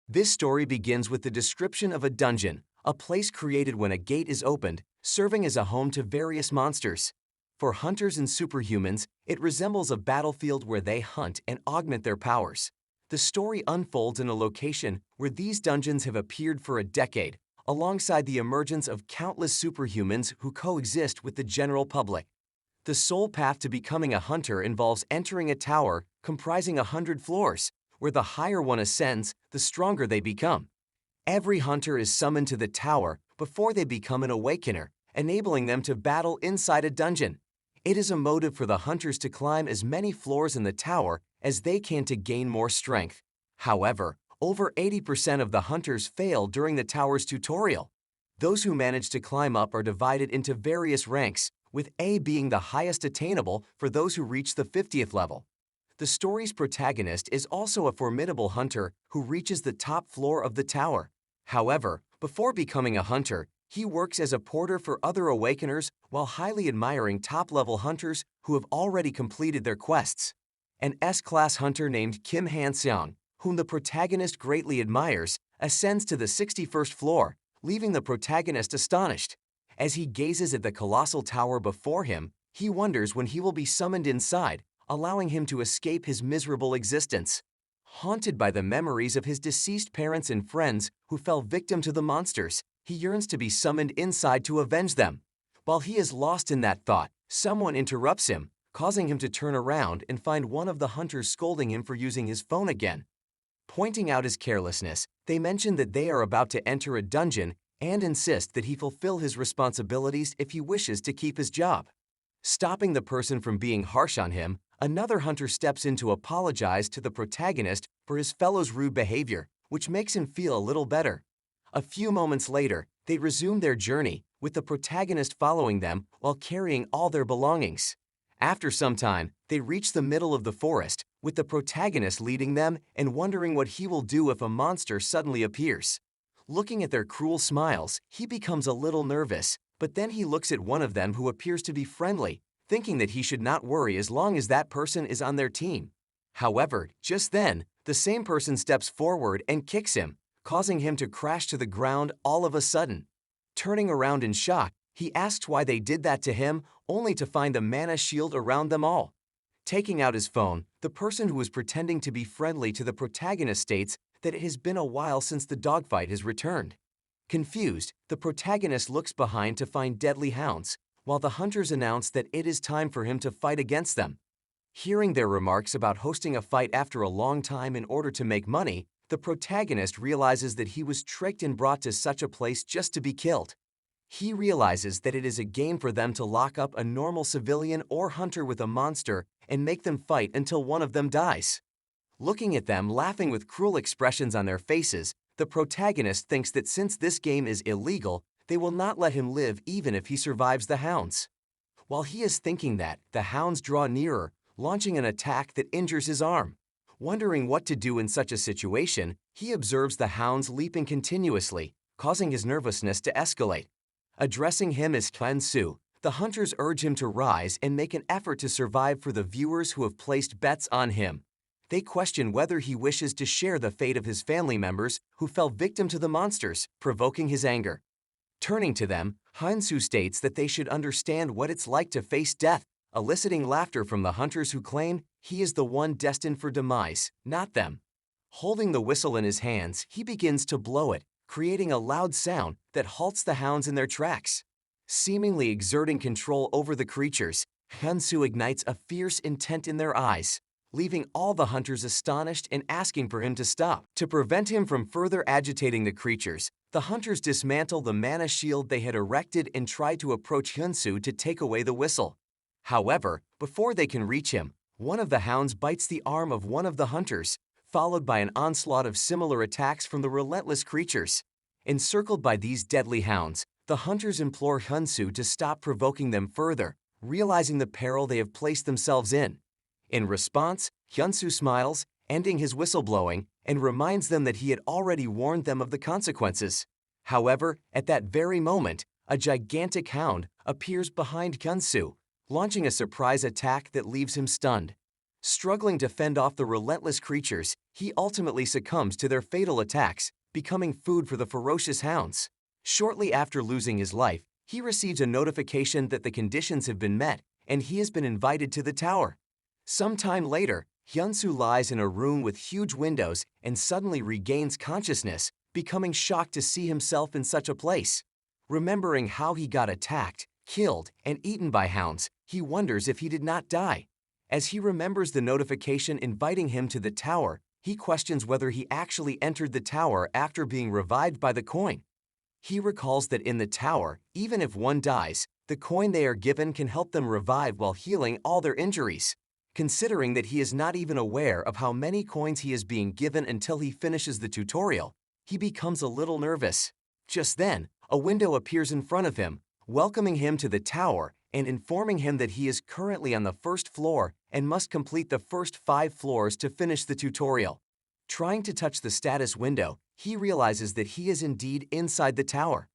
This story begins with the description of a dungeon, a place created when a gate is opened, serving as a home to various monsters. For hunters and superhumans, it resembles a battlefield where they hunt and augment their powers. The story unfolds in a location where these dungeons have appeared for a decade, alongside the emergence of countless superhumans who coexist with the general public. The sole path to becoming a hunter involves entering a tower comprising 100 floors, where the higher one ascends, the stronger they become. Every hunter is summoned to the tower before they become an awakener, enabling them to battle inside a dungeon. It is a motive for the hunters to climb as many floors in the tower as they can to gain more strength. However, over 80% of the hunters fail during the tower's tutorial. Those who manage to climb up are divided into various ranks, with A being the highest attainable for those who reach the 50th level. The story's protagonist is also a formidable hunter who reaches the top floor of the tower. However, before becoming a hunter, he works as a porter for other awakeners while highly admiring top-level hunters who have already completed their quests. An S-class hunter named Kim Han-seong, whom the protagonist greatly admires, ascends to the 61st floor, leaving the protagonist astonished. As he gazes at the colossal tower before him, he wonders when he will be summoned inside, allowing him to escape his miserable existence. Haunted by the memories of his deceased parents and friends who fell victim to the monsters, he yearns to be summoned inside to avenge them. While he is lost in that thought, someone interrupts him, causing him to turn around and find one of the hunters scolding him for using his phone again. Pointing out his carelessness, they mention that they are about to enter a dungeon and insist that he fulfill his responsibilities if he wishes to keep his job. Stopping the person from being harsh on him, another hunter steps in to apologize to the protagonist for his fellow's rude behavior, which makes him feel a little better. A few moments later, they resume their journey, with the protagonist following them while carrying all their belongings. After some time, they reach the middle of the forest, with the protagonist leading them and wondering what he will do if a monster suddenly appears. Looking at their cruel smiles, he becomes a little nervous, but then he looks at one of them who appears to be friendly, thinking that he should not worry as long as that person is on their team. However, just then, the same person steps forward and kicks him, causing him to crash to the ground all of a sudden. Turning around in shock, he asks why they did that to him, only to find a mana shield around them all. Taking out his phone, the person who was pretending to be friendly to the protagonist states that it has been a while since the dogfight has returned. Confused, the protagonist looks behind to find deadly hounds, while the hunters announce that it is time for him to fight against them. Hearing their remarks about hosting a fight after a long time in order to make money, the protagonist realizes that he was tricked and brought to such a place just to be killed. He realizes that it is a game for them to lock up a normal civilian or hunter with a monster and make them fight until one of them dies. Looking at them laughing with cruel expressions on their faces, the protagonist thinks that since this game is illegal, they will not let him live even if he survives the hounds. While he is thinking that, the hounds draw nearer, launching an attack that injures his arm. Wondering what to do in such a situation, he observes the hounds leaping continuously, causing his nervousness to escalate. Addressing him as Hyunsoo, the hunters urge him to rise and make an effort to survive for the viewers who have placed bets on him. They question whether he wishes to share the fate of his family members who fell victim to the monsters, provoking his anger. Turning to them, Hyunsoo states that they should understand what it's like to face death, eliciting laughter from the hunters who claim he is the one destined for demise, not them. Holding the whistle in his hands, he begins to blow it, creating a loud sound that halts the hounds in their tracks. Seemingly exerting control over the creatures, Hyunsoo ignites a fierce intent in their eyes, leaving all the hunters astonished and asking for him to stop. To prevent him from further agitating the creatures, the hunters dismantle the mana shield they had erected and try to approach Hyunsoo to take away the whistle. However, before they can reach him, one of the hounds bites the arm of one of the hunters, followed by an onslaught of similar attacks from the relentless creatures. Encircled by these deadly hounds, the hunters implore Hyunsoo to stop provoking them further, realizing the peril they have placed themselves in. In response, Hyunsoo smiles, ending his whistleblowing, and reminds them that he had already warned them of the consequences. However, at that very moment, a gigantic hound appears behind Hyunsoo, launching a surprise attack that leaves him stunned. Struggling to fend off the relentless creatures, he ultimately succumbs to their fatal attacks, becoming food for the ferocious hounds. Shortly after losing his life, he receives a notification that the conditions have been met and he has been invited to the tower. Sometime later, Hyunsoo lies in a room with huge windows and suddenly regains consciousness, becoming shocked to see himself in such a place. Remembering how he got attacked, killed, and eaten by hounds, he wonders if he did not die. As he remembers the notification inviting him to the tower, he questions whether he actually entered the tower after being revived by the coin. He recalls that in the tower, even if one dies, the coin they are given can help them revive while healing all their injuries. Considering that he is not even aware of how many coins he is being given until he finishes the tutorial, he becomes a little nervous. Just then, a window appears in front of him, welcoming him to the tower and informing him that he is currently on the first floor and must complete the first 5 floors to finish the tutorial. Trying to touch the status window, he realizes that he is indeed inside the tower.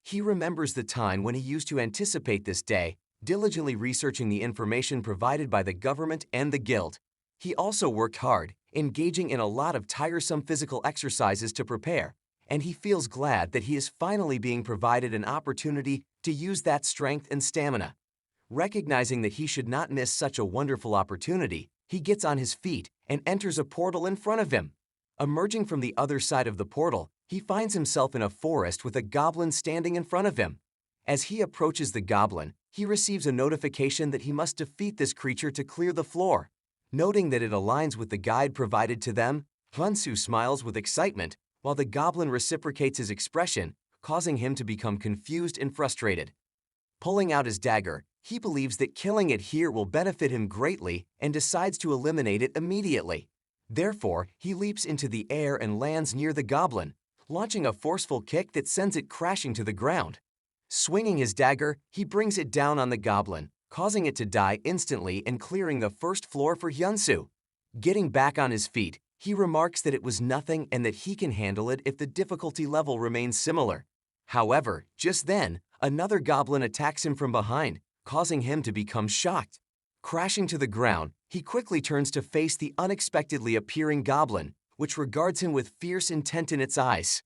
He remembers the time when he used to anticipate this day, diligently researching the information provided by the government and the guild. He also worked hard, engaging in a lot of tiresome physical exercises to prepare, and he feels glad that he is finally being provided an opportunity to use that strength and stamina. Recognizing that he should not miss such a wonderful opportunity, he gets on his feet and enters a portal in front of him. Emerging from the other side of the portal, he finds himself in a forest with a goblin standing in front of him. As he approaches the goblin, he receives a notification that he must defeat this creature to clear the floor. Noting that it aligns with the guide provided to them, Hyunsoo smiles with excitement, while the goblin reciprocates his expression, causing him to become confused and frustrated. Pulling out his dagger, he believes that killing it here will benefit him greatly and decides to eliminate it immediately. Therefore, he leaps into the air and lands near the goblin, launching a forceful kick that sends it crashing to the ground. Swinging his dagger, he brings it down on the goblin, causing it to die instantly and clearing the first floor for Hyunsoo. Getting back on his feet, he remarks that it was nothing and that he can handle it if the difficulty level remains similar. However, just then, another goblin attacks him from behind, causing him to become shocked. Crashing to the ground, he quickly turns to face the unexpectedly appearing goblin, which regards him with fierce intent in its eyes.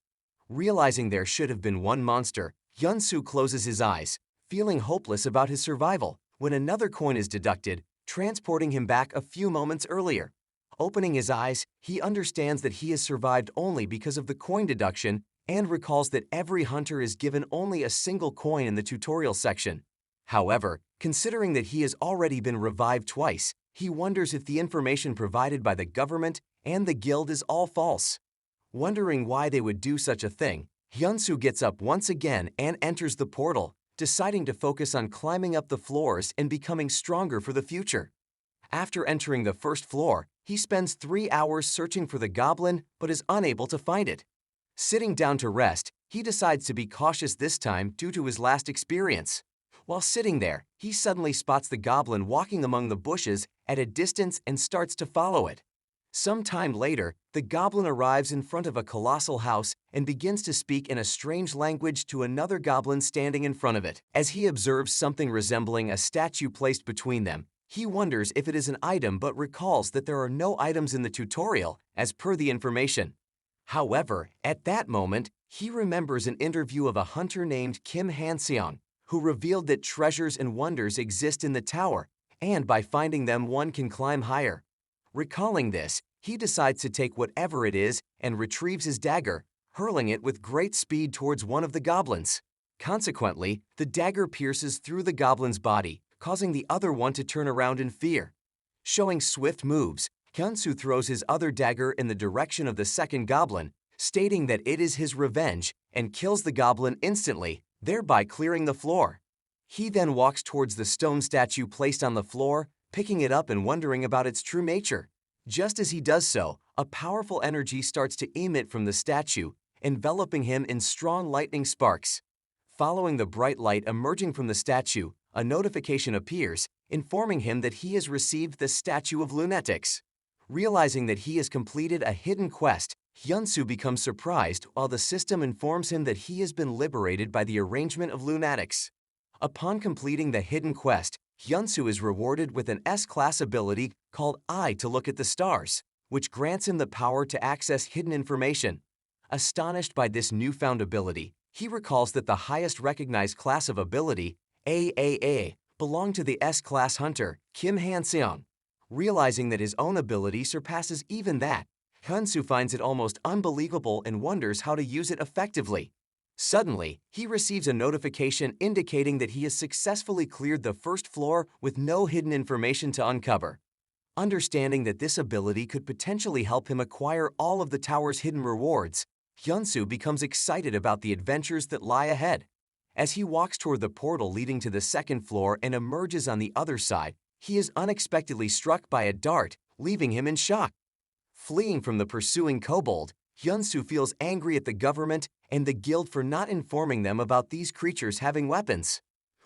Realizing there should have been one monster, Hyunsoo closes his eyes, feeling hopeless about his survival, when another coin is deducted, transporting him back a few moments earlier. Opening his eyes, he understands that he has survived only because of the coin deduction and recalls that every hunter is given only a single coin in the tutorial section. However, considering that he has already been revived twice, he wonders if the information provided by the government and the guild is all false. Wondering why they would do such a thing, Hyunsoo gets up once again and enters the portal, deciding to focus on climbing up the floors and becoming stronger for the future. After entering the first floor, he spends 3 hours searching for the goblin but is unable to find it. Sitting down to rest, he decides to be cautious this time due to his last experience. While sitting there, he suddenly spots the goblin walking among the bushes at a distance and starts to follow it. Some time later, the goblin arrives in front of a colossal house and begins to speak in a strange language to another goblin standing in front of it. As he observes something resembling a statue placed between them, he wonders if it is an item but recalls that there are no items in the tutorial as per the information. However, at that moment, he remembers an interview of a hunter named Kim Han-seong, who revealed that treasures and wonders exist in the tower, and by finding them one can climb higher. Recalling this, he decides to take whatever it is and retrieves his dagger, hurling it with great speed towards one of the goblins. Consequently, the dagger pierces through the goblin's body, causing the other one to turn around in fear. Showing swift moves, Hyunsoo throws his other dagger in the direction of the second goblin, stating that it is his revenge, and kills the goblin instantly, thereby clearing the floor. He then walks towards the stone statue placed on the floor, picking it up and wondering about its true nature. Just as he does so, a powerful energy starts to emit from the statue, enveloping him in strong lightning sparks. Following the bright light emerging from the statue, a notification appears, informing him that he has received the Statue of Lunatics. Realizing that he has completed a hidden quest, Hyunsoo becomes surprised while the system informs him that he has been liberated by the arrangement of lunatics. Upon completing the hidden quest, Hyunsoo is rewarded with an S-class ability called Eye to Look at the Stars, which grants him the power to access hidden information. Astonished by this newfound ability, he recalls that the highest recognized class of ability, AAA, belonged to the S-class hunter, Kim Han-seong. Realizing that his own ability surpasses even that, Hyunsoo finds it almost unbelievable and wonders how to use it effectively. Suddenly, he receives a notification indicating that he has successfully cleared the first floor with no hidden information to uncover. Understanding that this ability could potentially help him acquire all of the tower's hidden rewards, Hyunsoo becomes excited about the adventures that lie ahead. As he walks toward the portal leading to the second floor and emerges on the other side, he is unexpectedly struck by a dart, leaving him in shock. Fleeing from the pursuing kobold, Hyunsoo feels angry at the government and the guild for not informing them about these creatures having weapons.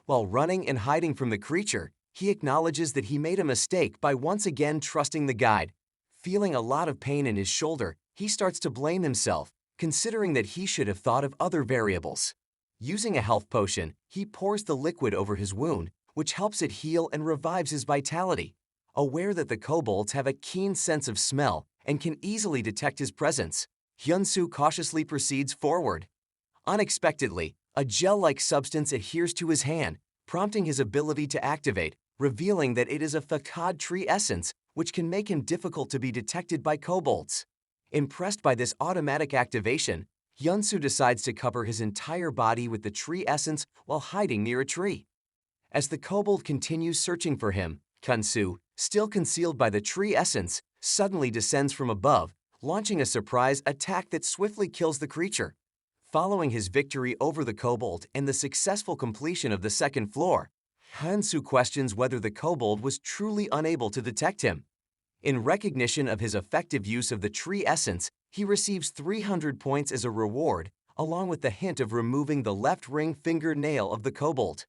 While running and hiding from the creature, he acknowledges that he made a mistake by once again trusting the guide. Feeling a lot of pain in his shoulder, he starts to blame himself, considering that he should have thought of other variables. Using a health potion, he pours the liquid over his wound, which helps it heal and revives his vitality. Aware that the kobolds have a keen sense of smell and can easily detect his presence, Hyunsoo cautiously proceeds forward. Unexpectedly, a gel-like substance adheres to his hand, prompting his ability to activate, revealing that it is a facade tree essence, which can make him difficult to be detected by kobolds. Impressed by this automatic activation, Hyunsoo decides to cover his entire body with the tree essence while hiding near a tree. As the kobold continues searching for him, Hyunsoo, still concealed by the tree essence, suddenly descends from above, launching a surprise attack that swiftly kills the creature. Following his victory over the kobold and the successful completion of the second floor, Hyunsoo questions whether the kobold was truly unable to detect him. In recognition of his effective use of the tree essence, he receives 300 points as a reward, along with the hint of removing the left ring finger nail of the kobold.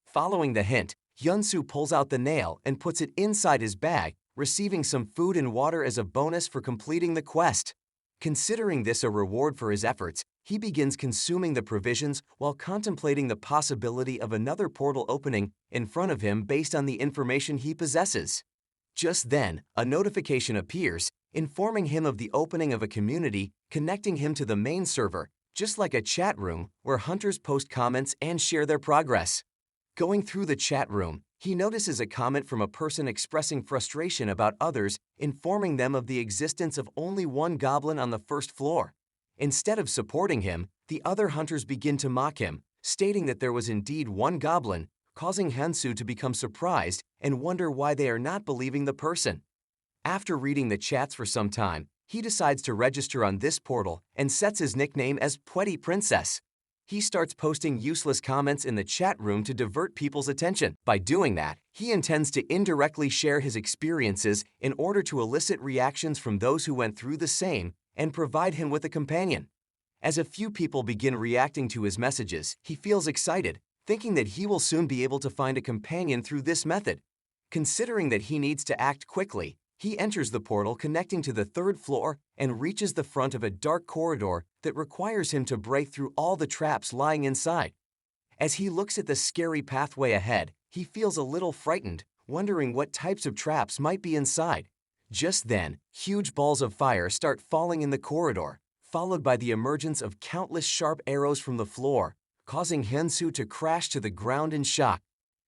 Following the hint, Hyunsoo pulls out the nail and puts it inside his bag, receiving some food and water as a bonus for completing the quest. Considering this a reward for his efforts, he begins consuming the provisions while contemplating the possibility of another portal opening in front of him based on the information he possesses. Just then, a notification appears, informing him of the opening of a community connecting him to the main server, just like a chat room where hunters post comments and share their progress. Going through the chat room, he notices a comment from a person expressing frustration about others, informing them of the existence of only one goblin on the first floor. Instead of supporting him, the other hunters begin to mock him, stating that there was indeed one goblin, causing Hyunsoo to become surprised and wonder why they are not believing the person. After reading the chats for some time, he decides to register on this portal and sets his nickname as Pwetty Princess. He starts posting useless comments in the chat room to divert people's attention. By doing that, he intends to indirectly share his experiences in order to elicit reactions from those who went through the same and provide him with a companion. As a few people begin reacting to his messages, he feels excited, thinking that he will soon be able to find a companion through this method. Considering that he needs to act quickly, he enters the portal connecting to the third floor and reaches the front of a dark corridor that requires him to break through all the traps lying inside. As he looks at the scary pathway ahead, he feels a little frightened, wondering what types of traps might be inside. Just then, huge balls of fire start falling in the corridor, followed by the emergence of countless sharp arrows from the floor, causing Hyunsoo to crash to the ground in shock.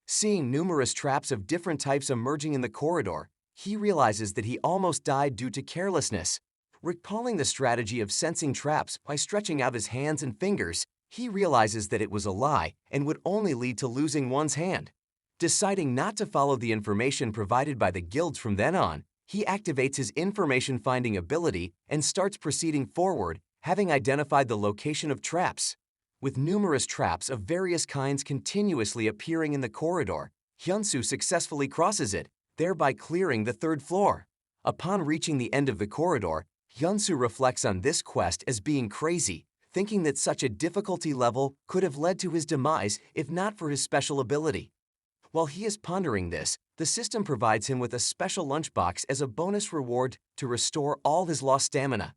Seeing numerous traps of different types emerging in the corridor, he realizes that he almost died due to carelessness. Recalling the strategy of sensing traps by stretching out his hands and fingers, he realizes that it was a lie and would only lead to losing one's hand. Deciding not to follow the information provided by the guilds from then on, he activates his information-finding ability and starts proceeding forward, having identified the location of traps. With numerous traps of various kinds continuously appearing in the corridor, Hyunsoo successfully crosses it, thereby clearing the third floor. Upon reaching the end of the corridor, Hyunsoo reflects on this quest as being crazy, thinking that such a difficulty level could have led to his demise if not for his special ability. While he is pondering this, the system provides him with a special lunchbox as a bonus reward to restore all his lost stamina.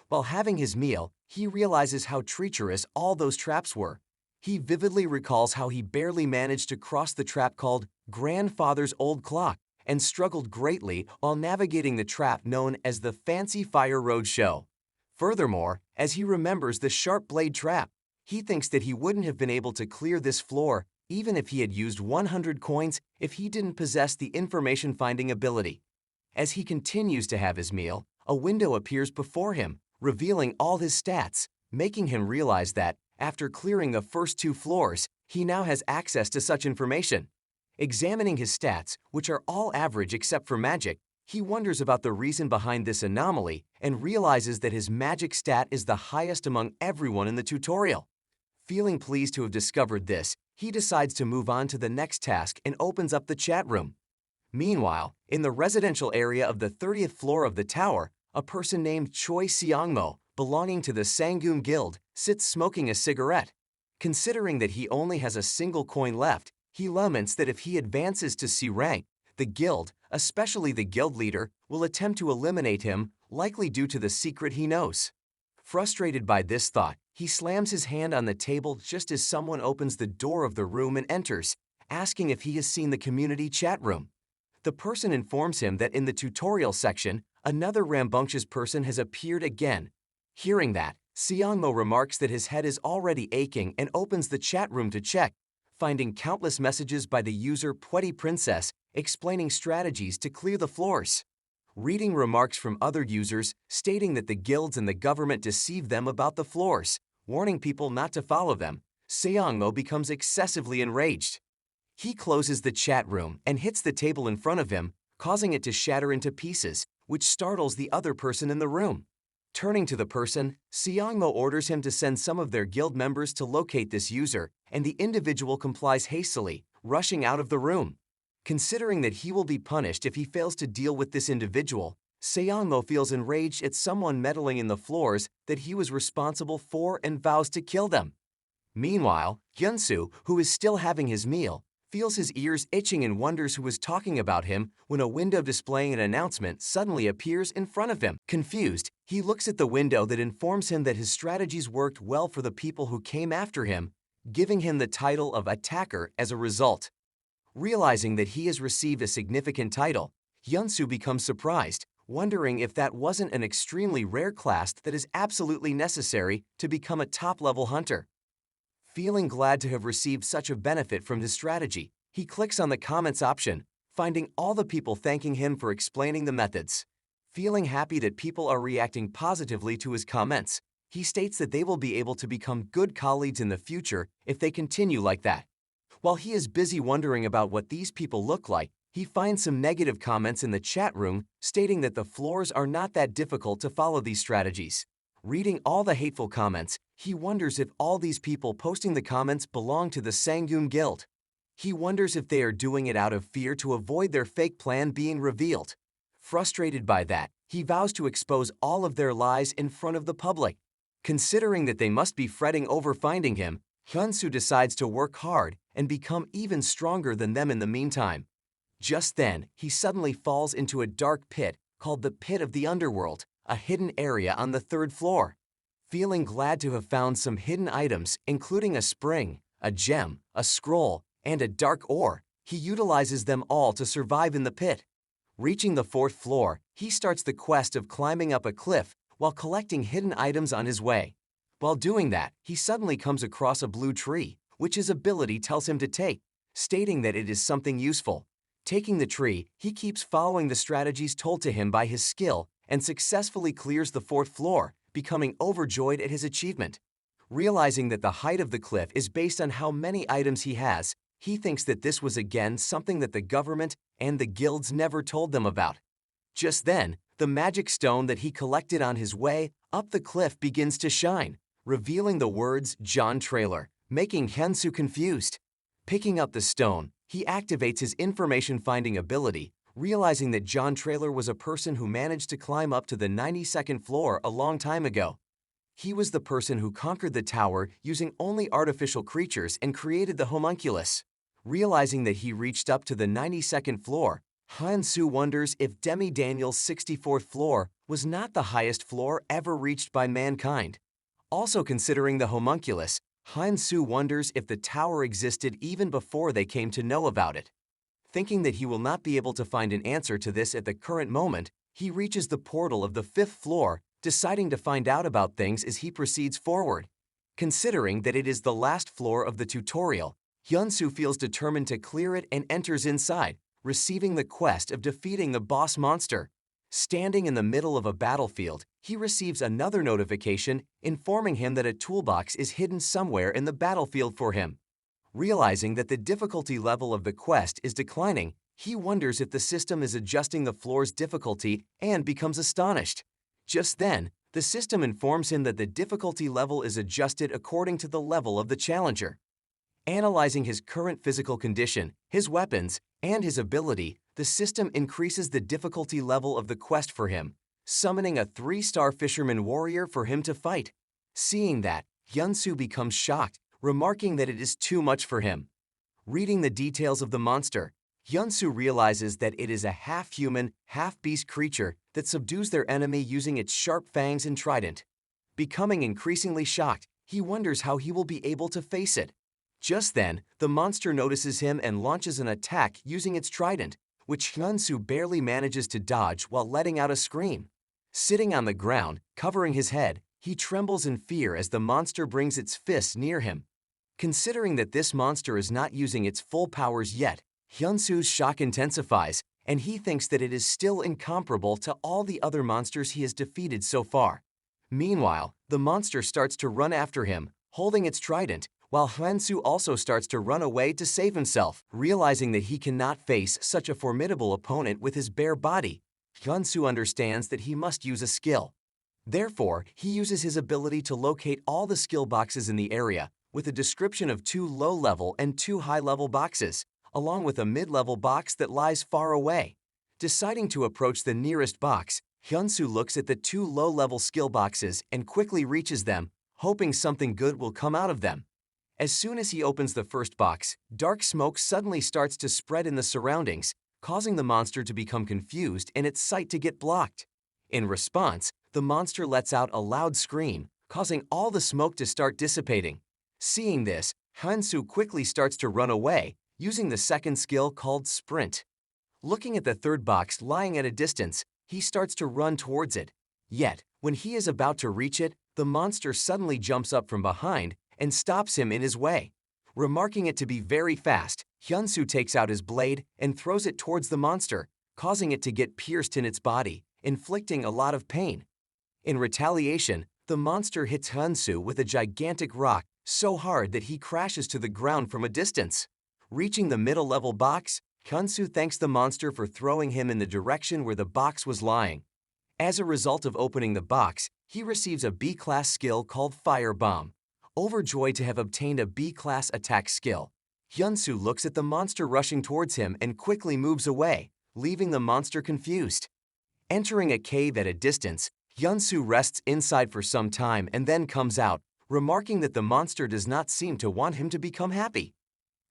While having his meal, he realizes how treacherous all those traps were. He vividly recalls how he barely managed to cross the trap called Grandfather's Old Clock and struggled greatly while navigating the trap known as the Fancy Fire Road Show. Furthermore, as he remembers the sharp blade trap, he thinks that he wouldn't have been able to clear this floor even if he had used 100 coins if he didn't possess the information-finding ability. As he continues to have his meal, a window appears before him, revealing all his stats, making him realize that, after clearing the first 2 floors, he now has access to such information. Examining his stats, which are all average except for magic, he wonders about the reason behind this anomaly and realizes that his magic stat is the highest among everyone in the tutorial. Feeling pleased to have discovered this, he decides to move on to the next task and opens up the chat room. Meanwhile, in the residential area of the 30th floor of the tower, a person named Choi Seongmo, belonging to the Sangum Guild, sits smoking a cigarette. Considering that he only has a single coin left, he laments that if he advances to C rank, the guild, especially the guild leader, will attempt to eliminate him, likely due to the secret he knows. Frustrated by this thought, he slams his hand on the table just as someone opens the door of the room and enters, asking if he has seen the community chat room. The person informs him that in the tutorial section, another rambunctious person has appeared again. Hearing that, Seongmo remarks that his head is already aching and opens the chat room to check, finding countless messages by the user Pwetty Princess explaining strategies to clear the floors. Reading remarks from other users stating that the guilds and the government deceive them about the floors, warning people not to follow them, Seongmo becomes excessively enraged. He closes the chat room and hits the table in front of him, causing it to shatter into pieces, which startles the other person in the room. Turning to the person, Seongmo orders him to send some of their guild members to locate this user, and the individual complies hastily, rushing out of the room. Considering that he will be punished if he fails to deal with this individual, Seongmo feels enraged at someone meddling in the floors that he was responsible for and vows to kill them. Meanwhile, Hyunsoo, who is still having his meal, feels his ears itching and wonders who was talking about him when a window displaying an announcement suddenly appears in front of him. Confused, he looks at the window that informs him that his strategies worked well for the people who came after him, giving him the title of attacker as a result. Realizing that he has received a significant title, Hyunsoo becomes surprised, wondering if that wasn't an extremely rare class that is absolutely necessary to become a top-level hunter. Feeling glad to have received such a benefit from his strategy, he clicks on the comments option, finding all the people thanking him for explaining the methods. Feeling happy that people are reacting positively to his comments, he states that they will be able to become good colleagues in the future if they continue like that. While he is busy wondering about what these people look like, he finds some negative comments in the chat room stating that the floors are not that difficult to follow these strategies. Reading all the hateful comments, he wonders if all these people posting the comments belong to the Sangum Guild. He wonders if they are doing it out of fear to avoid their fake plan being revealed. Frustrated by that, he vows to expose all of their lies in front of the public. Considering that they must be fretting over finding him, Hyunsoo decides to work hard and become even stronger than them in the meantime. Just then, he suddenly falls into a dark pit called the Pit of the Underworld, a hidden area on the 3rd floor. Feeling glad to have found some hidden items, including a spring, a gem, a scroll, and a dark ore, he utilizes them all to survive in the pit. Reaching the 4th floor, he starts the quest of climbing up a cliff while collecting hidden items on his way. While doing that, he suddenly comes across a blue tree, which his ability tells him to take, stating that it is something useful. Taking the tree, he keeps following the strategies told to him by his skill and successfully clears the 4th floor, becoming overjoyed at his achievement. Realizing that the height of the cliff is based on how many items he has, he thinks that this was again something that the government and the guilds never told them about. Just then, the magic stone that he collected on his way up the cliff begins to shine, revealing the words John Trailer, making Hyunsoo confused. Picking up the stone, he activates his information-finding ability, realizing that John Trailer was a person who managed to climb up to the 92nd floor a long time ago. He was the person who conquered the tower using only artificial creatures and created the homunculus. Realizing that he reached up to the 92nd floor, Hyunsoo wonders if Demi Daniel's 64th floor was not the highest floor ever reached by mankind. Also considering the homunculus, Hyunsoo wonders if the tower existed even before they came to know about it. Thinking that he will not be able to find an answer to this at the current moment, he reaches the portal of the 5th floor, deciding to find out about things as he proceeds forward. Considering that it is the last floor of the tutorial, Hyunsoo feels determined to clear it and enters inside, receiving the quest of defeating the boss monster. Standing in the middle of a battlefield, he receives another notification informing him that a toolbox is hidden somewhere in the battlefield for him. Realizing that the difficulty level of the quest is declining, he wonders if the system is adjusting the floor's difficulty and becomes astonished. Just then, the system informs him that the difficulty level is adjusted according to the level of the challenger. Analyzing his current physical condition, his weapons, and his ability, the system increases the difficulty level of the quest for him, summoning a 3-star fisherman warrior for him to fight. Seeing that, Hyunsoo becomes shocked, remarking that it is too much for him. Reading the details of the monster, Hyunsoo realizes that it is a half-human, half-beast creature that subdues their enemy using its sharp fangs and trident. Becoming increasingly shocked, he wonders how he will be able to face it. Just then, the monster notices him and launches an attack using its trident, which Hyunsoo barely manages to dodge while letting out a scream. Sitting on the ground, covering his head, he trembles in fear as the monster brings its fists near him. Considering that this monster is not using its full powers yet, Hyunsoo's shock intensifies, and he thinks that it is still incomparable to all the other monsters he has defeated so far. Meanwhile, the monster starts to run after him, holding its trident, while Hyunsoo also starts to run away to save himself. Realizing that he cannot face such a formidable opponent with his bare body, Hyunsoo understands that he must use a skill. Therefore, he uses his ability to locate all the skill boxes in the area, with a description of 2 low-level and 2 high-level boxes, along with a mid-level box that lies far away. Deciding to approach the nearest box, Hyunsoo looks at the 2 low-level skill boxes and quickly reaches them, hoping something good will come out of them. As soon as he opens the first box, dark smoke suddenly starts to spread in the surroundings, causing the monster to become confused and its sight to get blocked. In response, the monster lets out a loud scream, causing all the smoke to start dissipating. Seeing this, Hyunsoo quickly starts to run away, using the second skill called Sprint. Looking at the third box lying at a distance, he starts to run towards it. Yet, when he is about to reach it, the monster suddenly jumps up from behind and stops him in his way. Remarking it to be very fast, Hyunsoo takes out his blade and throws it towards the monster, causing it to get pierced in its body, inflicting a lot of pain. In retaliation, the monster hits Hyunsoo with a gigantic rock so hard that he crashes to the ground from a distance. Reaching the middle-level box, Hyunsoo thanks the monster for throwing him in the direction where the box was lying. As a result of opening the box, he receives a B-class skill called Fire Bomb. Overjoyed to have obtained a B-class attack skill, Hyunsoo looks at the monster rushing towards him and quickly moves away, leaving the monster confused. Entering a cave at a distance, Hyunsoo rests inside for some time and then comes out, remarking that the monster does not seem to want him to become happy.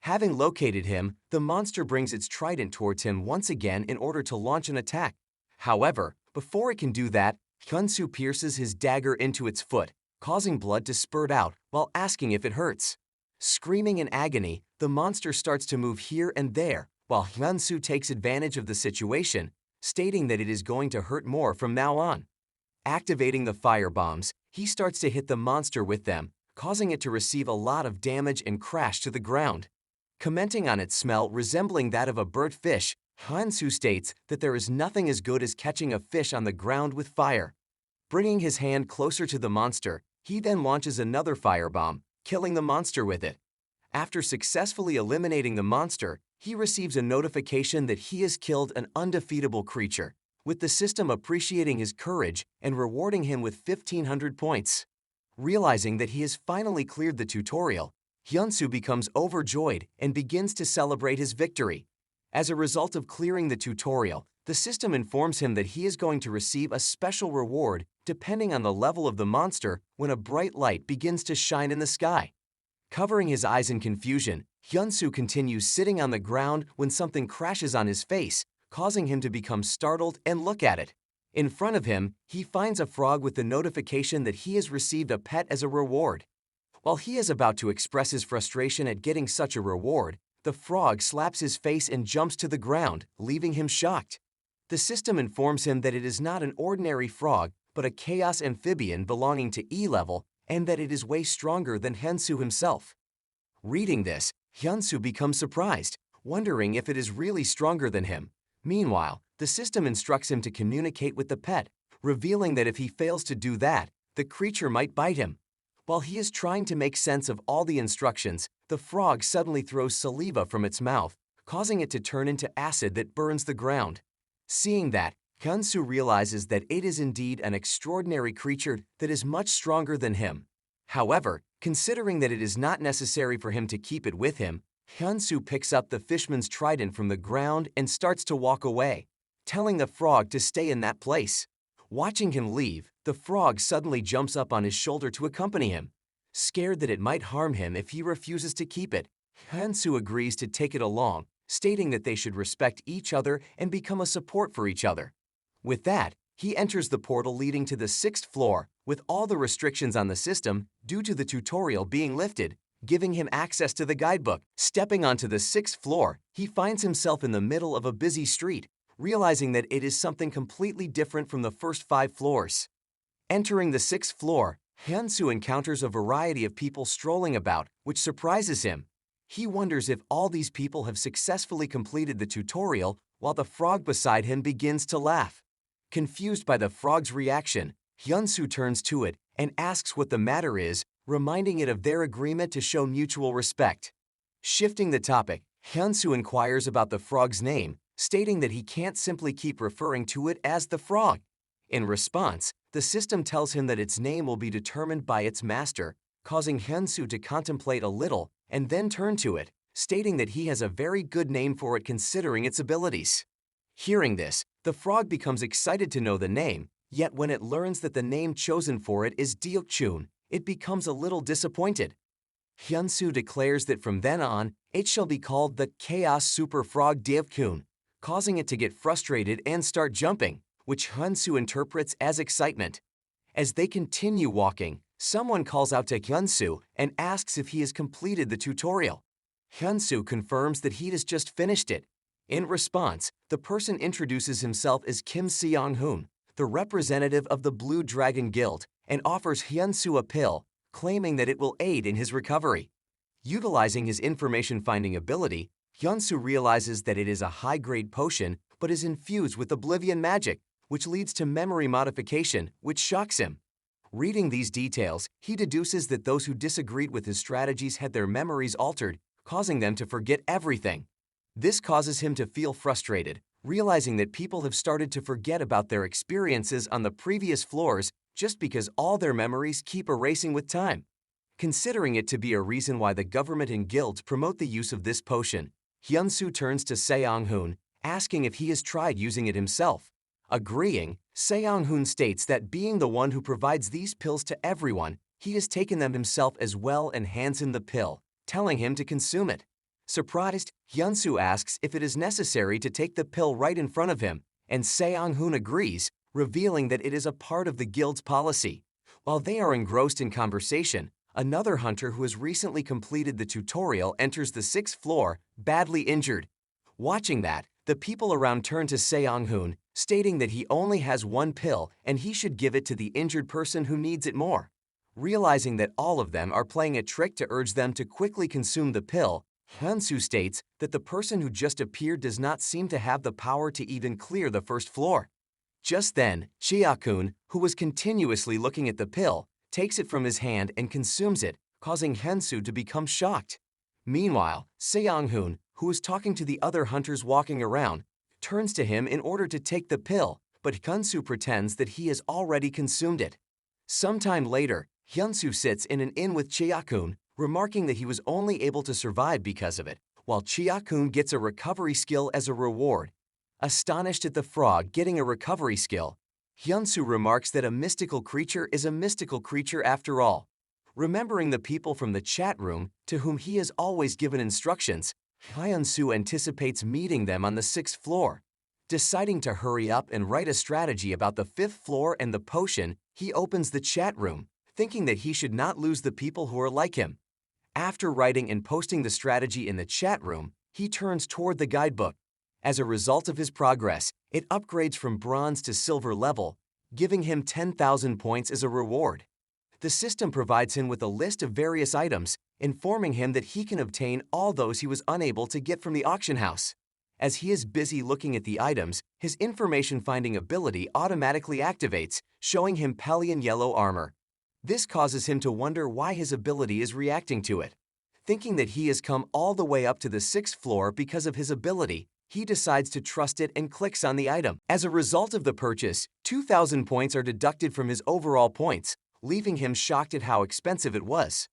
Having located him, the monster brings its trident towards him once again in order to launch an attack. However, before it can do that, Hyunsoo pierces his dagger into its foot, causing blood to spurt out while asking if it hurts. Screaming in agony, the monster starts to move here and there, while Hyunsoo takes advantage of the situation, stating that it is going to hurt more from now on. Activating the fire bombs, he starts to hit the monster with them, causing it to receive a lot of damage and crash to the ground. Commenting on its smell resembling that of a burnt fish, Hyunsoo states that there is nothing as good as catching a fish on the ground with fire. Bringing his hand closer to the monster, he then launches another firebomb, killing the monster with it. After successfully eliminating the monster, he receives a notification that he has killed an undefeatable creature, with the system appreciating his courage and rewarding him with 1,500 points. Realizing that he has finally cleared the tutorial, Hyunsoo becomes overjoyed and begins to celebrate his victory. As a result of clearing the tutorial, the system informs him that he is going to receive a special reward depending on the level of the monster when a bright light begins to shine in the sky. Covering his eyes in confusion, Hyunsoo continues sitting on the ground when something crashes on his face, causing him to become startled and look at it. In front of him, he finds a frog with the notification that he has received a pet as a reward. While he is about to express his frustration at getting such a reward, the frog slaps his face and jumps to the ground, leaving him shocked. The system informs him that it is not an ordinary frog, but a chaos amphibian belonging to E-level, and that it is way stronger than Hyunsoo himself. Reading this, Hyunsoo becomes surprised, wondering if it is really stronger than him. Meanwhile, the system instructs him to communicate with the pet, revealing that if he fails to do that, the creature might bite him. While he is trying to make sense of all the instructions, the frog suddenly throws saliva from its mouth, causing it to turn into acid that burns the ground. Seeing that, Hyunsoo realizes that it is indeed an extraordinary creature that is much stronger than him. However, considering that it is not necessary for him to keep it with him, Hyunsoo picks up the fishman's trident from the ground and starts to walk away, telling the frog to stay in that place. Watching him leave, the frog suddenly jumps up on his shoulder to accompany him. Scared that it might harm him if he refuses to keep it, Hyunsoo agrees to take it along, stating that they should respect each other and become a support for each other. With that, he enters the portal leading to the 6th floor, with all the restrictions on the system due to the tutorial being lifted, giving him access to the guidebook. Stepping onto the 6th floor, he finds himself in the middle of a busy street, realizing that it is something completely different from the first 5 floors. Entering the 6th floor, Hyunsoo encounters a variety of people strolling about, which surprises him. He wonders if all these people have successfully completed the tutorial, while the frog beside him begins to laugh. Confused by the frog's reaction, Hyunsoo turns to it and asks what the matter is, reminding it of their agreement to show mutual respect. Shifting the topic, Hyunsoo inquires about the frog's name, stating that he can't simply keep referring to it as the frog. In response, the system tells him that its name will be determined by its master, causing Hyunsoo to contemplate a little and then turn to it, stating that he has a very good name for it considering its abilities. Hearing this, the frog becomes excited to know the name, yet when it learns that the name chosen for it is Deokchun, it becomes a little disappointed. Hyunsoo declares that from then on, it shall be called the Chaos Super Frog Deokchun, causing it to get frustrated and start jumping, which Hyunsoo interprets as excitement. As they continue walking, someone calls out to Hyunsoo and asks if he has completed the tutorial. Hyunsoo confirms that he has just finished it. In response, the person introduces himself as Kim Seong-hoon, the representative of the Blue Dragon Guild, and offers Hyunsoo a pill, claiming that it will aid in his recovery. Utilizing his information-finding ability, Hyunsoo realizes that it is a high-grade potion but is infused with oblivion magic, which leads to memory modification, which shocks him. Reading these details, he deduces that those who disagreed with his strategies had their memories altered, causing them to forget everything. This causes him to feel frustrated, realizing that people have started to forget about their experiences on the previous floors just because all their memories keep erasing with time. Considering it to be a reason why the government and guilds promote the use of this potion, Hyunsoo turns to Seong-hoon, asking if he has tried using it himself. Agreeing, Seong-hoon states that being the one who provides these pills to everyone, he has taken them himself as well and hands him the pill, telling him to consume it. Surprised, Hyunsoo asks if it is necessary to take the pill right in front of him, and Seong-hoon agrees, revealing that it is a part of the guild's policy. While they are engrossed in conversation, another hunter who has recently completed the tutorial enters the 6th floor, badly injured. Watching that, the people around turn to Seong-hoon, stating that he only has one pill and he should give it to the injured person who needs it more. Realizing that all of them are playing a trick to urge them to quickly consume the pill, Hyunsoo states that the person who just appeared does not seem to have the power to even clear the 1st floor. Just then, Chia-kun, who was continuously looking at the pill, takes it from his hand and consumes it, causing Hyunsoo to become shocked. Meanwhile, Seong-hoon, who is talking to the other hunters walking around, turns to him in order to take the pill, but Hyunsoo pretends that he has already consumed it. Sometime later, Hyunsoo sits in an inn with Chia-kun, remarking that he was only able to survive because of it, while Chia-kun gets a recovery skill as a reward. Astonished at the frog getting a recovery skill, Hyunsoo remarks that a mystical creature is a mystical creature after all. Remembering the people from the chat room to whom he has always given instructions, Hyunsoo anticipates meeting them on the 6th floor. Deciding to hurry up and write a strategy about the 5th floor and the potion, he opens the chat room, thinking that he should not lose the people who are like him. After writing and posting the strategy in the chat room, he turns toward the guidebook. As a result of his progress, it upgrades from bronze to silver level, giving him 10,000 points as a reward. The system provides him with a list of various items, informing him that he can obtain all those he was unable to get from the auction house. As he is busy looking at the items, his information-finding ability automatically activates, showing him Pelion yellow armor. This causes him to wonder why his ability is reacting to it. Thinking that he has come all the way up to the 6th floor because of his ability, he decides to trust it and clicks on the item. As a result of the purchase, 2,000 points are deducted from his overall points, leaving him shocked at how expensive it was.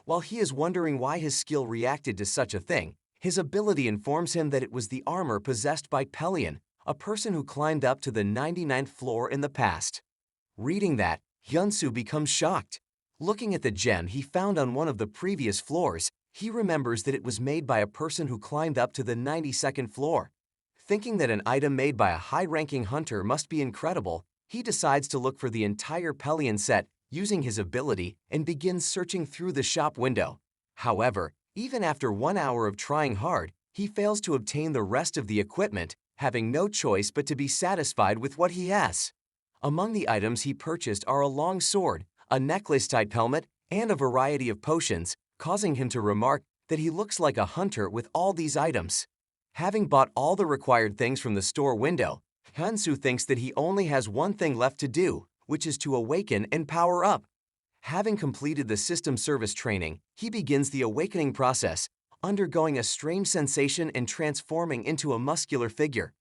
While he is wondering why his skill reacted to such a thing, his ability informs him that it was the armor possessed by Pelion, a person who climbed up to the 99th floor in the past. Reading that, Hyunsoo becomes shocked. Looking at the gem he found on one of the previous floors, he remembers that it was made by a person who climbed up to the 92nd floor. Thinking that an item made by a high-ranking hunter must be incredible, he decides to look for the entire Pelion set using his ability and begins searching through the shop window. However, even after 1 hour of trying hard, he fails to obtain the rest of the equipment, having no choice but to be satisfied with what he has. Among the items he purchased are a long sword, a necklace-type helmet, and a variety of potions, causing him to remark that he looks like a hunter with all these items. Having bought all the required things from the store window, Hyunsoo thinks that he only has one thing left to do, which is to awaken and power up. Having completed the system service training, he begins the awakening process, undergoing a strange sensation and transforming into a muscular figure.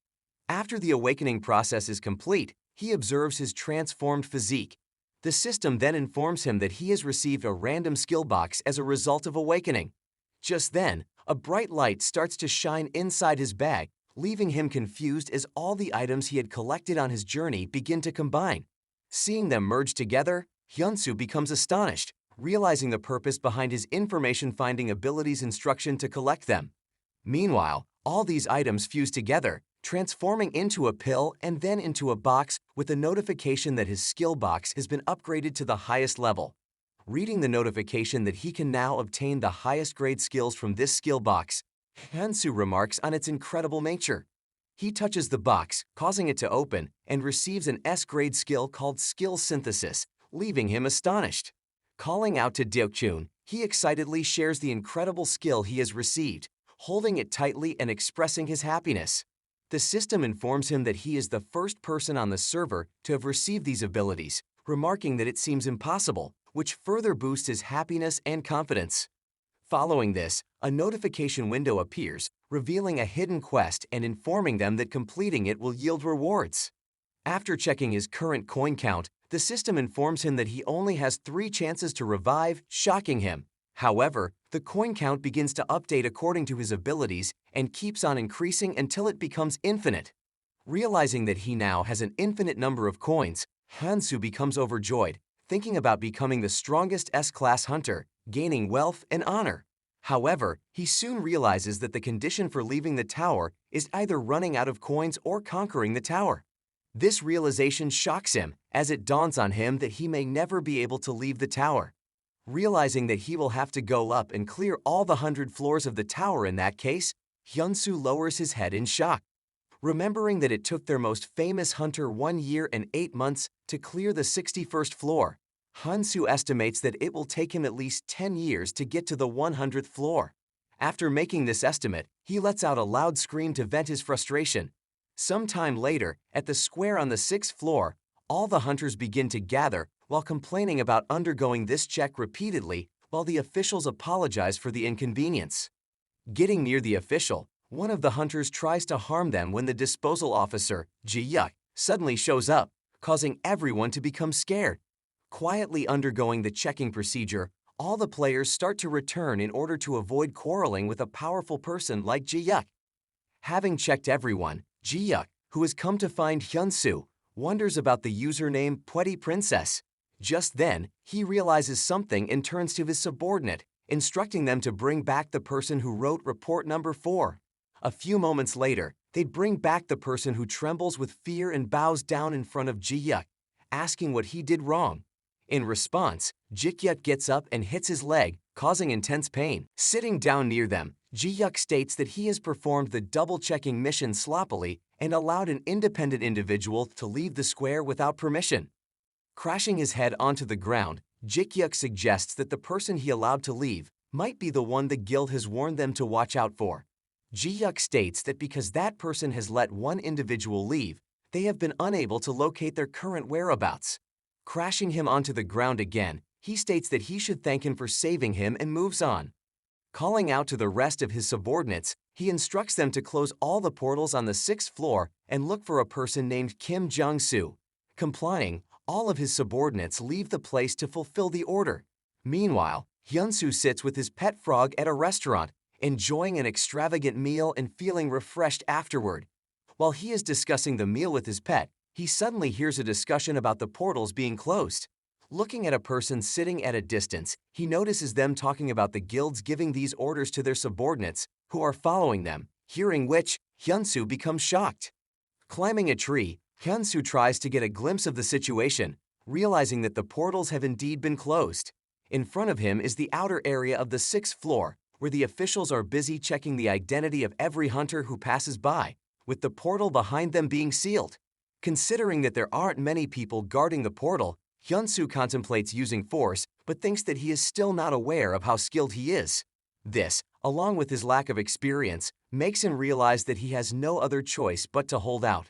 After the awakening process is complete, he observes his transformed physique. The system then informs him that he has received a random skill box as a result of awakening. Just then, a bright light starts to shine inside his bag, leaving him confused as all the items he had collected on his journey begin to combine. Seeing them merge together, Hyunsoo becomes astonished, realizing the purpose behind his information-finding ability's instruction to collect them. Meanwhile, all these items fuse together, transforming into a pill and then into a box with a notification that his skill box has been upgraded to the highest level. Reading the notification that he can now obtain the highest grade skills from this skill box, Hyunsoo remarks on its incredible nature. He touches the box, causing it to open, and receives an S-grade skill called Skill Synthesis, leaving him astonished. Calling out to Deokchun, he excitedly shares the incredible skill he has received, holding it tightly and expressing his happiness. The system informs him that he is the first person on the server to have received these abilities, remarking that it seems impossible, which further boosts his happiness and confidence. Following this, a notification window appears, revealing a hidden quest and informing them that completing it will yield rewards. After checking his current coin count, the system informs him that he only has 3 chances to revive, shocking him. However, the coin count begins to update according to his abilities and keeps on increasing until it becomes infinite. Realizing that he now has an infinite number of coins, Hyunsoo becomes overjoyed, thinking about becoming the strongest S-class hunter, gaining wealth and honor. However, he soon realizes that the condition for leaving the tower is either running out of coins or conquering the tower. This realization shocks him, as it dawns on him that he may never be able to leave the tower. Realizing that he will have to go up and clear all the 100 floors of the tower in that case, Hyunsoo lowers his head in shock. Remembering that it took their most famous hunter 1 year and 8 months to clear the 61st floor, Hyunsoo estimates that it will take him at least 10 years to get to the 100th floor. After making this estimate, he lets out a loud scream to vent his frustration. Sometime later, at the square on the 6th floor, all the hunters begin to gather while complaining about undergoing this check repeatedly while the officials apologize for the inconvenience. Getting near the official, one of the hunters tries to harm them when the disposal officer, Ji-yuk, suddenly shows up, causing everyone to become scared. Quietly undergoing the checking procedure, all the players start to return in order to avoid quarreling with a powerful person like Ji-yuk. Having checked everyone, Ji-yuk, who has come to find Hyunsoo, wonders about the username Pwetty Princess. Just then, he realizes something and turns to his subordinate, instructing them to bring back the person who wrote report number 4. A few moments later, they bring back the person who trembles with fear and bows down in front of Ji-yuk, asking what he did wrong. In response, Ji-hyuk gets up and hits his leg, causing intense pain. Sitting down near them, Ji-hyuk states that he has performed the double-checking mission sloppily and allowed an independent individual to leave the square without permission. Crashing his head onto the ground, Ji-hyuk suggests that the person he allowed to leave might be the one the guild has warned them to watch out for. Ji-hyuk states that because that person has let one individual leave, they have been unable to locate their current whereabouts. Crashing him onto the ground again, he states that he should thank him for saving him and moves on. Calling out to the rest of his subordinates, he instructs them to close all the portals on the 6th floor and look for a person named Kim Jong-soo. Complying, all of his subordinates leave the place to fulfill the order. Meanwhile, Hyunsoo sits with his pet frog at a restaurant, enjoying an extravagant meal and feeling refreshed afterward. While he is discussing the meal with his pet, he suddenly hears a discussion about the portals being closed. Looking at a person sitting at a distance, he notices them talking about the guilds giving these orders to their subordinates, who are following them, hearing which, Hyunsoo becomes shocked. Climbing a tree, Hyunsoo tries to get a glimpse of the situation, realizing that the portals have indeed been closed. In front of him is the outer area of the 6th floor, where the officials are busy checking the identity of every hunter who passes by, with the portal behind them being sealed. Considering that there aren't many people guarding the portal, Hyunsoo contemplates using force but thinks that he is still not aware of how skilled he is. This, along with his lack of experience, makes him realize that he has no other choice but to hold out.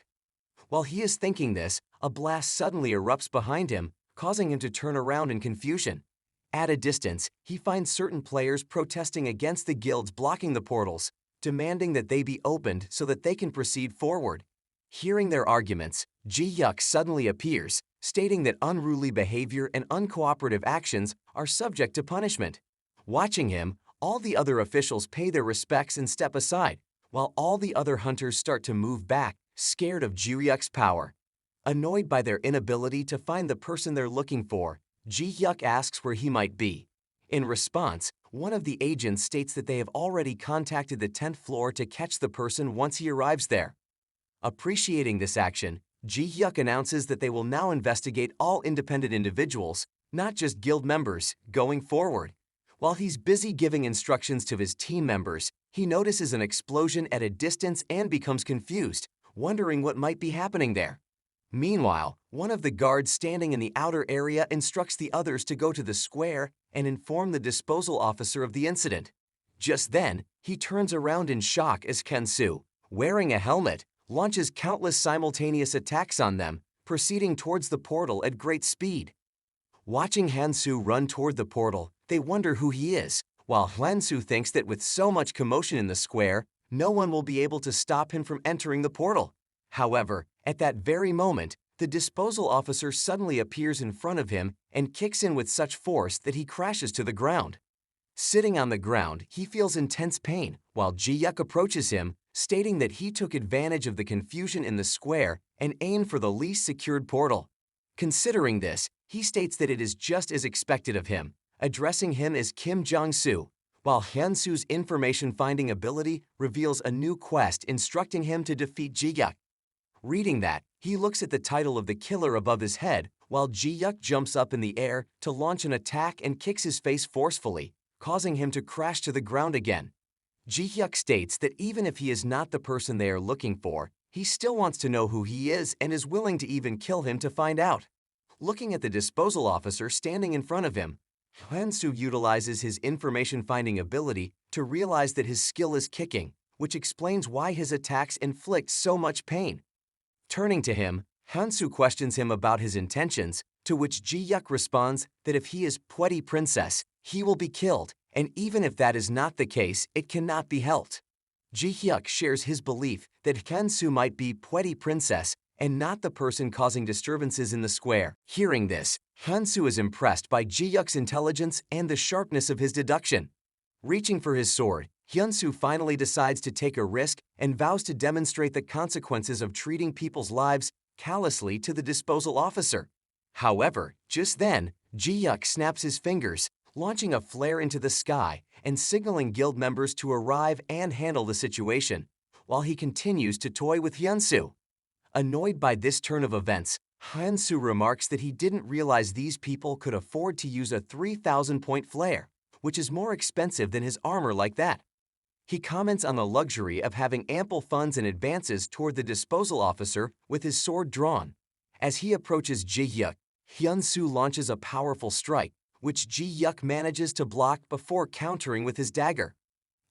While he is thinking this, a blast suddenly erupts behind him, causing him to turn around in confusion. At a distance, he finds certain players protesting against the guilds blocking the portals, demanding that they be opened so that they can proceed forward. Hearing their arguments, Ji-hyuk suddenly appears, stating that unruly behavior and uncooperative actions are subject to punishment. Watching him, all the other officials pay their respects and step aside, while all the other hunters start to move back, scared of Ji-hyuk's power. Annoyed by their inability to find the person they're looking for, Ji-hyuk asks where he might be. In response, one of the agents states that they have already contacted the 10th floor to catch the person once he arrives there. Appreciating this action, Ji-hyuk announces that they will now investigate all independent individuals, not just guild members, going forward. While he's busy giving instructions to his team members, he notices an explosion at a distance and becomes confused, wondering what might be happening there. Meanwhile, one of the guards standing in the outer area instructs the others to go to the square and inform the disposal officer of the incident. Just then, he turns around in shock as Hyunsoo, wearing a helmet, launches countless simultaneous attacks on them, proceeding towards the portal at great speed. Watching Hyunsoo run toward the portal, they wonder who he is, while Hyunsoo thinks that with so much commotion in the square, no one will be able to stop him from entering the portal. However, at that very moment, the disposal officer suddenly appears in front of him and kicks in with such force that he crashes to the ground. Sitting on the ground, he feels intense pain, while Ji-hyuk approaches him, stating that he took advantage of the confusion in the square and aimed for the least secured portal. Considering this, he states that it is just as expected of him, addressing him as Kim Jong-soo, while Hyunsoo's information-finding ability reveals a new quest instructing him to defeat Ji-hyuk. Reading that, he looks at the title of the killer above his head, while Ji-hyuk jumps up in the air to launch an attack and kicks his face forcefully, causing him to crash to the ground again. Ji-hyuk states that even if he is not the person they are looking for, he still wants to know who he is and is willing to even kill him to find out. Looking at the disposal officer standing in front of him, Hyunsoo utilizes his information-finding ability to realize that his skill is kicking, which explains why his attacks inflict so much pain. Turning to him, Hyunsoo questions him about his intentions, to which Ji-hyuk responds that if he is Pwetty Princess, he will be killed, and even if that is not the case, it cannot be helped. Ji-hyuk shares his belief that Hyunsoo might be Pwetty Princess and not the person causing disturbances in the square. Hearing this, Hyunsoo is impressed by Ji-hyuk's intelligence and the sharpness of his deduction. Reaching for his sword, Hyunsoo finally decides to take a risk and vows to demonstrate the consequences of treating people's lives callously to the disposal officer. However, just then, Ji-hyuk snaps his fingers, launching a flare into the sky and signaling guild members to arrive and handle the situation, while he continues to toy with Hyunsoo. Annoyed by this turn of events, Hyunsoo remarks that he didn't realize these people could afford to use a 3,000-point flare, which is more expensive than his armor like that. He comments on the luxury of having ample funds and advances toward the disposal officer with his sword drawn. As he approaches Ji-hyuk, Hyunsoo launches a powerful strike, which Ji-hyuk manages to block before countering with his dagger.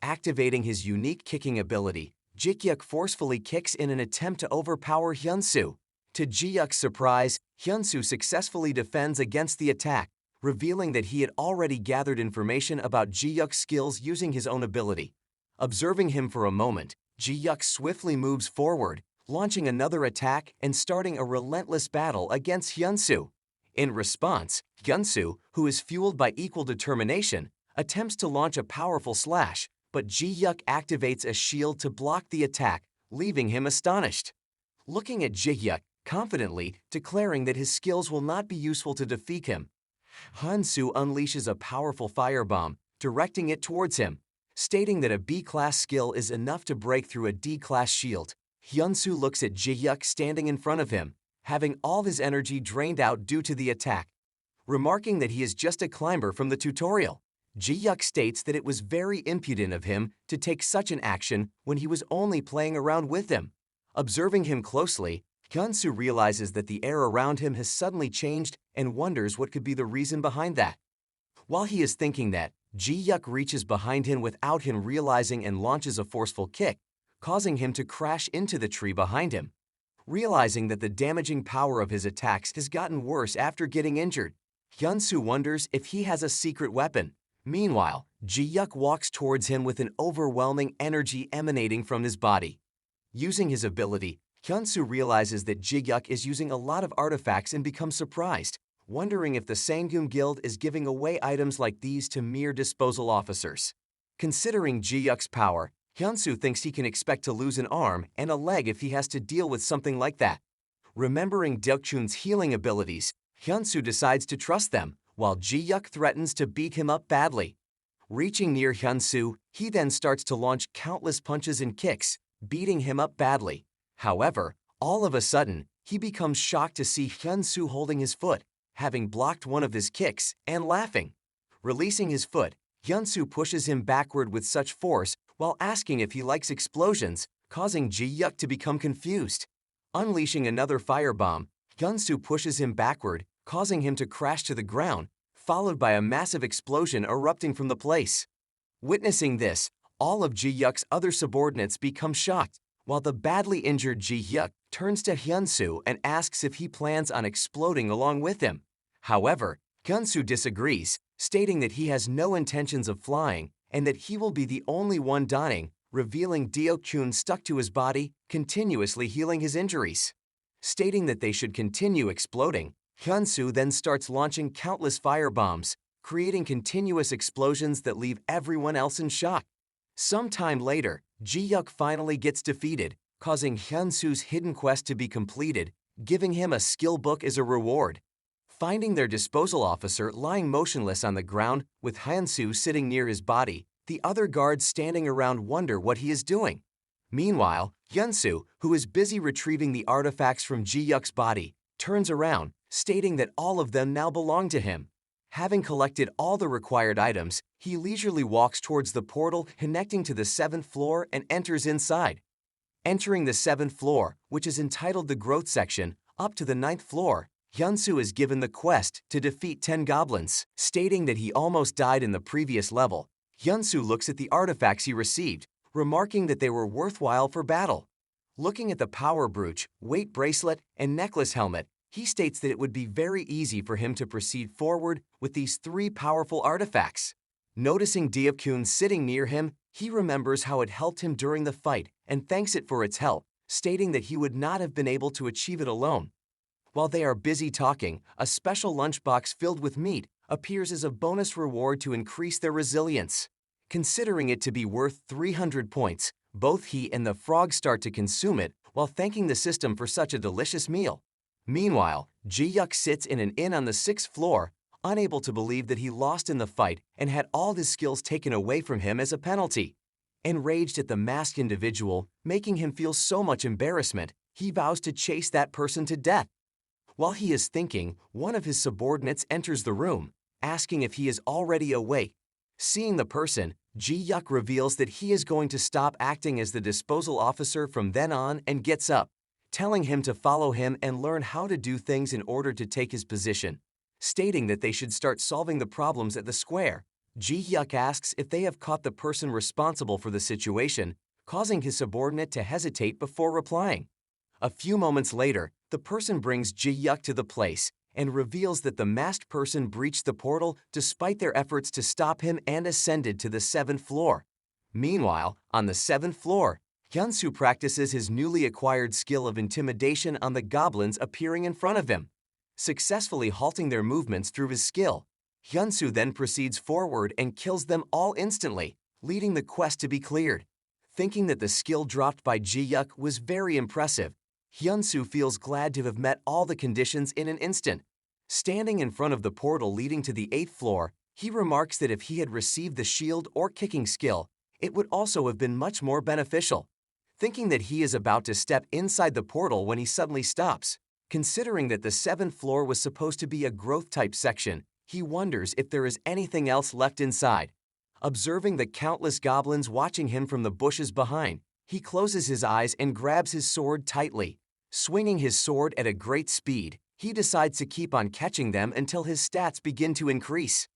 Activating his unique kicking ability, Ji-hyuk forcefully kicks in an attempt to overpower Hyunsoo. To Ji-hyuk's surprise, Hyunsoo successfully defends against the attack, revealing that he had already gathered information about Ji-hyuk's skills using his own ability. Observing him for a moment, Ji-hyuk swiftly moves forward, launching another attack and starting a relentless battle against Hyunsoo. In response, Hyunsoo, who is fueled by equal determination, attempts to launch a powerful slash, but Ji-hyuk activates a shield to block the attack, leaving him astonished. Looking at Ji-hyuk, confidently declaring that his skills will not be useful to defeat him, Hyunsoo unleashes a powerful firebomb, directing it towards him. Stating that a B-class skill is enough to break through a D-class shield, Hyunsoo looks at Ji-hyuk standing in front of him, having all his energy drained out due to the attack. Remarking that he is just a climber from the tutorial, Ji-hyuk states that it was very impudent of him to take such an action when he was only playing around with him. Observing him closely, Hyunsoo realizes that the air around him has suddenly changed and wonders what could be the reason behind that. While he is thinking that, Ji-hyuk reaches behind him without him realizing and launches a forceful kick, causing him to crash into the tree behind him. Realizing that the damaging power of his attacks has gotten worse after getting injured, Hyunsoo wonders if he has a secret weapon. Meanwhile, Ji-hyuk walks towards him with an overwhelming energy emanating from his body. Using his ability, Hyunsoo realizes that Ji-hyuk is using a lot of artifacts and becomes surprised, wondering if the Sangum Guild is giving away items like these to mere disposal officers. Considering Ji-hyuk's power, Hyunsoo thinks he can expect to lose an arm and a leg if he has to deal with something like that. Remembering Deokchun's healing abilities, Hyunsoo decides to trust them, while Ji-hyuk threatens to beat him up badly. Reaching near Hyunsoo, he then starts to launch countless punches and kicks, beating him up badly. However, all of a sudden, he becomes shocked to see Hyunsoo holding his foot, having blocked one of his kicks, and laughing. Releasing his foot, Hyunsoo pushes him backward with such force while asking if he likes explosions, causing Ji-hyuk to become confused. Unleashing another firebomb, Hyunsoo pushes him backward, causing him to crash to the ground, followed by a massive explosion erupting from the place. Witnessing this, all of Ji-hyuk's other subordinates become shocked, while the badly injured Ji-hyuk turns to Hyunsoo and asks if he plans on exploding along with him. However, Hyunsoo disagrees, stating that he has no intentions of flying and that he will be the only one dying, revealing Deokchun stuck to his body, continuously healing his injuries. Stating that they should continue exploding, Hyunsoo then starts launching countless firebombs, creating continuous explosions that leave everyone else in shock. Sometime later, Ji-hyuk finally gets defeated, causing Hyunsoo's hidden quest to be completed, giving him a skill book as a reward. Finding their disposal officer lying motionless on the ground with Hyunsoo sitting near his body, the other guards standing around wonder what he is doing. Meanwhile, Hyunsoo, who is busy retrieving the artifacts from Ji-hyuk's body, turns around, stating that all of them now belong to him. Having collected all the required items, he leisurely walks towards the portal connecting to the 7th floor and enters inside. Entering the 7th floor, which is entitled the Growth Section, up to the 9th floor, Hyunsoo is given the quest to defeat 10 goblins. Stating that he almost died in the previous level, Hyunsoo looks at the artifacts he received, remarking that they were worthwhile for battle. Looking at the power brooch, weight bracelet, and necklace helmet, he states that it would be very easy for him to proceed forward with these 3 powerful artifacts. Noticing Deokchun sitting near him, he remembers how it helped him during the fight and thanks it for its help, stating that he would not have been able to achieve it alone. While they are busy talking, a special lunchbox filled with meat appears as a bonus reward to increase their resilience. Considering it to be worth 300 points, both he and the frog start to consume it while thanking the system for such a delicious meal. Meanwhile, Ji-hyuk sits in an inn on the 6th floor, unable to believe that he lost in the fight and had all his skills taken away from him as a penalty. Enraged at the masked individual, making him feel so much embarrassment, he vows to chase that person to death. While he is thinking, one of his subordinates enters the room, asking if he is already awake. Seeing the person, Ji-hyuk reveals that he is going to stop acting as the disposal officer from then on and gets up, telling him to follow him and learn how to do things in order to take his position. Stating that they should start solving the problems at the square, Ji-hyuk asks if they have caught the person responsible for the situation, causing his subordinate to hesitate before replying. A few moments later, the person brings Ji-hyuk to the place and reveals that the masked person breached the portal despite their efforts to stop him and ascended to the 7th floor. Meanwhile, on the 7th floor, Hyunsoo practices his newly acquired skill of intimidation on the goblins appearing in front of him. Successfully halting their movements through his skill, Hyunsoo then proceeds forward and kills them all instantly, leading the quest to be cleared. Thinking that the skill dropped by Ji-hyuk was very impressive, Hyunsoo feels glad to have met all the conditions in an instant. Standing in front of the portal leading to the 8th floor, he remarks that if he had received the shield or kicking skill, it would also have been much more beneficial. Thinking that he is about to step inside the portal when he suddenly stops. Considering that the 7th floor was supposed to be a growth-type section, he wonders if there is anything else left inside. Observing the countless goblins watching him from the bushes behind, he closes his eyes and grabs his sword tightly. Swinging his sword at a great speed, he decides to keep on catching them until his stats begin to increase.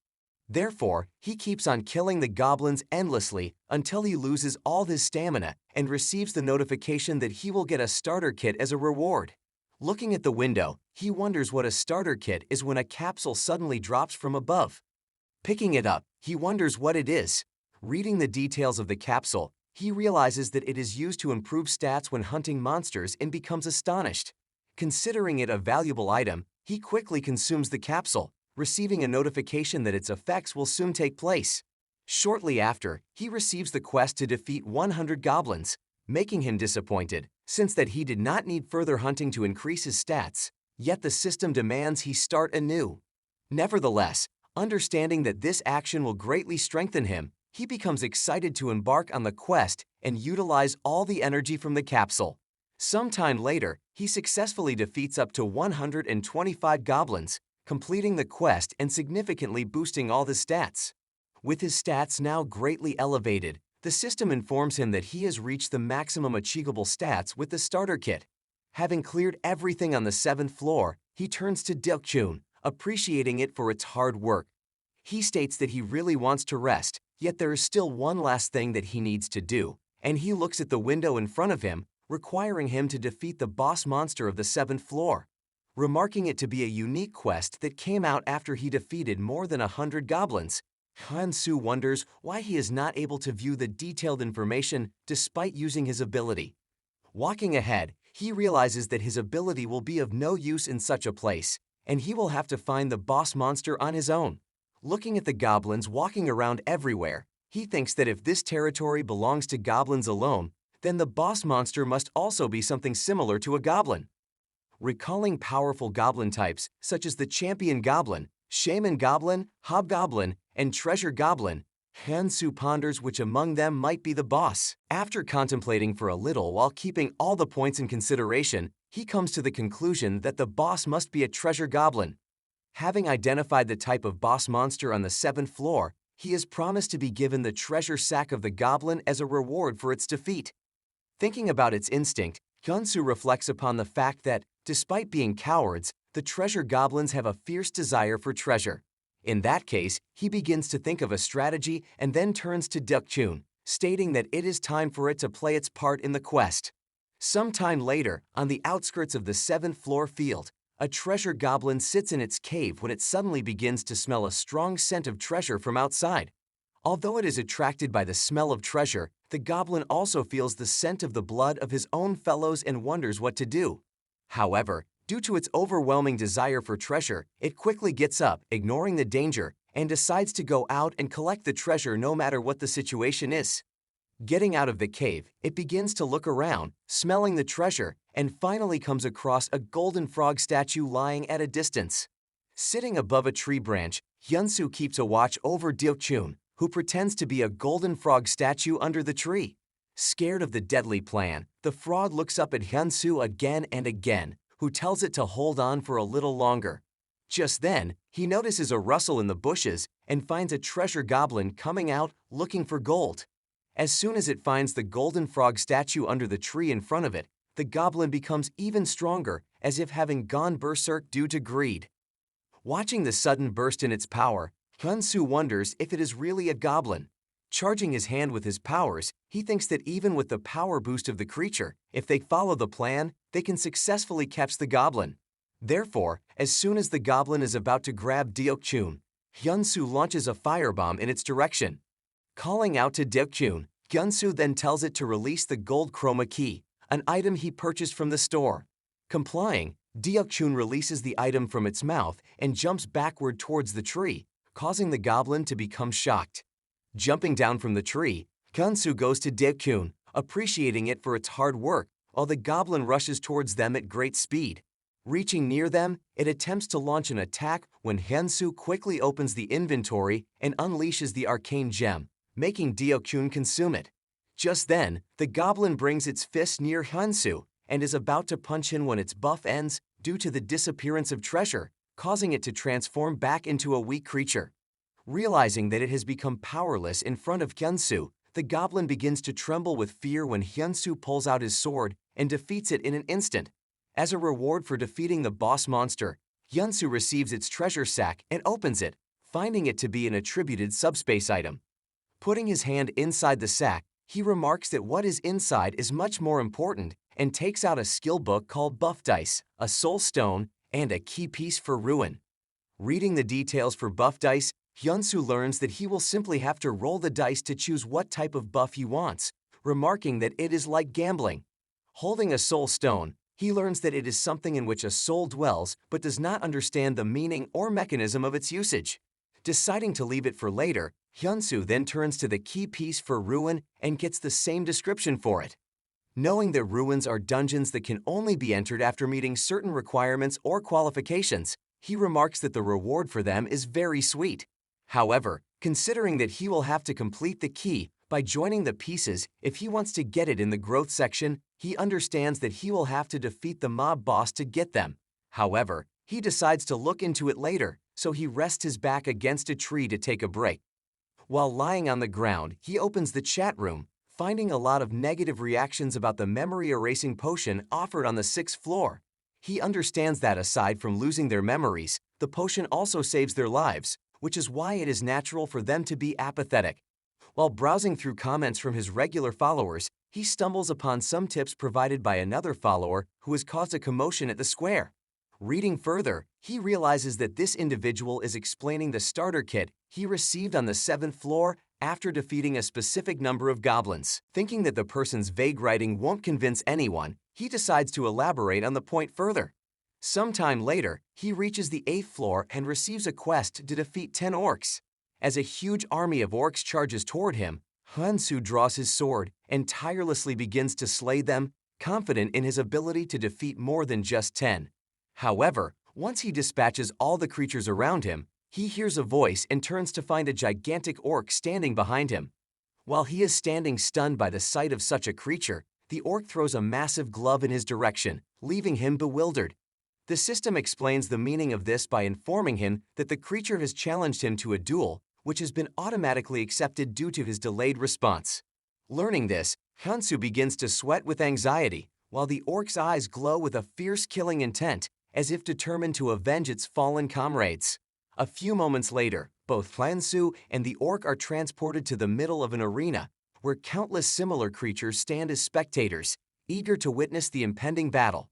Therefore, he keeps on killing the goblins endlessly until he loses all his stamina and receives the notification that he will get a starter kit as a reward. Looking at the window, he wonders what a starter kit is when a capsule suddenly drops from above. Picking it up, he wonders what it is. Reading the details of the capsule, he realizes that it is used to improve stats when hunting monsters and becomes astonished. Considering it a valuable item, he quickly consumes the capsule, receiving a notification that its effects will soon take place. Shortly after, he receives the quest to defeat 100 goblins, making him disappointed, since that he did not need further hunting to increase his stats, yet the system demands he start anew. Nevertheless, understanding that this action will greatly strengthen him, he becomes excited to embark on the quest and utilize all the energy from the capsule. Sometime later, he successfully defeats up to 125 goblins, completing the quest and significantly boosting all the stats. With his stats now greatly elevated, the system informs him that he has reached the maximum achievable stats with the starter kit. Having cleared everything on the 7th floor, he turns to Deokchun, appreciating it for its hard work. He states that he really wants to rest, yet there is still one last thing that he needs to do, and he looks at the window in front of him, requiring him to defeat the boss monster of the 7th floor. Remarking it to be a unique quest that came out after he defeated more than 100 goblins, Hyunsoo wonders why he is not able to view the detailed information despite using his ability. Walking ahead, he realizes that his ability will be of no use in such a place, and he will have to find the boss monster on his own. Looking at the goblins walking around everywhere, he thinks that if this territory belongs to goblins alone, then the boss monster must also be something similar to a goblin. Recalling powerful goblin types such as the champion goblin, shaman goblin, hobgoblin, and treasure goblin, Hyunsoo ponders which among them might be the boss. After contemplating for a little while keeping all the points in consideration, he comes to the conclusion that the boss must be a treasure goblin. Having identified the type of boss monster on the 7th floor, he is promised to be given the treasure sack of the goblin as a reward for its defeat. Thinking about its instinct, Hyunsoo reflects upon the fact that, despite being cowards, the treasure goblins have a fierce desire for treasure. In that case, he begins to think of a strategy and then turns to Deokchun, stating that it is time for it to play its part in the quest. Sometime later, on the outskirts of the 7th floor field, a treasure goblin sits in its cave when it suddenly begins to smell a strong scent of treasure from outside. Although it is attracted by the smell of treasure, the goblin also feels the scent of the blood of his own fellows and wonders what to do. However, due to its overwhelming desire for treasure, it quickly gets up, ignoring the danger, and decides to go out and collect the treasure no matter what the situation is. Getting out of the cave, it begins to look around, smelling the treasure, and finally comes across a golden frog statue lying at a distance. Sitting above a tree branch, Hyunsoo keeps a watch over Deokchun, who pretends to be a golden frog statue under the tree. Scared of the deadly plan, the frog looks up at Hyunsoo again and again, who tells it to hold on for a little longer. Just then, he notices a rustle in the bushes and finds a treasure goblin coming out looking for gold. As soon as it finds the golden frog statue under the tree in front of it, the goblin becomes even stronger, as if having gone berserk due to greed. Watching the sudden burst in its power, Hyunsoo wonders if it is really a goblin. Charging his hand with his powers, he thinks that even with the power boost of the creature, if they follow the plan, they can successfully catch the goblin. Therefore, as soon as the goblin is about to grab Deokchun, Hyunsoo launches a firebomb in its direction. Calling out to Deokchun, Hyunsoo then tells it to release the gold chroma key, an item he purchased from the store. Complying, Deokchun releases the item from its mouth and jumps backward towards the tree, causing the goblin to become shocked. Jumping down from the tree, Hyunsoo goes to Deokchun, appreciating it for its hard work, while the goblin rushes towards them at great speed. Reaching near them, it attempts to launch an attack when Hyunsoo quickly opens the inventory and unleashes the arcane gem, making Deokchun consume it. Just then, the goblin brings its fist near Hyunsoo and is about to punch him when its buff ends due to the disappearance of treasure, causing it to transform back into a weak creature. Realizing that it has become powerless in front of Hyunsoo, the goblin begins to tremble with fear when Hyunsoo pulls out his sword and defeats it in an instant. As a reward for defeating the boss monster, Hyunsoo receives its treasure sack and opens it, finding it to be an attributed subspace item. Putting his hand inside the sack, he remarks that what is inside is much more important and takes out a skill book called Buff Dice, a soul stone, and a key piece for ruin. Reading the details for Buff Dice, Hyunsoo learns that he will simply have to roll the dice to choose what type of buff he wants, remarking that it is like gambling. Holding a soul stone, he learns that it is something in which a soul dwells but does not understand the meaning or mechanism of its usage. Deciding to leave it for later, Hyunsoo then turns to the key piece for ruin and gets the same description for it. Knowing that ruins are dungeons that can only be entered after meeting certain requirements or qualifications, he remarks that the reward for them is very sweet. However, considering that he will have to complete the key by joining the pieces if he wants to get it in the growth section, he understands that he will have to defeat the mob boss to get them. However, he decides to look into it later, so he rests his back against a tree to take a break. While lying on the ground, he opens the chat room, finding a lot of negative reactions about the memory erasing potion offered on the 6th floor. He understands that aside from losing their memories, the potion also saves their lives, which is why it is natural for them to be apathetic. While browsing through comments from his regular followers, he stumbles upon some tips provided by another follower who has caused a commotion at the square. Reading further, he realizes that this individual is explaining the starter kit he received on the 7th floor after defeating a specific number of goblins. Thinking that the person's vague writing won't convince anyone, he decides to elaborate on the point further. Sometime later, he reaches the 8th floor and receives a quest to defeat 10 orcs. As a huge army of orcs charges toward him, Hyunsoo draws his sword and tirelessly begins to slay them, confident in his ability to defeat more than just 10. However, once he dispatches all the creatures around him, he hears a voice and turns to find a gigantic orc standing behind him. While he is standing stunned by the sight of such a creature, the orc throws a massive glove in his direction, leaving him bewildered. The system explains the meaning of this by informing him that the creature has challenged him to a duel, which has been automatically accepted due to his delayed response. Learning this, Hyunsoo begins to sweat with anxiety, while the orc's eyes glow with a fierce killing intent, as if determined to avenge its fallen comrades. A few moments later, both Hyunsoo and the orc are transported to the middle of an arena, where countless similar creatures stand as spectators, eager to witness the impending battle.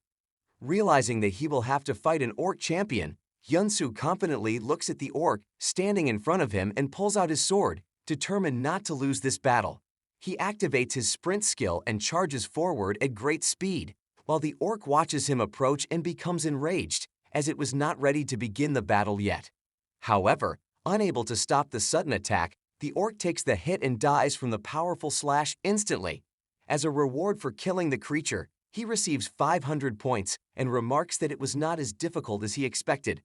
Realizing that he will have to fight an orc champion, Hyunsoo confidently looks at the orc standing in front of him and pulls out his sword, determined not to lose this battle. He activates his sprint skill and charges forward at great speed, while the orc watches him approach and becomes enraged, as it was not ready to begin the battle yet. However, unable to stop the sudden attack, the orc takes the hit and dies from the powerful slash instantly. As a reward for killing the creature, he receives 500 points and remarks that it was not as difficult as he expected.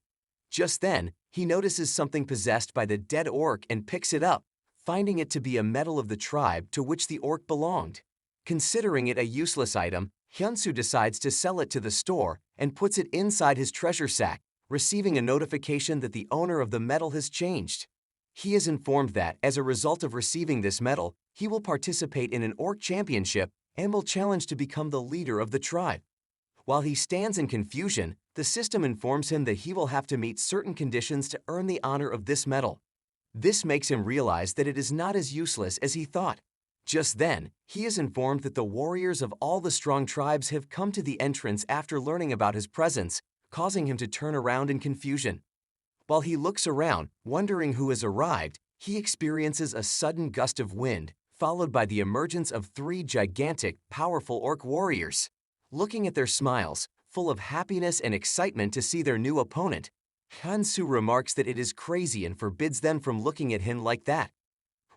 Just then, he notices something possessed by the dead orc and picks it up, finding it to be a medal of the tribe to which the orc belonged. Considering it a useless item, Hyunsoo decides to sell it to the store and puts it inside his treasure sack, receiving a notification that the owner of the medal has changed. He is informed that, as a result of receiving this medal, he will participate in an orc championship and will challenge to become the leader of the tribe. While he stands in confusion, the system informs him that he will have to meet certain conditions to earn the honor of this medal. This makes him realize that it is not as useless as he thought. Just then, he is informed that the warriors of all the strong tribes have come to the entrance after learning about his presence, causing him to turn around in confusion. While he looks around, wondering who has arrived, he experiences a sudden gust of wind, followed by the emergence of 3 gigantic, powerful orc warriors. Looking at their smiles, full of happiness and excitement to see their new opponent, Hyunsoo remarks that it is crazy and forbids them from looking at him like that.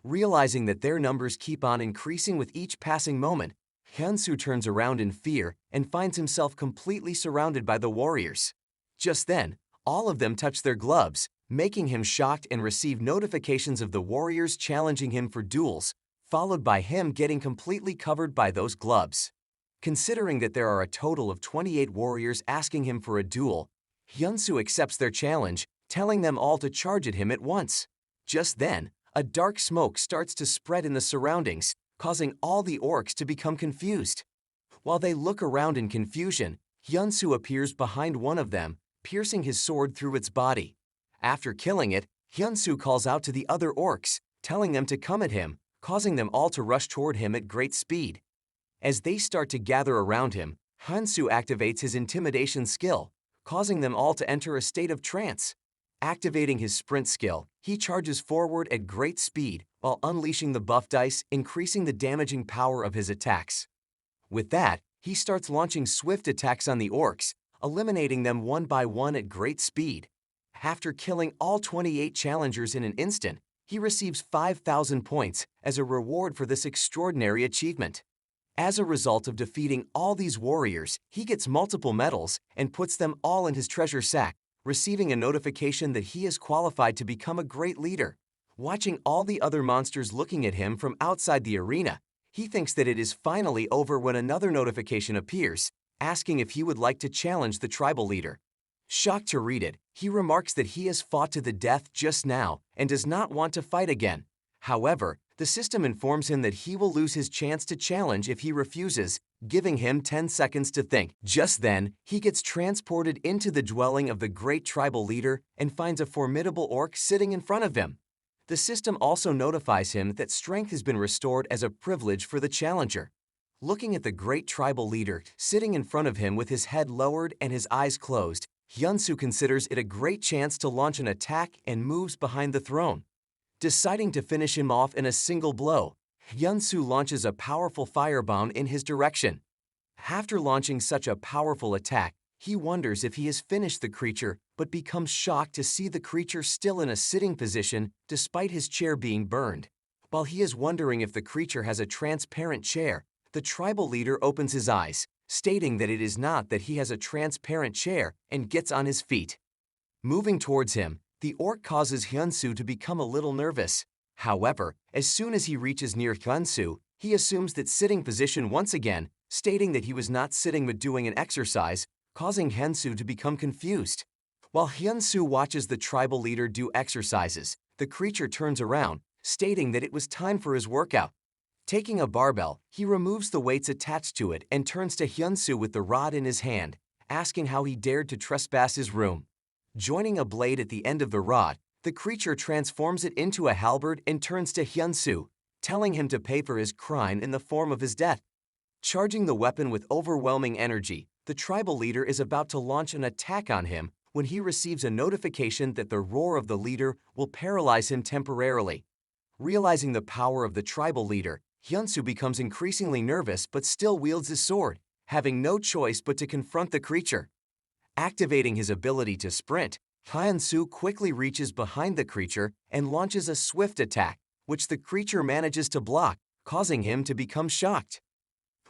Realizing that their numbers keep on increasing with each passing moment, Hyunsoo turns around in fear and finds himself completely surrounded by the warriors. Just then, all of them touch their gloves, making him shocked and receive notifications of the warriors challenging him for duels, followed by him getting completely covered by those gloves. Considering that there are a total of 28 warriors asking him for a duel, Hyunsoo accepts their challenge, telling them all to charge at him at once. Just then, a dark smoke starts to spread in the surroundings, causing all the orcs to become confused. While they look around in confusion, Hyunsoo appears behind one of them, piercing his sword through its body. After killing it, Hyunsoo calls out to the other orcs, telling them to come at him, causing them all to rush toward him at great speed. As they start to gather around him, Hyunsoo activates his intimidation skill, causing them all to enter a state of trance. Activating his sprint skill, he charges forward at great speed while unleashing the buff dice, increasing the damaging power of his attacks. With that, he starts launching swift attacks on the orcs, eliminating them one by one at great speed. After killing all 28 challengers in an instant, he receives 5,000 points as a reward for this extraordinary achievement. As a result of defeating all these warriors, he gets multiple medals and puts them all in his treasure sack, receiving a notification that he is qualified to become a great leader. Watching all the other monsters looking at him from outside the arena, he thinks that it is finally over when another notification appears, asking if he would like to challenge the tribal leader. Shocked to read it, he remarks that he has fought to the death just now and does not want to fight again. However, the system informs him that he will lose his chance to challenge if he refuses, giving him 10 seconds to think. Just then, he gets transported into the dwelling of the great tribal leader and finds a formidable orc sitting in front of him. The system also notifies him that strength has been restored as a privilege for the challenger. Looking at the great tribal leader sitting in front of him with his head lowered and his eyes closed, Hyunsoo considers it a great chance to launch an attack and moves behind the throne. Deciding to finish him off in a single blow, Hyunsoo launches a powerful firebomb in his direction. After launching such a powerful attack, he wonders if he has finished the creature, but becomes shocked to see the creature still in a sitting position despite his chair being burned. While he is wondering if the creature has a transparent chair, the tribal leader opens his eyes, stating that it is not that he has a transparent chair, and gets on his feet. Moving towards him, the orc causes Hyunsoo to become a little nervous. However, as soon as he reaches near Hyunsoo, he assumes that sitting position once again, stating that he was not sitting but doing an exercise, causing Hyunsoo to become confused. While Hyunsoo watches the tribal leader do exercises, the creature turns around, stating that it was time for his workout. Taking a barbell, he removes the weights attached to it and turns to Hyunsoo with the rod in his hand, asking how he dared to trespass his room. Joining a blade at the end of the rod, the creature transforms it into a halberd and turns to Hyunsoo, telling him to pay for his crime in the form of his death. Charging the weapon with overwhelming energy, the tribal leader is about to launch an attack on him when he receives a notification that the roar of the leader will paralyze him temporarily. Realizing the power of the tribal leader, Hyunsoo becomes increasingly nervous but still wields his sword, having no choice but to confront the creature. Activating his ability to sprint, Hyunsoo quickly reaches behind the creature and launches a swift attack, which the creature manages to block, causing him to become shocked.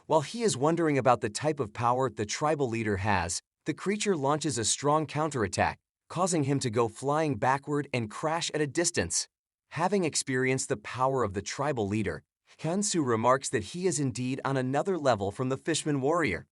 While he is wondering about the type of power the tribal leader has, the creature launches a strong counterattack, causing him to go flying backward and crash at a distance. Having experienced the power of the tribal leader, Hyunsoo remarks that he is indeed on another level from the Fishman warrior.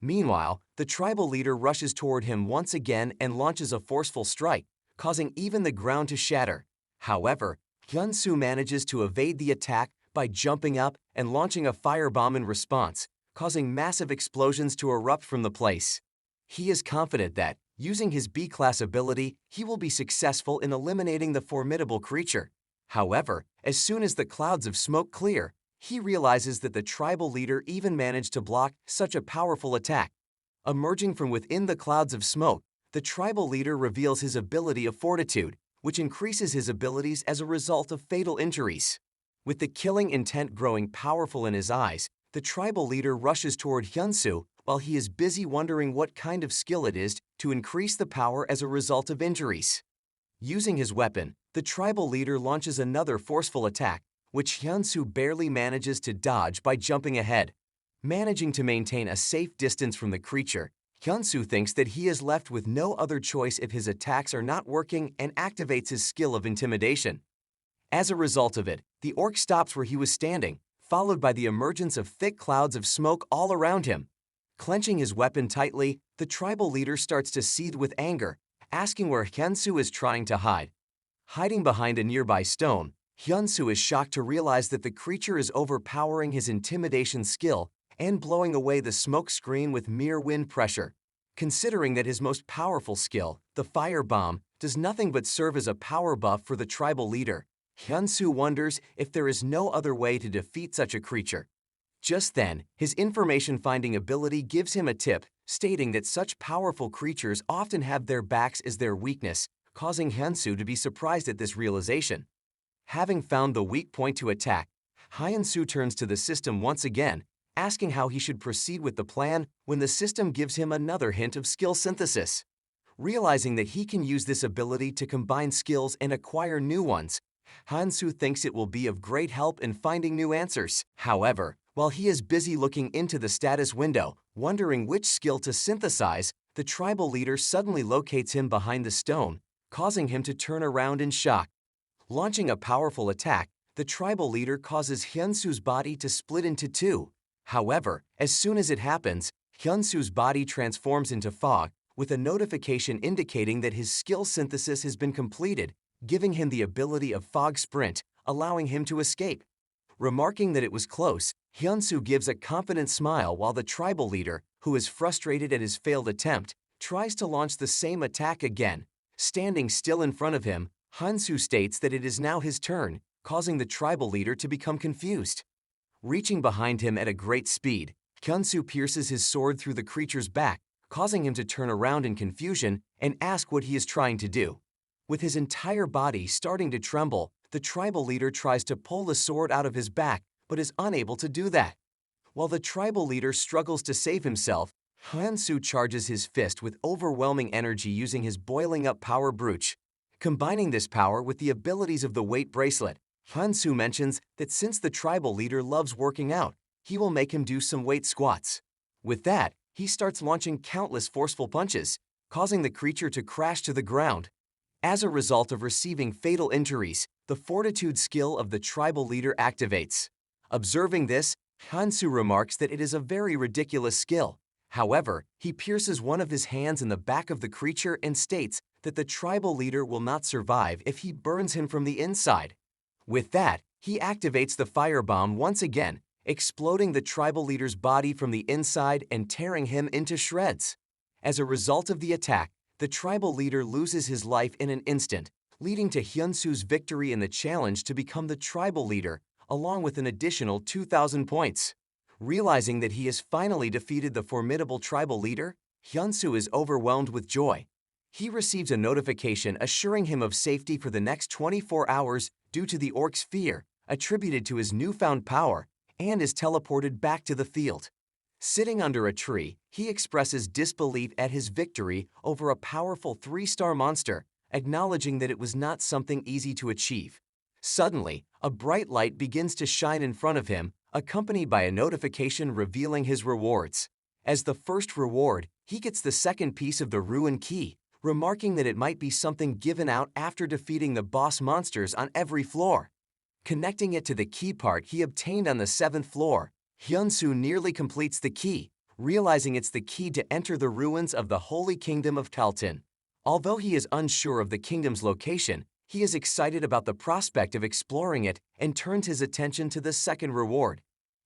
Meanwhile, the tribal leader rushes toward him once again and launches a forceful strike, causing even the ground to shatter. However, Hyunsoo manages to evade the attack by jumping up and launching a firebomb in response, causing massive explosions to erupt from the place. He is confident that, using his B-class ability, he will be successful in eliminating the formidable creature. However, as soon as the clouds of smoke clear, he realizes that the tribal leader even managed to block such a powerful attack. Emerging from within the clouds of smoke, the tribal leader reveals his ability of fortitude, which increases his abilities as a result of fatal injuries. With the killing intent growing powerful in his eyes, the tribal leader rushes toward Hyunsoo while he is busy wondering what kind of skill it is to increase the power as a result of injuries. Using his weapon, the tribal leader launches another forceful attack, which Hyunsoo barely manages to dodge by jumping ahead. Managing to maintain a safe distance from the creature, Hyunsoo thinks that he is left with no other choice if his attacks are not working and activates his skill of intimidation. As a result of it, the orc stops where he was standing, followed by the emergence of thick clouds of smoke all around him. Clenching his weapon tightly, the tribal leader starts to seethe with anger, asking where Hyunsoo is trying to hide. Hiding behind a nearby stone, Hyunsoo is shocked to realize that the creature is overpowering his intimidation skill and blowing away the smoke screen with mere wind pressure. Considering that his most powerful skill, the fire bomb, does nothing but serve as a power buff for the tribal leader, Hyunsoo wonders if there is no other way to defeat such a creature. Just then, his information-finding ability gives him a tip, stating that such powerful creatures often have their backs as their weakness, causing Hyunsoo to be surprised at this realization. Having found the weak point to attack, Hyunsoo turns to the system once again, asking how he should proceed with the plan when the system gives him another hint of skill synthesis. Realizing that he can use this ability to combine skills and acquire new ones, Hyunsoo thinks it will be of great help in finding new answers. However, while he is busy looking into the status window, wondering which skill to synthesize, the tribal leader suddenly locates him behind the stone, causing him to turn around in shock. Launching a powerful attack, the tribal leader causes Hyunsoo's body to split into two. However, as soon as it happens, Hyunsoo's body transforms into fog, with a notification indicating that his skill synthesis has been completed, giving him the ability of fog sprint, allowing him to escape. Remarking that it was close, Hyunsoo gives a confident smile while the tribal leader, who is frustrated at his failed attempt, tries to launch the same attack again. Standing still in front of him, Hyunsoo states that it is now his turn, causing the tribal leader to become confused. Reaching behind him at a great speed, Hyunsoo pierces his sword through the creature's back, causing him to turn around in confusion and ask what he is trying to do. With his entire body starting to tremble, the tribal leader tries to pull the sword out of his back, but is unable to do that. While the tribal leader struggles to save himself, Hyunsoo charges his fist with overwhelming energy using his boiling-up power brooch. Combining this power with the abilities of the weight bracelet, Hyunsoo mentions that since the tribal leader loves working out, he will make him do some weight squats. With that, he starts launching countless forceful punches, causing the creature to crash to the ground. As a result of receiving fatal injuries, the fortitude skill of the tribal leader activates. Observing this, Hyunsoo remarks that it is a very ridiculous skill. However, he pierces one of his hands in the back of the creature and states that the tribal leader will not survive if he burns him from the inside. With that, he activates the firebomb once again, exploding the tribal leader's body from the inside and tearing him into shreds. As a result of the attack, the tribal leader loses his life in an instant, leading to Hyunsoo's victory in the challenge to become the tribal leader, along with an additional 2,000 points. Realizing that he has finally defeated the formidable tribal leader, Hyunsoo is overwhelmed with joy. He receives a notification assuring him of safety for the next 24 hours due to the orc's fear, attributed to his newfound power, and is teleported back to the field. Sitting under a tree, he expresses disbelief at his victory over a powerful 3-star monster, acknowledging that it was not something easy to achieve. Suddenly, a bright light begins to shine in front of him, accompanied by a notification revealing his rewards. As the first reward, he gets the second piece of the ruin key, remarking that it might be something given out after defeating the boss monsters on every floor. Connecting it to the key part he obtained on the 7th floor, Hyunsoo nearly completes the key, realizing it's the key to enter the ruins of the Holy Kingdom of Kalton. Although he is unsure of the kingdom's location, he is excited about the prospect of exploring it and turns his attention to the second reward.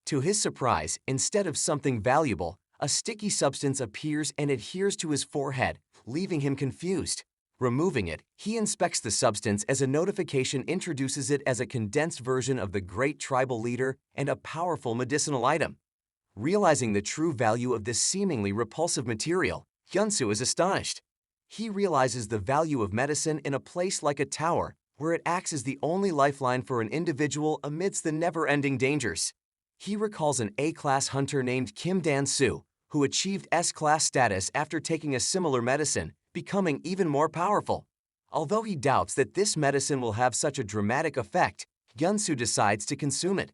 To his surprise, instead of something valuable, a sticky substance appears and adheres to his forehead, leaving him confused. Removing it, he inspects the substance as a notification introduces it as a condensed version of the great tribal leader and a powerful medicinal item. Realizing the true value of this seemingly repulsive material, Hyunsoo is astonished. He realizes the value of medicine in a place like a tower, where it acts as the only lifeline for an individual amidst the never-ending dangers. He recalls an A-class hunter named Kim Dan-soo, who achieved S-class status after taking a similar medicine, becoming even more powerful. Although he doubts that this medicine will have such a dramatic effect, Hyunsoo decides to consume it.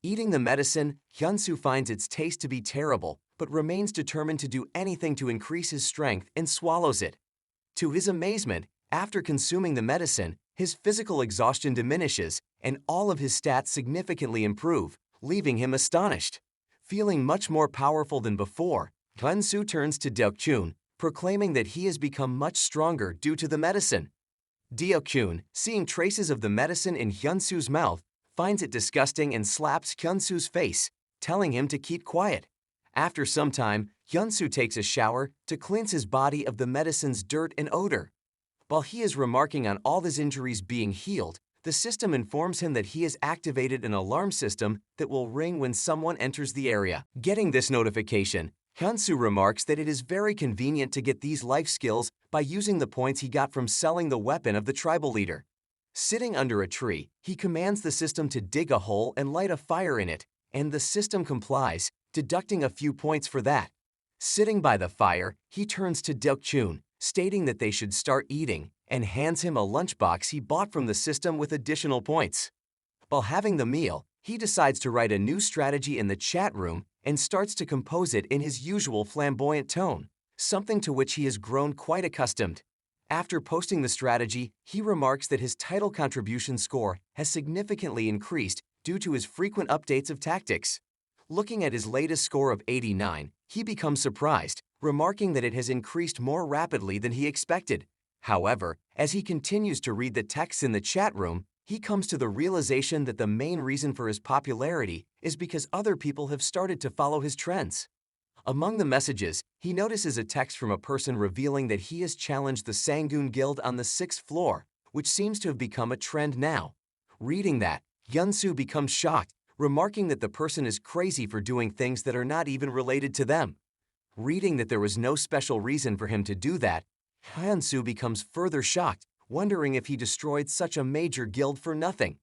Eating the medicine, Hyunsoo finds its taste to be terrible, but remains determined to do anything to increase his strength and swallows it. To his amazement, after consuming the medicine, his physical exhaustion diminishes and all of his stats significantly improve, leaving him astonished. Feeling much more powerful than before, Hyunsoo turns to Deokjun, proclaiming that he has become much stronger due to the medicine. Deokjun, seeing traces of the medicine in Hyunsoo's mouth, finds it disgusting and slaps Hyunsoo's face, telling him to keep quiet. After some time, Hyunsoo takes a shower to cleanse his body of the medicine's dirt and odor. While he is remarking on all his injuries being healed, the system informs him that he has activated an alarm system that will ring when someone enters the area. Getting this notification, Hyunsoo remarks that it is very convenient to get these life skills by using the points he got from selling the weapon of the tribal leader. Sitting under a tree, he commands the system to dig a hole and light a fire in it, and the system complies, deducting a few points for that. Sitting by the fire, he turns to Deokjun, stating that they should start eating, and hands him a lunchbox he bought from the system with additional points. While having the meal, he decides to write a new strategy in the chat room and starts to compose it in his usual flamboyant tone, something to which he has grown quite accustomed. After posting the strategy, he remarks that his title contribution score has significantly increased due to his frequent updates of tactics. Looking at his latest score of 89, he becomes surprised, remarking that it has increased more rapidly than he expected. However, as he continues to read the texts in the chat room, he comes to the realization that the main reason for his popularity is because other people have started to follow his trends. Among the messages, he notices a text from a person revealing that he has challenged the Sangoon Guild on the 6th floor, which seems to have become a trend now. Reading that, Hyunsoo becomes shocked, remarking that the person is crazy for doing things that are not even related to them. Reading that there was no special reason for him to do that, Hyunsoo becomes further shocked, wondering if he destroyed such a major guild for nothing.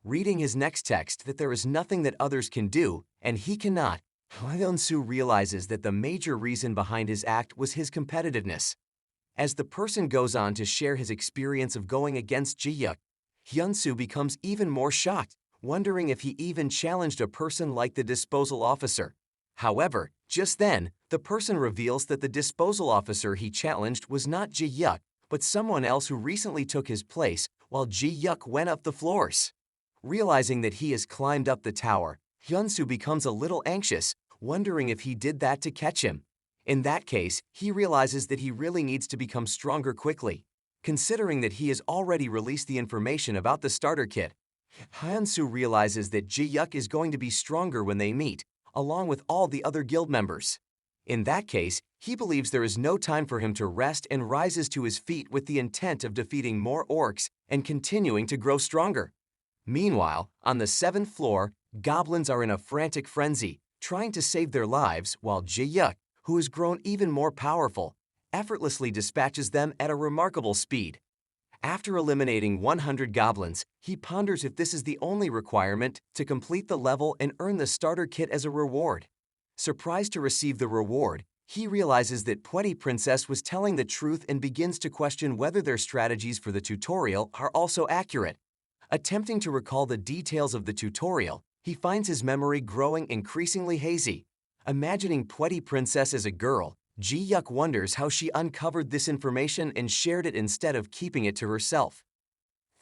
Reading his next text that there is nothing that others can do, and he cannot, Hyunsoo realizes that the major reason behind his act was his competitiveness. As the person goes on to share his experience of going against Ji-yuk, Hyunsoo becomes even more shocked, wondering if he even challenged a person like the disposal officer. However, just then, the person reveals that the disposal officer he challenged was not Ji-yuk, but someone else who recently took his place while Ji-yuk went up the floors. Realizing that he has climbed up the tower, Hyunsoo becomes a little anxious, wondering if he did that to catch him. In that case, he realizes that he really needs to become stronger quickly. Considering that he has already released the information about the starter kit, Hyunsoo realizes that Ji-yuk is going to be stronger when they meet, along with all the other guild members. In that case, he believes there is no time for him to rest and rises to his feet with the intent of defeating more orcs and continuing to grow stronger. Meanwhile, on the 7th floor, goblins are in a frantic frenzy, trying to save their lives while Ji-yuk, who has grown even more powerful, effortlessly dispatches them at a remarkable speed. After eliminating 100 goblins, he ponders if this is the only requirement to complete the level and earn the starter kit as a reward. Surprised to receive the reward, he realizes that Pwetty Princess was telling the truth and begins to question whether their strategies for the tutorial are also accurate. Attempting to recall the details of the tutorial, he finds his memory growing increasingly hazy. Imagining Pwetty Princess as a girl, Ji-yuk wonders how she uncovered this information and shared it instead of keeping it to herself.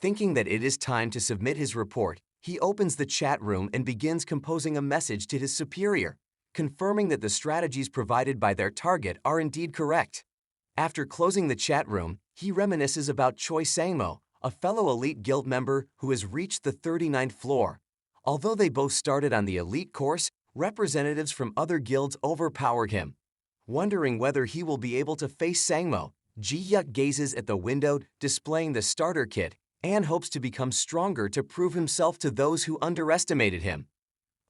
Thinking that it is time to submit his report, he opens the chat room and begins composing a message to his superior. confirming that the strategies provided by their target are indeed correct. After closing the chat room, he reminisces about Choi Sang-mo, a fellow elite guild member who has reached the 39th floor. Although they both started on the elite course, representatives from other guilds overpowered him. Wondering whether he will be able to face Sang-mo, Ji-hyuk gazes at the window displaying the starter kit and hopes to become stronger to prove himself to those who underestimated him.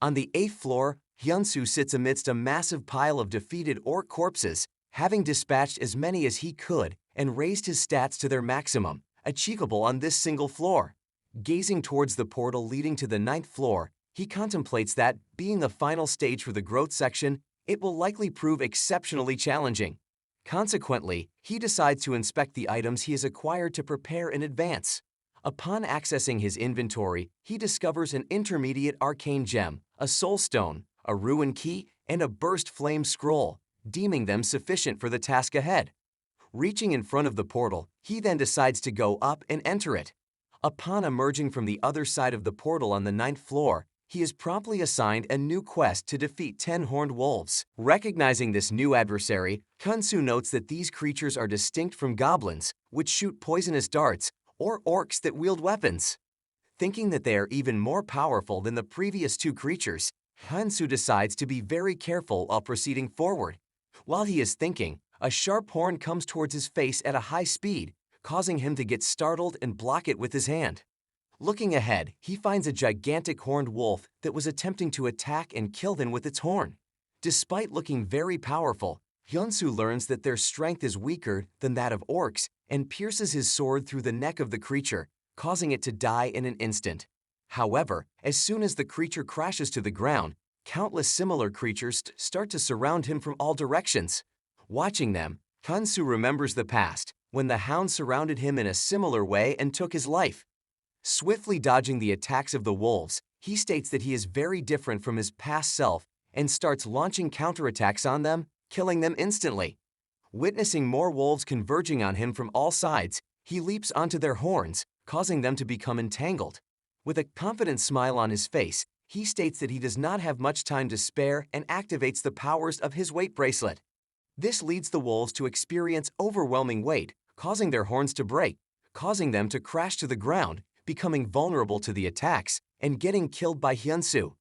On the 8th floor, Hyunsoo sits amidst a massive pile of defeated orc corpses, having dispatched as many as he could and raised his stats to their maximum, achievable on this single floor. Gazing towards the portal leading to the 9th floor, he contemplates that, being the final stage for the growth section, it will likely prove exceptionally challenging. Consequently, he decides to inspect the items he has acquired to prepare in advance. Upon accessing his inventory, he discovers an intermediate arcane gem, a soul stone, a ruin key, and a burst flame scroll, deeming them sufficient for the task ahead. Reaching in front of the portal, he then decides to go up and enter it. Upon emerging from the other side of the portal on the 9th floor, he is promptly assigned a new quest to defeat 10 horned wolves. Recognizing this new adversary, Hyunsoo notes that these creatures are distinct from goblins, which shoot poisonous darts, or orcs that wield weapons. Thinking that they are even more powerful than the previous two creatures, Hyunsoo decides to be very careful while proceeding forward. While he is thinking, a sharp horn comes towards his face at a high speed, causing him to get startled and block it with his hand. Looking ahead, he finds a gigantic horned wolf that was attempting to attack and kill him with its horn. Despite looking very powerful, Hyunsoo learns that their strength is weaker than that of orcs and pierces his sword through the neck of the creature, causing it to die in an instant. However, as soon as the creature crashes to the ground, countless similar creatures start to surround him from all directions. Watching them, Hyunsoo remembers the past, when the hound surrounded him in a similar way and took his life. Swiftly dodging the attacks of the wolves, he states that he is very different from his past self and starts launching counterattacks on them, killing them instantly. Witnessing more wolves converging on him from all sides, he leaps onto their horns, causing them to become entangled. With a confident smile on his face, he states that he does not have much time to spare and activates the powers of his weight bracelet. This leads the wolves to experience overwhelming weight, causing their horns to break, causing them to crash to the ground, becoming vulnerable to the attacks, and getting killed by Hyunsoo.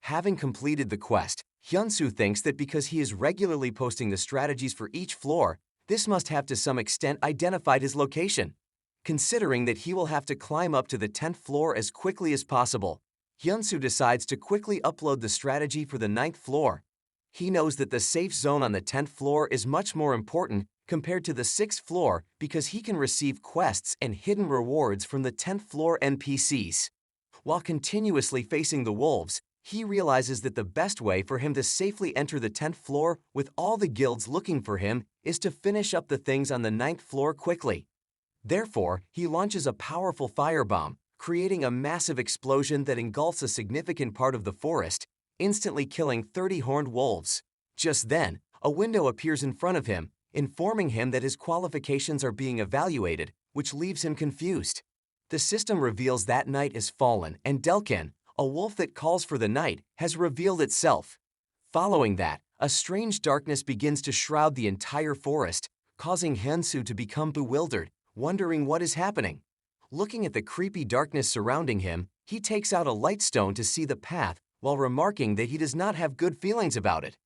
Having completed the quest, Hyunsoo thinks that because he is regularly posting the strategies for each floor, this must have to some extent identified his location. Considering that he will have to climb up to the 10th floor as quickly as possible, Hyunsoo decides to quickly upload the strategy for the 9th floor. He knows that the safe zone on the 10th floor is much more important compared to the 6th floor because he can receive quests and hidden rewards from the 10th floor NPCs. While continuously facing the wolves, he realizes that the best way for him to safely enter the 10th floor with all the guilds looking for him is to finish up the things on the 9th floor quickly. Therefore, he launches a powerful firebomb, creating a massive explosion that engulfs a significant part of the forest, instantly killing 30 horned wolves. Just then, a window appears in front of him, informing him that his qualifications are being evaluated, which leaves him confused. The system reveals that night is fallen, and Delkin, a wolf that calls for the night, has revealed itself. Following that, a strange darkness begins to shroud the entire forest, causing Hyunsoo to become bewildered, wondering what is happening. Looking at the creepy darkness surrounding him, he takes out a light stone to see the path while remarking that he does not have good feelings about it.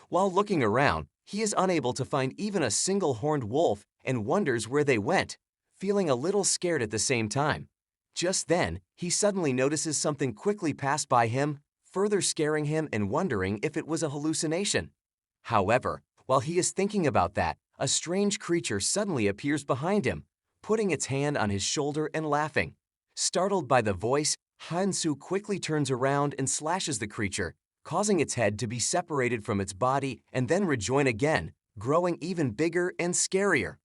While looking around, he is unable to find even a single horned wolf and wonders where they went, feeling a little scared at the same time. Just then, he suddenly notices something quickly pass by him, further scaring him and wondering if it was a hallucination. However, while he is thinking about that, a strange creature suddenly appears behind him, putting its hand on his shoulder and laughing. Startled by the voice, Hyunsoo quickly turns around and slashes the creature, causing its head to be separated from its body and then rejoin again, growing even bigger and scarier.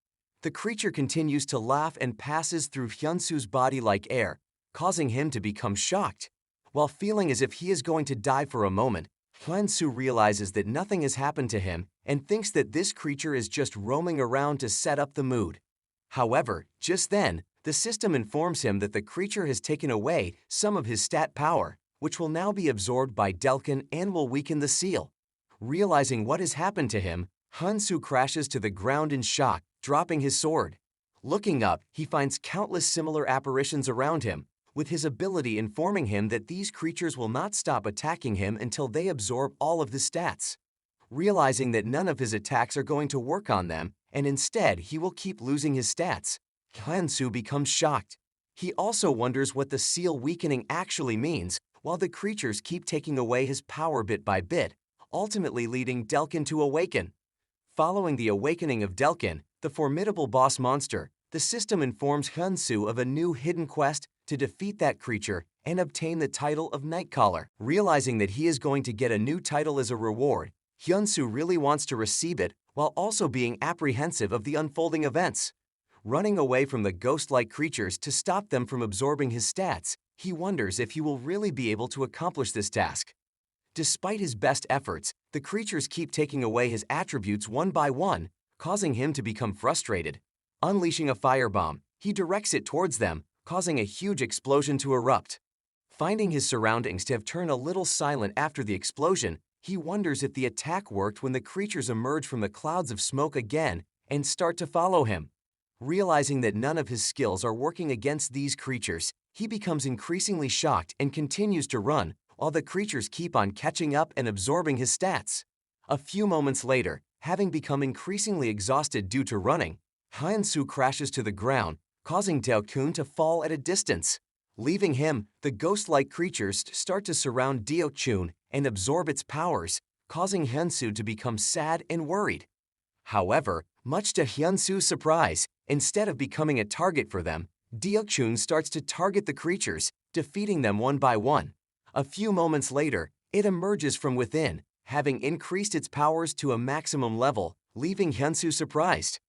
The creature continues to laugh and passes through Hyunsoo's body like air, causing him to become shocked. While feeling as if he is going to die for a moment, Hyunsoo realizes that nothing has happened to him and thinks that this creature is just roaming around to set up the mood. However, just then, the system informs him that the creature has taken away some of his stat power, which will now be absorbed by Delkin and will weaken the seal. Realizing what has happened to him, Hyunsoo crashes to the ground in shock, dropping his sword. Looking up, he finds countless similar apparitions around him, with his ability informing him that these creatures will not stop attacking him until they absorb all of the stats. Realizing that none of his attacks are going to work on them, and instead he will keep losing his stats, Hyunsoo becomes shocked. He also wonders what the seal weakening actually means, while the creatures keep taking away his power bit by bit, ultimately leading Delkin to awaken. Following the awakening of Delkin, the formidable boss monster, the system informs Hyunsoo of a new hidden quest to defeat that creature and obtain the title of Nightcaller. Realizing that he is going to get a new title as a reward, Hyunsoo really wants to receive it while also being apprehensive of the unfolding events. Running away from the ghost-like creatures to stop them from absorbing his stats, he wonders if he will really be able to accomplish this task. Despite his best efforts, the creatures keep taking away his attributes one by one, causing him to become frustrated. Unleashing a firebomb, he directs it towards them, causing a huge explosion to erupt. Finding his surroundings to have turned a little silent after the explosion, he wonders if the attack worked when the creatures emerge from the clouds of smoke again and start to follow him. Realizing that none of his skills are working against these creatures, he becomes increasingly shocked and continues to run, while the creatures keep on catching up and absorbing his stats. A few moments later, having become increasingly exhausted due to running, Hyunsoo crashes to the ground, causing Deokun to fall at a distance. Leaving him, the ghost-like creatures start to surround Deokun and absorb its powers, causing Hyunsoo to become sad and worried. However, much to Hyunsoo's surprise, instead of becoming a target for them, Deokun starts to target the creatures, defeating them one by one. A few moments later, it emerges from within, having increased its powers to a maximum level, leaving Hyunsoo surprised.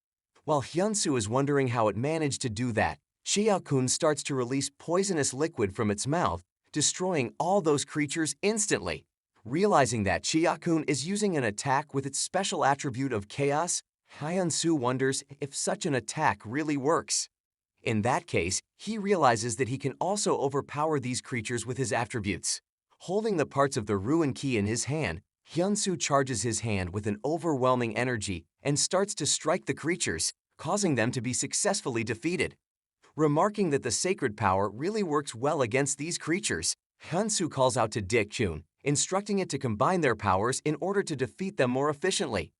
While Hyunsoo is wondering how it managed to do that, Deokun starts to release poisonous liquid from its mouth, destroying all those creatures instantly. Realizing that Deokun is using an attack with its special attribute of chaos, Hyunsoo wonders if such an attack really works. In that case, he realizes that he can also overpower these creatures with his attributes. Holding the parts of the ruin key in his hand, Hyunsoo charges his hand with an overwhelming energy and starts to strike the creatures, causing them to be successfully defeated. Remarking that the sacred power really works well against these creatures, Hyunsoo calls out to Deokun, instructing it to combine their powers in order to defeat them more efficiently.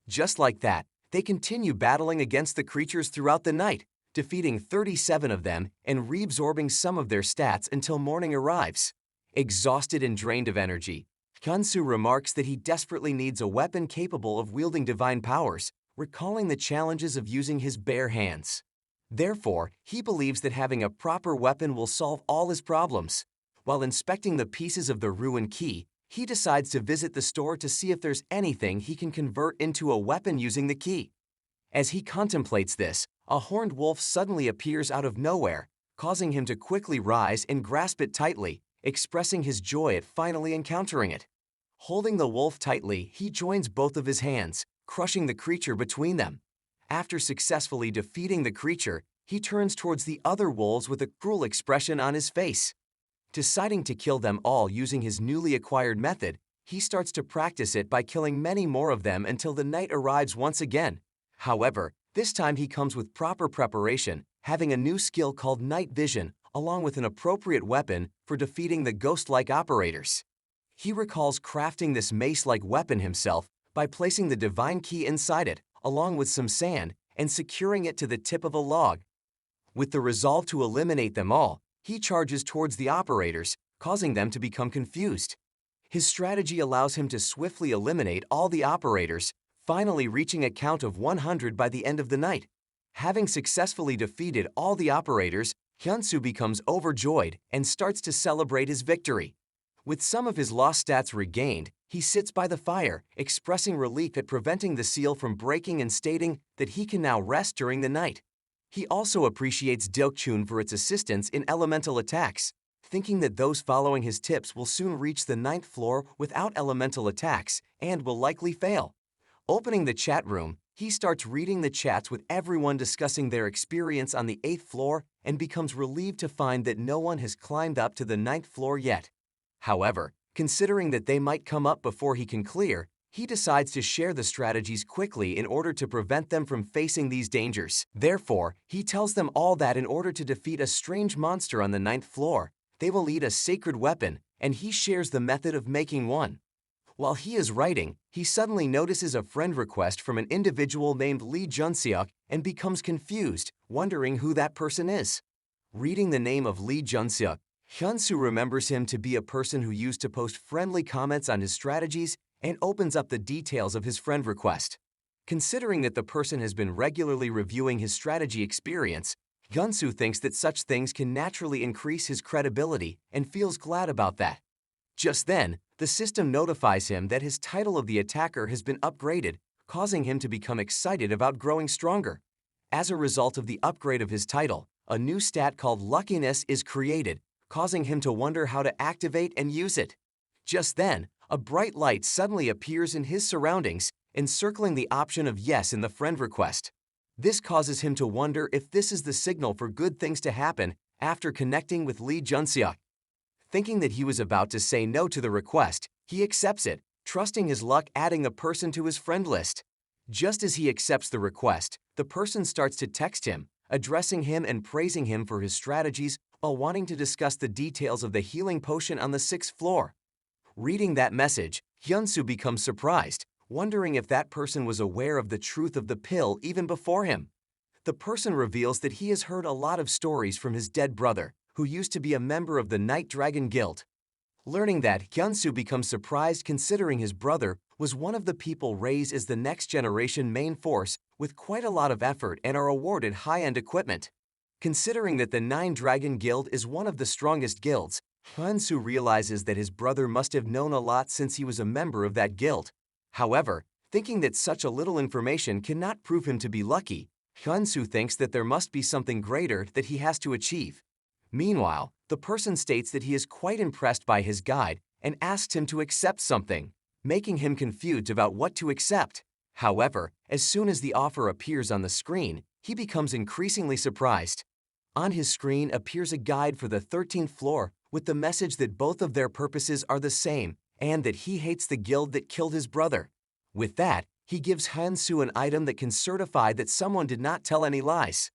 Just like that, they continue battling against the creatures throughout the night, defeating 37 of them and reabsorbing some of their stats until morning arrives. Exhausted and drained of energy, Hyunsoo remarks that he desperately needs a weapon capable of wielding divine powers, recalling the challenges of using his bare hands. Therefore, he believes that having a proper weapon will solve all his problems. While inspecting the pieces of the ruin key, he decides to visit the store to see if there's anything he can convert into a weapon using the key. As he contemplates this, a horned wolf suddenly appears out of nowhere, causing him to quickly rise and grasp it tightly, expressing his joy at finally encountering it. Holding the wolf tightly, he joins both of his hands, crushing the creature between them. After successfully defeating the creature, he turns towards the other wolves with a cruel expression on his face. Deciding to kill them all using his newly acquired method, he starts to practice it by killing many more of them until the night arrives once again. However, this time he comes with proper preparation, having a new skill called night vision, along with an appropriate weapon for defeating the ghost-like operators. He recalls crafting this mace-like weapon himself by placing the divine key inside it, along with some sand, and securing it to the tip of a log. With the resolve to eliminate them all, he charges towards the operators, causing them to become confused. His strategy allows him to swiftly eliminate all the operators, finally reaching a count of 100 by the end of the night. Having successfully defeated all the operators, Hyunsoo becomes overjoyed and starts to celebrate his victory. With some of his lost stats regained, he sits by the fire, expressing relief at preventing the seal from breaking and stating that he can now rest during the night. He also appreciates Deokun for its assistance in elemental attacks, thinking that those following his tips will soon reach the 9th floor without elemental attacks and will likely fail. Opening the chat room, he starts reading the chats with everyone discussing their experience on the 8th floor and becomes relieved to find that no one has climbed up to the 9th floor yet. However, considering that they might come up before he can clear, He decides to share the strategies quickly in order to prevent them from facing these dangers. Therefore, he tells them all that in order to defeat a strange monster on the 9th floor, they will need a sacred weapon, and he shares the method of making one. While he is writing, he suddenly notices a friend request from an individual named Lee Junseok and becomes confused, wondering who that person is. Reading the name of Lee Junseok, Hyunsoo remembers him to be a person who used to post friendly comments on his strategies and opens up the details of his friend request. Considering that the person has been regularly reviewing his strategy experience, Hyunsoo thinks that such things can naturally increase his credibility and feels glad about that. Just then, the system notifies him that his title of the attacker has been upgraded, causing him to become excited about growing stronger. As a result of the upgrade of his title, a new stat called luckiness is created, causing him to wonder how to activate and use it. Just then, a bright light suddenly appears in his surroundings, encircling the option of yes in the friend request. This causes him to wonder if this is the signal for good things to happen after connecting with Lee Junseok. Thinking that he was about to say no to the request, he accepts it, trusting his luck adding the person to his friend list. Just as he accepts the request, the person starts to text him, addressing him and praising him for his strategies while wanting to discuss the details of the healing potion on the 6th floor. Reading that message, Hyunsoo becomes surprised, wondering if that person was aware of the truth of the pill even before him. The person reveals that he has heard a lot of stories from his dead brother, who used to be a member of the Night Dragon Guild. Learning that, Hyunsoo becomes surprised considering his brother was one of the people raised as the next generation main force with quite a lot of effort and are awarded high-end equipment. Considering that the Nine Dragon Guild is one of the strongest guilds, Hyunsoo realizes that his brother must have known a lot since he was a member of that guild. However, thinking that such a little information cannot prove him to be lucky, Hyunsoo thinks that there must be something greater that he has to achieve. Meanwhile, the person states that he is quite impressed by his guide and asks him to accept something, making him confused about what to accept. However, as soon as the offer appears on the screen, he becomes increasingly surprised. On his screen appears a guide for the 13th floor with the message that both of their purposes are the same and that he hates the guild that killed his brother. With that, he gives Hyunsoo an item that can certify that someone did not tell any lies.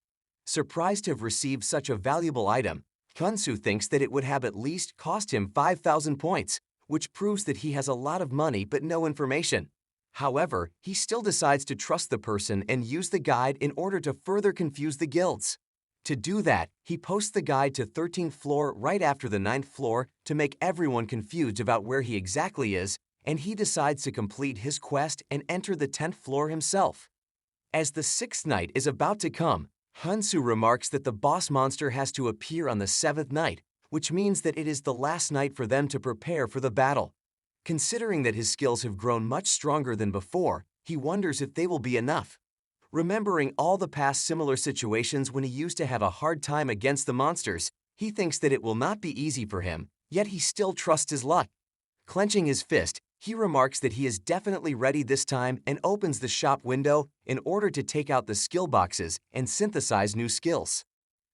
Surprised to have received such a valuable item, Hyunsoo thinks that it would have at least cost him 5,000 points, which proves that he has a lot of money but no information. However, he still decides to trust the person and use the guide in order to further confuse the guilds. To do that, he posts the guide to 13th floor right after the 9th floor to make everyone confused about where he exactly is, and he decides to complete his quest and enter the 10th floor himself. As the 6th night is about to come, Hyunsoo remarks that the boss monster has to appear on the 7th night, which means that it is the last night for them to prepare for the battle. Considering that his skills have grown much stronger than before, he wonders if they will be enough. Remembering all the past similar situations when he used to have a hard time against the monsters, he thinks that it will not be easy for him, yet he still trusts his luck. Clenching his fist, he remarks that he is definitely ready this time and opens the shop window in order to take out the skill boxes and synthesize new skills.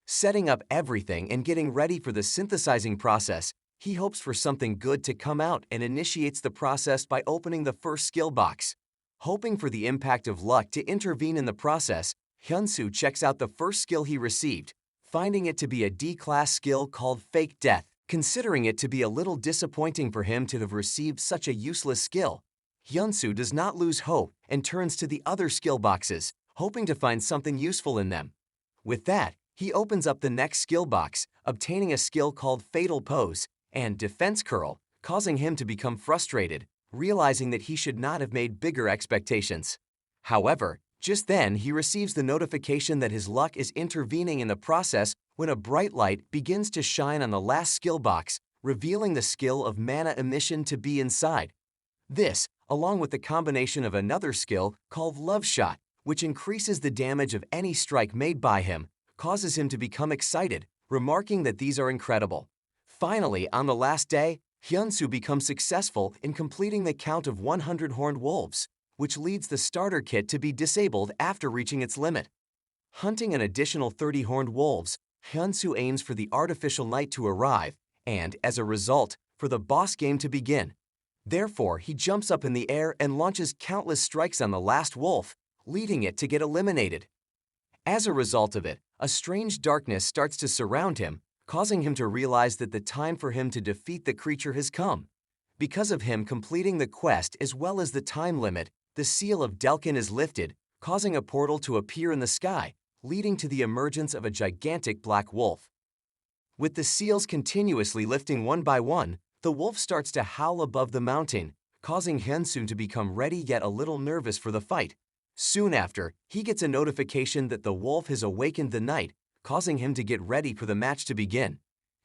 Setting up everything and getting ready for the synthesizing process, he hopes for something good to come out and initiates the process by opening the first skill box. Hoping for the impact of luck to intervene in the process, Hyunsoo checks out the first skill he received, finding it to be a D-class skill called Fake Death. Considering it to be a little disappointing for him to have received such a useless skill, Hyunsoo does not lose hope and turns to the other skill boxes, hoping to find something useful in them. With that, he opens up the next skill box, obtaining a skill called Fatal Pose and Defense Curl, causing him to become frustrated, realizing that he should not have made bigger expectations. However, just then he receives the notification that his luck is intervening in the process when a bright light begins to shine on the last skill box, revealing the skill of mana emission to be inside. This, along with the combination of another skill called Love Shot, which increases the damage of any strike made by him, causes him to become excited, remarking that these are incredible. Finally, on the last day, Hyunsoo becomes successful in completing the count of 100 horned wolves, which leads the starter kit to be disabled after reaching its limit. Hunting an additional 30 horned wolves, Hyunsoo aims for the artificial night to arrive and, as a result, for the boss game to begin. Therefore, he jumps up in the air and launches countless strikes on the last wolf, leading it to get eliminated. As a result of it, a strange darkness starts to surround him, causing him to realize that the time for him to defeat the creature has come. Because of him completing the quest as well as the time limit, the seal of Delkin is lifted, causing a portal to appear in the sky, leading to the emergence of a gigantic black wolf. With the seals continuously lifting one by one, the wolf starts to howl above the mountain, causing Hyunsoo to become ready yet a little nervous for the fight. Soon after, he gets a notification that the wolf has awakened the night, causing him to get ready for the match to begin.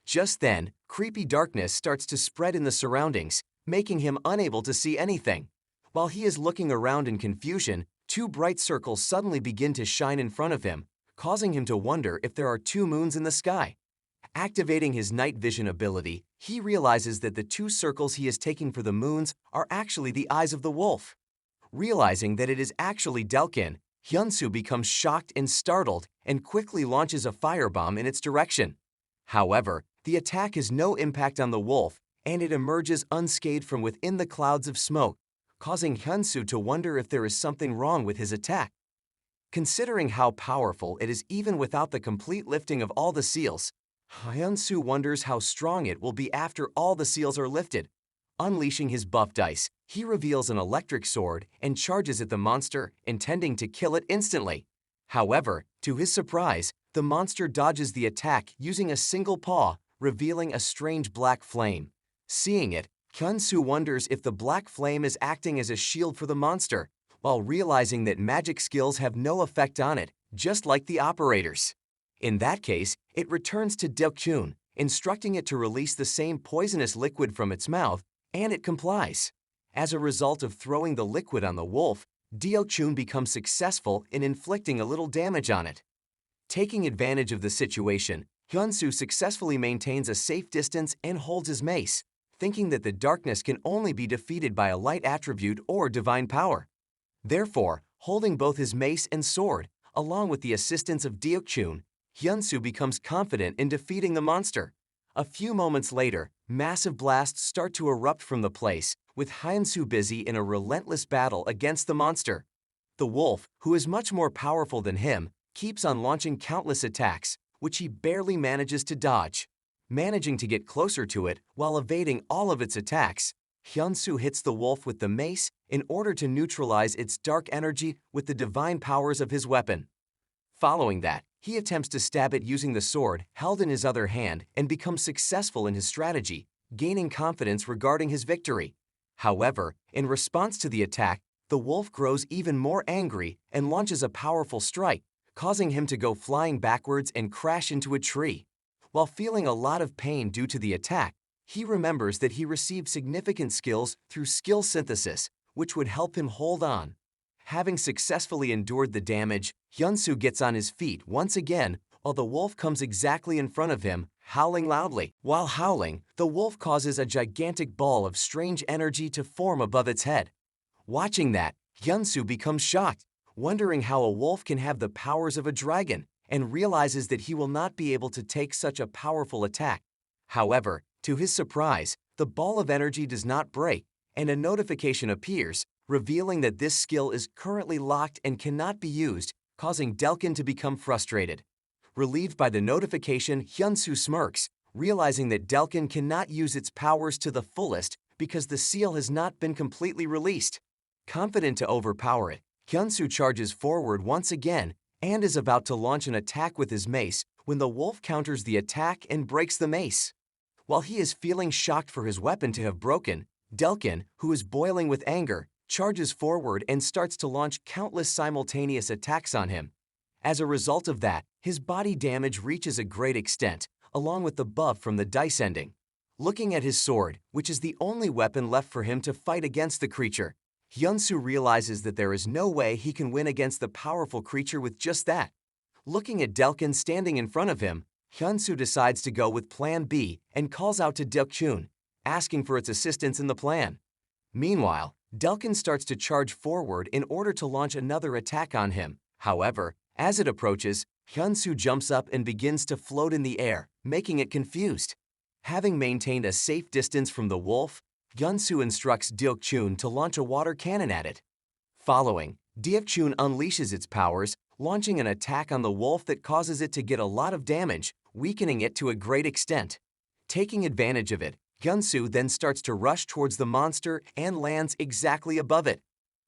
Just then, creepy darkness starts to spread in the surroundings, making him unable to see anything. While he is looking around in confusion, two bright circles suddenly begin to shine in front of him, causing him to wonder if there are two moons in the sky. Activating his night vision ability, he realizes that the two circles he is taking for the moons are actually the eyes of the wolf. Realizing that it is actually Delkin, Hyunsoo becomes shocked and startled and quickly launches a firebomb in its direction. However, the attack has no impact on the wolf, and it emerges unscathed from within the clouds of smoke, causing Hyunsoo to wonder if there is something wrong with his attack. Considering how powerful it is even without the complete lifting of all the seals, Hyunsoo wonders how strong it will be after all the seals are lifted. Unleashing his buff dice, he reveals an electric sword and charges at the monster, intending to kill it instantly. However, to his surprise, the monster dodges the attack using a single paw, revealing a strange black flame. Seeing it, Hyunsoo wonders if the black flame is acting as a shield for the monster, while realizing that magic skills have no effect on it, just like the operators. In that case, it returns to Delkin, instructing it to release the same poisonous liquid from its mouth, and it complies. As a result of throwing the liquid on the wolf, Delkin becomes successful in inflicting a little damage on it. Taking advantage of the situation, Hyunsoo successfully maintains a safe distance and holds his mace, thinking that the darkness can only be defeated by a light attribute or divine power. Therefore, holding both his mace and sword, along with the assistance of Delkin, Hyunsoo becomes confident in defeating the monster. A few moments later, massive blasts start to erupt from the place, with Hyunsoo busy in a relentless battle against the monster. The wolf, who is much more powerful than him, keeps on launching countless attacks, which he barely manages to dodge. Managing to get closer to it while evading all of its attacks, Hyunsoo hits the wolf with the mace in order to neutralize its dark energy with the divine powers of his weapon. Following that, he attempts to stab it using the sword held in his other hand and becomes successful in his strategy, gaining confidence regarding his victory. However, in response to the attack, the wolf grows even more angry and launches a powerful strike, causing him to go flying backwards and crash into a tree. While feeling a lot of pain due to the attack, he remembers that he received significant skills through skill synthesis, which would help him hold on. Having successfully endured the damage, Hyunsoo gets on his feet once again while the wolf comes exactly in front of him, howling loudly. While howling, the wolf causes a gigantic ball of strange energy to form above its head. Watching that, Hyunsoo becomes shocked, wondering how a wolf can have the powers of a dragon, and realizes that he will not be able to take such a powerful attack. However, to his surprise, the ball of energy does not break, and a notification appears, revealing that this skill is currently locked and cannot be used, causing Delkin to become frustrated. Relieved by the notification, Hyunsoo smirks, realizing that Delkin cannot use its powers to the fullest because the seal has not been completely released. Confident to overpower it, Hyunsoo charges forward once again and is about to launch an attack with his mace when the wolf counters the attack and breaks the mace. While he is feeling shocked for his weapon to have broken, Delkin, who is boiling with anger, charges forward and starts to launch countless simultaneous attacks on him. As a result of that, his body damage reaches a great extent, along with the buff from the dice ending. Looking at his sword, which is the only weapon left for him to fight against the creature, Hyunsoo realizes that there is no way he can win against the powerful creature with just that. Looking at Delkin standing in front of him, Hyunsoo decides to go with Plan B and calls out to Delkin, asking for its assistance in the plan. Meanwhile, Delkin starts to charge forward in order to launch another attack on him. However, as it approaches, Hyunsoo jumps up and begins to float in the air, making it confused. Having maintained a safe distance from the wolf, Hyunsoo instructs Deokchun to launch a water cannon at it. Following, Deokchun unleashes its powers, launching an attack on the wolf that causes it to get a lot of damage, weakening it to a great extent. Taking advantage of it, Hyunsoo then starts to rush towards the monster and lands exactly above it.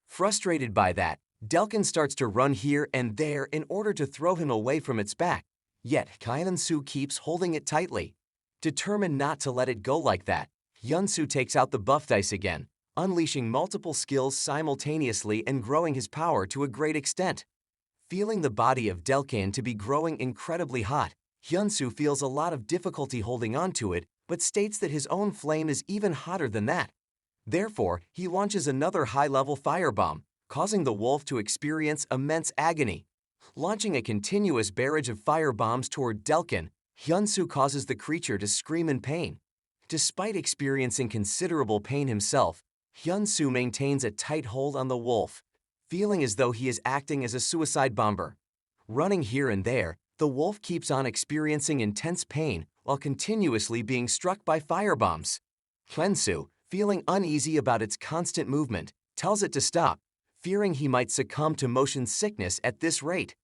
Frustrated by that, Delkin starts to run here and there in order to throw him away from its back, yet Hyunsoo keeps holding it tightly. Determined not to let it go like that, Hyunsoo takes out the buff dice again, unleashing multiple skills simultaneously and growing his power to a great extent. Feeling the body of Delkin to be growing incredibly hot, Hyunsoo feels a lot of difficulty holding on to it, but states that his own flame is even hotter than that. Therefore, he launches another high-level firebomb, causing the wolf to experience immense agony. Launching a continuous barrage of firebombs toward Delkin, Hyunsoo causes the creature to scream in pain. Despite experiencing considerable pain himself, Hyunsoo maintains a tight hold on the wolf, feeling as though he is acting as a suicide bomber. Running here and there, the wolf keeps on experiencing intense pain while continuously being struck by firebombs. Hyunsoo, feeling uneasy about its constant movement, tells it to stop, fearing he might succumb to motion sickness at this rate.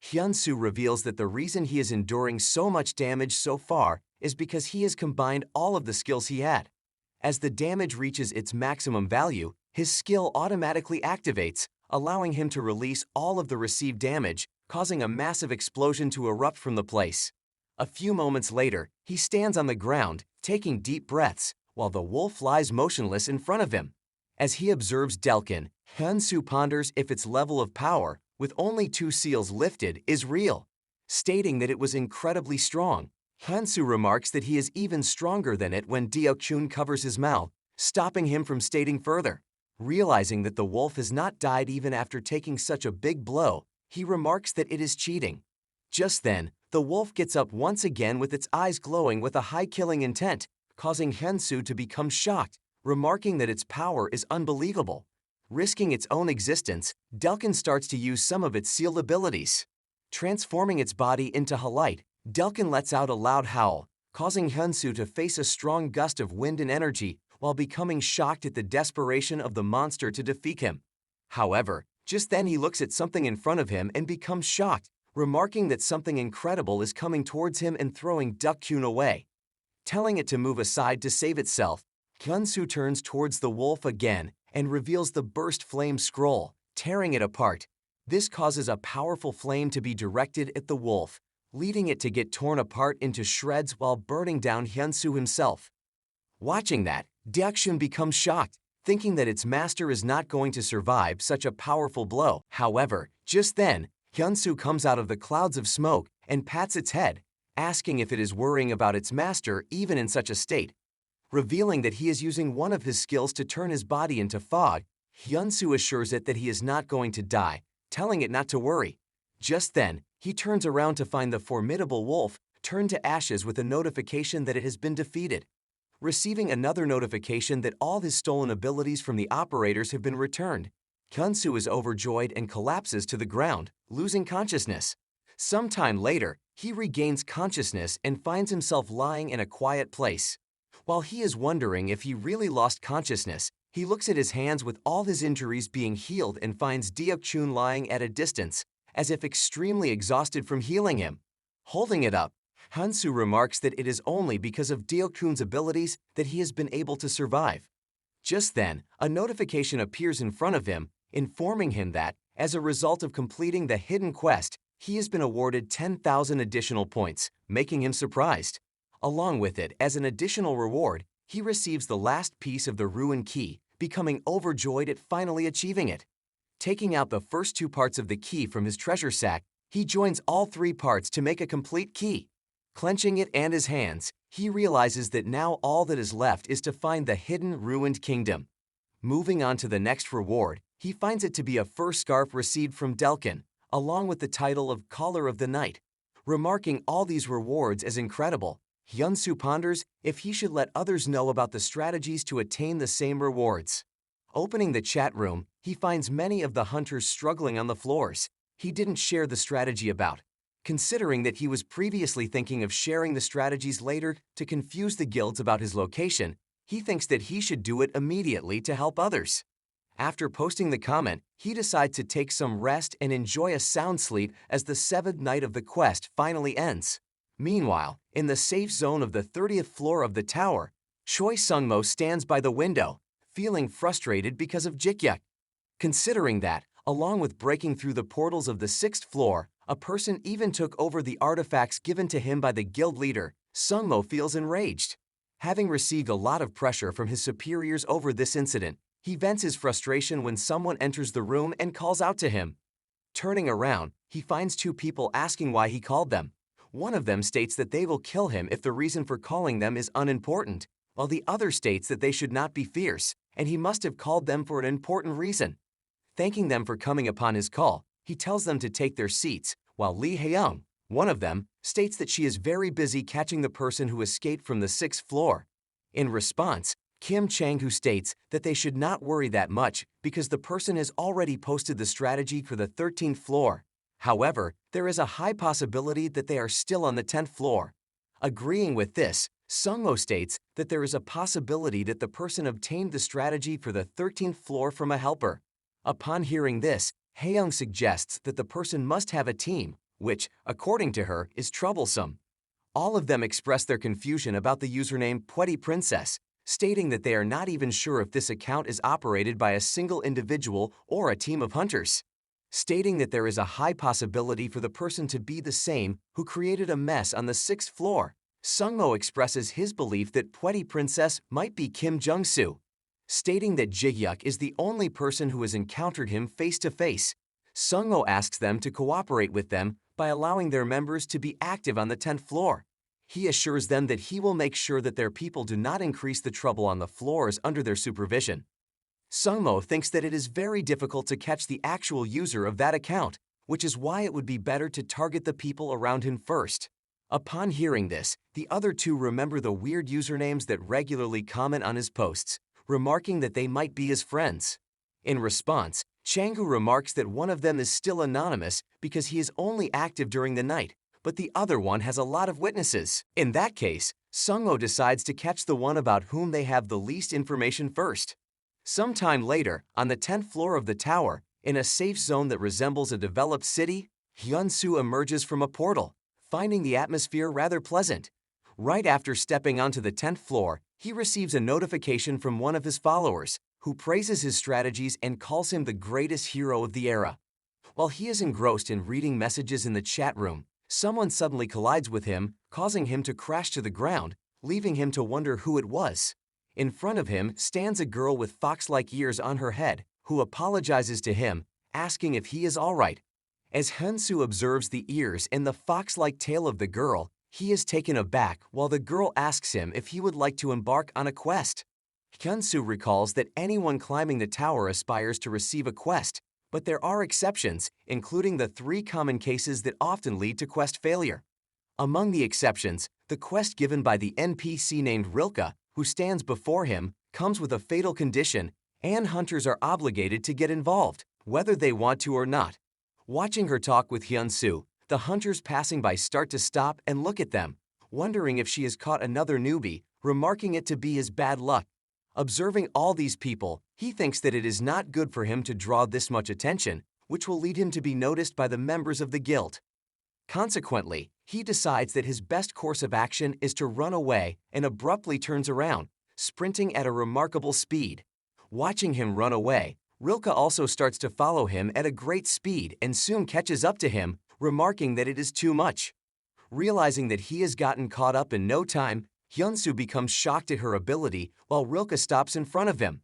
Hyunsoo reveals that the reason he is enduring so much damage so far is because he has combined all of the skills he had. As the damage reaches its maximum value, his skill automatically activates, allowing him to release all of the received damage, causing a massive explosion to erupt from the place. A few moments later, he stands on the ground, taking deep breaths, while the wolf lies motionless in front of him. As he observes Delkin, Hyunsoo ponders if its level of power, with only 2 seals lifted, is real. Stating that it was incredibly strong, Hyunsoo remarks that he is even stronger than it when Deokchun covers his mouth, stopping him from stating further. Realizing that the wolf has not died even after taking such a big blow, he remarks that it is cheating. Just then, the wolf gets up once again with its eyes glowing with a high-killing intent, causing Hyunsoo to become shocked, remarking that its power is unbelievable. Risking its own existence, Delkin starts to use some of its sealed abilities. Transforming its body into halite, Delkin lets out a loud howl, causing Hyunsoo to face a strong gust of wind and energy while becoming shocked at the desperation of the monster to defeat him. However, just then he looks at something in front of him and becomes shocked, remarking that something incredible is coming towards him and throwing Deokchun away. Telling it to move aside to save itself, Hyunsoo turns towards the wolf again and reveals the burst flame scroll, tearing it apart. This causes a powerful flame to be directed at the wolf, leading it to get torn apart into shreds while burning down Hyunsoo himself. Watching that, Deokchun becomes shocked, thinking that its master is not going to survive such a powerful blow. However, just then, Hyunsoo comes out of the clouds of smoke and pats its head, asking if it is worrying about its master even in such a state. Revealing that he is using one of his skills to turn his body into fog, Hyunsoo assures it that he is not going to die, telling it not to worry. Just then, he turns around to find the formidable wolf turned to ashes with a notification that it has been defeated. Receiving another notification that all his stolen abilities from the operators have been returned, Hyunsoo is overjoyed and collapses to the ground, losing consciousness. Sometime later, he regains consciousness and finds himself lying in a quiet place. While he is wondering if he really lost consciousness, he looks at his hands with all his injuries being healed and finds Deokchun lying at a distance, as if extremely exhausted from healing him. Holding it up, Hyunsoo remarks that it is only because of Deokchun's abilities that he has been able to survive. Just then, a notification appears in front of him, informing him that, as a result of completing the hidden quest, he has been awarded 10,000 additional points, making him surprised. Along with it, as an additional reward, he receives the last piece of the ruined key, becoming overjoyed at finally achieving it. Taking out the first 2 parts of the key from his treasure sack, he joins all 3 parts to make a complete key. Clenching it in his hands, he realizes that now all that is left is to find the hidden ruined kingdom. Moving on to the next reward, he finds it to be a fur scarf received from Delkin, along with the title of Caller of the Night. Remarking all these rewards as incredible, Hyunsoo ponders if he should let others know about the strategies to attain the same rewards. Opening the chat room, he finds many of the hunters struggling on the floors. He didn't share the strategy about, considering that he was previously thinking of sharing the strategies later to confuse the guilds about his location. he thinks that he should do it immediately to help others. After posting the comment, he decides to take some rest and enjoy a sound sleep as the 7th night of the quest finally ends. Meanwhile, in the safe zone of the 30th floor of the tower, Choi Sungmo stands by the window, feeling frustrated because of Jikyuk. Considering that, along with breaking through the portals of the 6th floor, a person even took over the artifacts given to him by the guild leader, Sungmo feels enraged. Having received a lot of pressure from his superiors over this incident, he vents his frustration when someone enters the room and calls out to him. Turning around, he finds two people asking why he called them. One of them states that they will kill him if the reason for calling them is unimportant, while the other states that they should not be fierce, and he must have called them for an important reason. Thanking them for coming upon his call, he tells them to take their seats, while Lee Hae-young, one of them, states that she is very busy catching the person who escaped from the 6th floor. In response, Kim Chang-woo states that they should not worry that much because the person has already posted the strategy for the 13th floor. However, there is a high possibility that they are still on the 10th floor. Agreeing with this, Sungmo states that there is a possibility that the person obtained the strategy for the 13th floor from a helper. Upon hearing this, Hae-young suggests that the person must have a team, which, according to her, is troublesome. All of them express their confusion about the username Pwetty Princess, stating that they are not even sure if this account is operated by a single individual or a team of hunters. Stating that there is a high possibility for the person to be the same who created a mess on the 6th floor, Sungmo expresses his belief that Pwetty Princess might be Kim Jung-soo. Stating that Jihyuk is the only person who has encountered him face-to-face, Sungmo asks them to cooperate with them by allowing their members to be active on the 10th floor. He assures them that he will make sure that their people do not increase the trouble on the floors under their supervision. Sungmo thinks that it is very difficult to catch the actual user of that account, which is why it would be better to target the people around him first. Upon hearing this, the other two remember the weird usernames that regularly comment on his posts, remarking that they might be his friends. In response, Chang-woo remarks that one of them is still anonymous because he is only active during the night, but the other one has a lot of witnesses. In that case, Sungmo decides to catch the one about whom they have the least information first. Sometime later, on the 10th floor of the tower, in a safe zone that resembles a developed city, Hyunsoo emerges from a portal, finding the atmosphere rather pleasant. Right after stepping onto the 10th floor, he receives a notification from one of his followers, who praises his strategies and calls him the greatest hero of the era. While he is engrossed in reading messages in the chat room, someone suddenly collides with him, causing him to crash to the ground, leaving him to wonder who it was. In front of him stands a girl with fox-like ears on her head, who apologizes to him, asking if he is alright. As Hyunsoo observes the ears and the fox-like tail of the girl, he is taken aback while the girl asks him if he would like to embark on a quest. Hyunsoo recalls that anyone climbing the tower aspires to receive a quest, but there are exceptions, including the 3 common cases that often lead to quest failure. Among the exceptions, the quest given by the NPC named Rilke, who stands before him, comes with a fatal condition, and hunters are obligated to get involved, whether they want to or not. Watching her talk with Hyunsoo, the hunters passing by start to stop and look at them, wondering if she has caught another newbie, remarking it to be his bad luck. Observing all these people, he thinks that it is not good for him to draw this much attention, which will lead him to be noticed by the members of the guild. Consequently, he decides that his best course of action is to run away and abruptly turns around, sprinting at a remarkable speed. Watching him run away, Rilke also starts to follow him at a great speed and soon catches up to him, remarking that it is too much. Realizing that he has gotten caught up in no time, Hyunsoo becomes shocked at her ability while Rilke stops in front of him.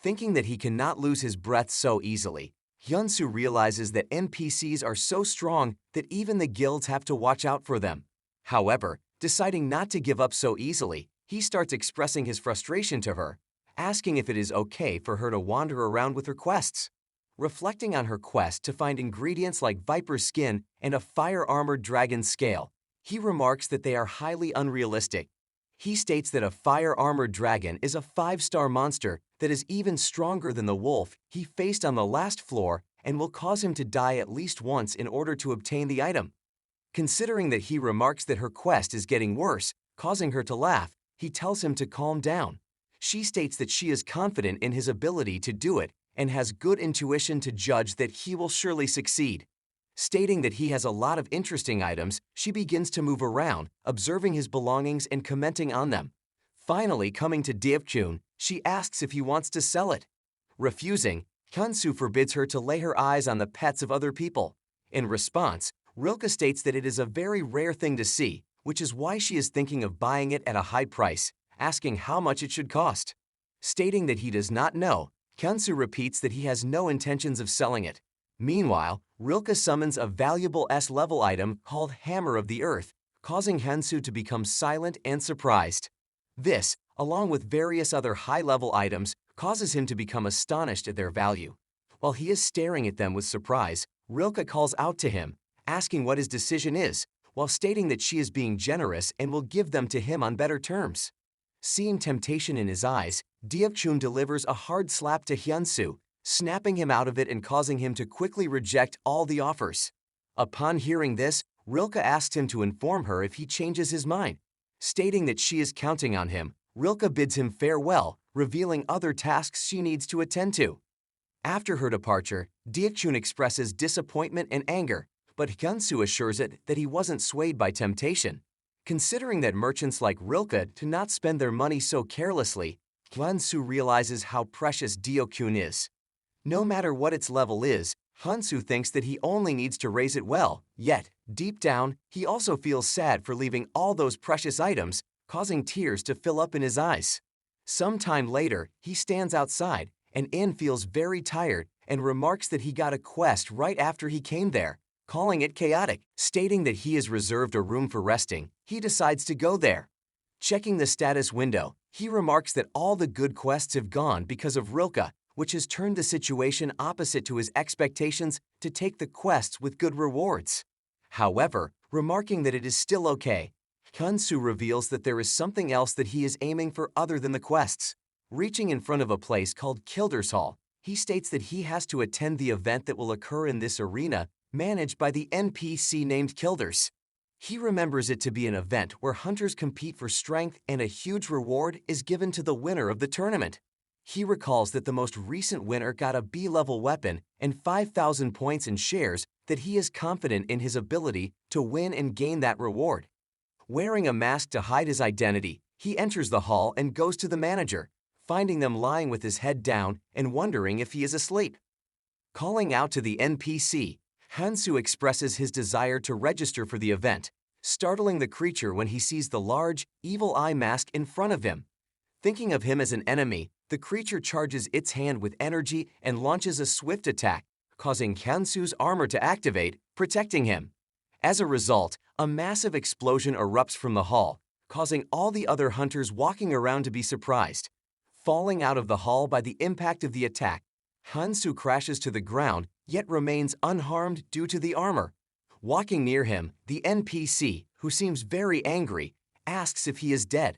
Thinking that he cannot lose his breath so easily, Hyunsoo realizes that NPCs are so strong that even the guilds have to watch out for them. However, deciding not to give up so easily, he starts expressing his frustration to her, asking if it is okay for her to wander around with her quests. Reflecting on her quest to find ingredients like viper skin and a fire-armored dragon scale, he remarks that they are highly unrealistic. He states that a fire-armored dragon is a 5-star monster that is even stronger than the wolf he faced on the last floor and will cause him to die at least once in order to obtain the item. Considering that he remarks that her quest is getting worse, causing her to laugh, he tells him to calm down. She states that she is confident in his ability to do it and has good intuition to judge that he will surely succeed. Stating that he has a lot of interesting items, she begins to move around, observing his belongings and commenting on them. Finally, coming to Hyunsoo, she asks if he wants to sell it. Refusing, Hyunsoo forbids her to lay her eyes on the pets of other people. In response, Rilke states that it is a very rare thing to see, which is why she is thinking of buying it at a high price, asking how much it should cost. Stating that he does not know, Hyunsoo repeats that he has no intentions of selling it. Meanwhile, Rilke summons a valuable S-level item called Hammer of the Earth, causing Hyunsoo to become silent and surprised. This, along with various other high-level items, causes him to become astonished at their value. While he is staring at them with surprise, Rilke calls out to him, asking what his decision is, while stating that she is being generous and will give them to him on better terms. Seeing temptation in his eyes, Hyunsoo delivers a hard slap to Hyunsoo, snapping him out of it and causing him to quickly reject all the offers. Upon hearing this, Rilke asks him to inform her if he changes his mind. Stating that she is counting on him, Rilke bids him farewell, revealing other tasks she needs to attend to. After her departure, Hyunsoo expresses disappointment and anger, but Hyunsoo assures it that he wasn't swayed by temptation. Considering that merchants like Rilke do not spend their money so carelessly, Hyunsoo realizes how precious Hyunsoo is. No matter what its level is, Hyunsoo thinks that he only needs to raise it well, yet, deep down, he also feels sad for leaving all those precious items, causing tears to fill up in his eyes. Some time later, he stands outside, and In feels very tired and remarks that he got a quest right after he came there, calling it chaotic. Stating that he has reserved a room for resting, he decides to go there. Checking the status window, he remarks that all the good quests have gone because of Rilke, which has turned the situation opposite to his expectations to take the quests with good rewards. However, remarking that it is still okay, Hyunsoo reveals that there is something else that he is aiming for other than the quests. Reaching in front of a place called Kilders Hall, he states that he has to attend the event that will occur in this arena managed by the NPC named Kilders. He remembers it to be an event where hunters compete for strength and a huge reward is given to the winner of the tournament. He recalls that the most recent winner got a B-level weapon and 5,000 points in shares that he is confident in his ability to win and gain that reward. Wearing a mask to hide his identity, he enters the hall and goes to the manager, finding them lying with his head down and wondering if he is asleep. Calling out to the NPC, Hyunsoo expresses his desire to register for the event, startling the creature when he sees the large, evil eye mask in front of him. Thinking of him as an enemy, the creature charges its hand with energy and launches a swift attack, causing Hyunsoo's armor to activate, protecting him. As a result, a massive explosion erupts from the hall, causing all the other hunters walking around to be surprised. Falling out of the hall by the impact of the attack, Hyunsoo crashes to the ground, yet remains unharmed due to the armor. Walking near him, the NPC, who seems very angry, asks if he is dead.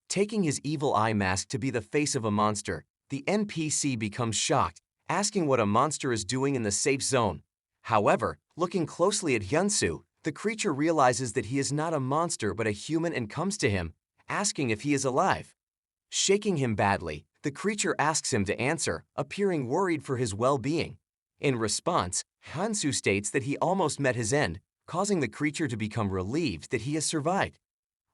Taking his evil eye mask to be the face of a monster, the NPC becomes shocked, asking what a monster is doing in the safe zone. However, looking closely at Hyunsoo, the creature realizes that he is not a monster but a human and comes to him, asking if he is alive. Shaking him badly, the creature asks him to answer, appearing worried for his well-being. In response, Hyunsoo states that he almost met his end, causing the creature to become relieved that he has survived.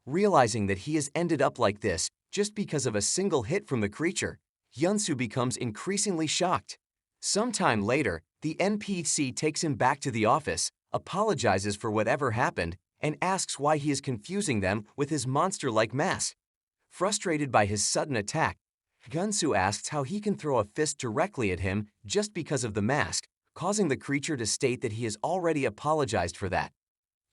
Realizing that he has ended up like this just because of a single hit from the creature, Hyunsoo becomes increasingly shocked. Sometime later, the NPC takes him back to the office, apologizes for whatever happened, and asks why he is confusing them with his monster-like mask. Frustrated by his sudden attack, Hyunsoo asks how he can throw a fist directly at him just because of the mask, causing the creature to state that he has already apologized for that.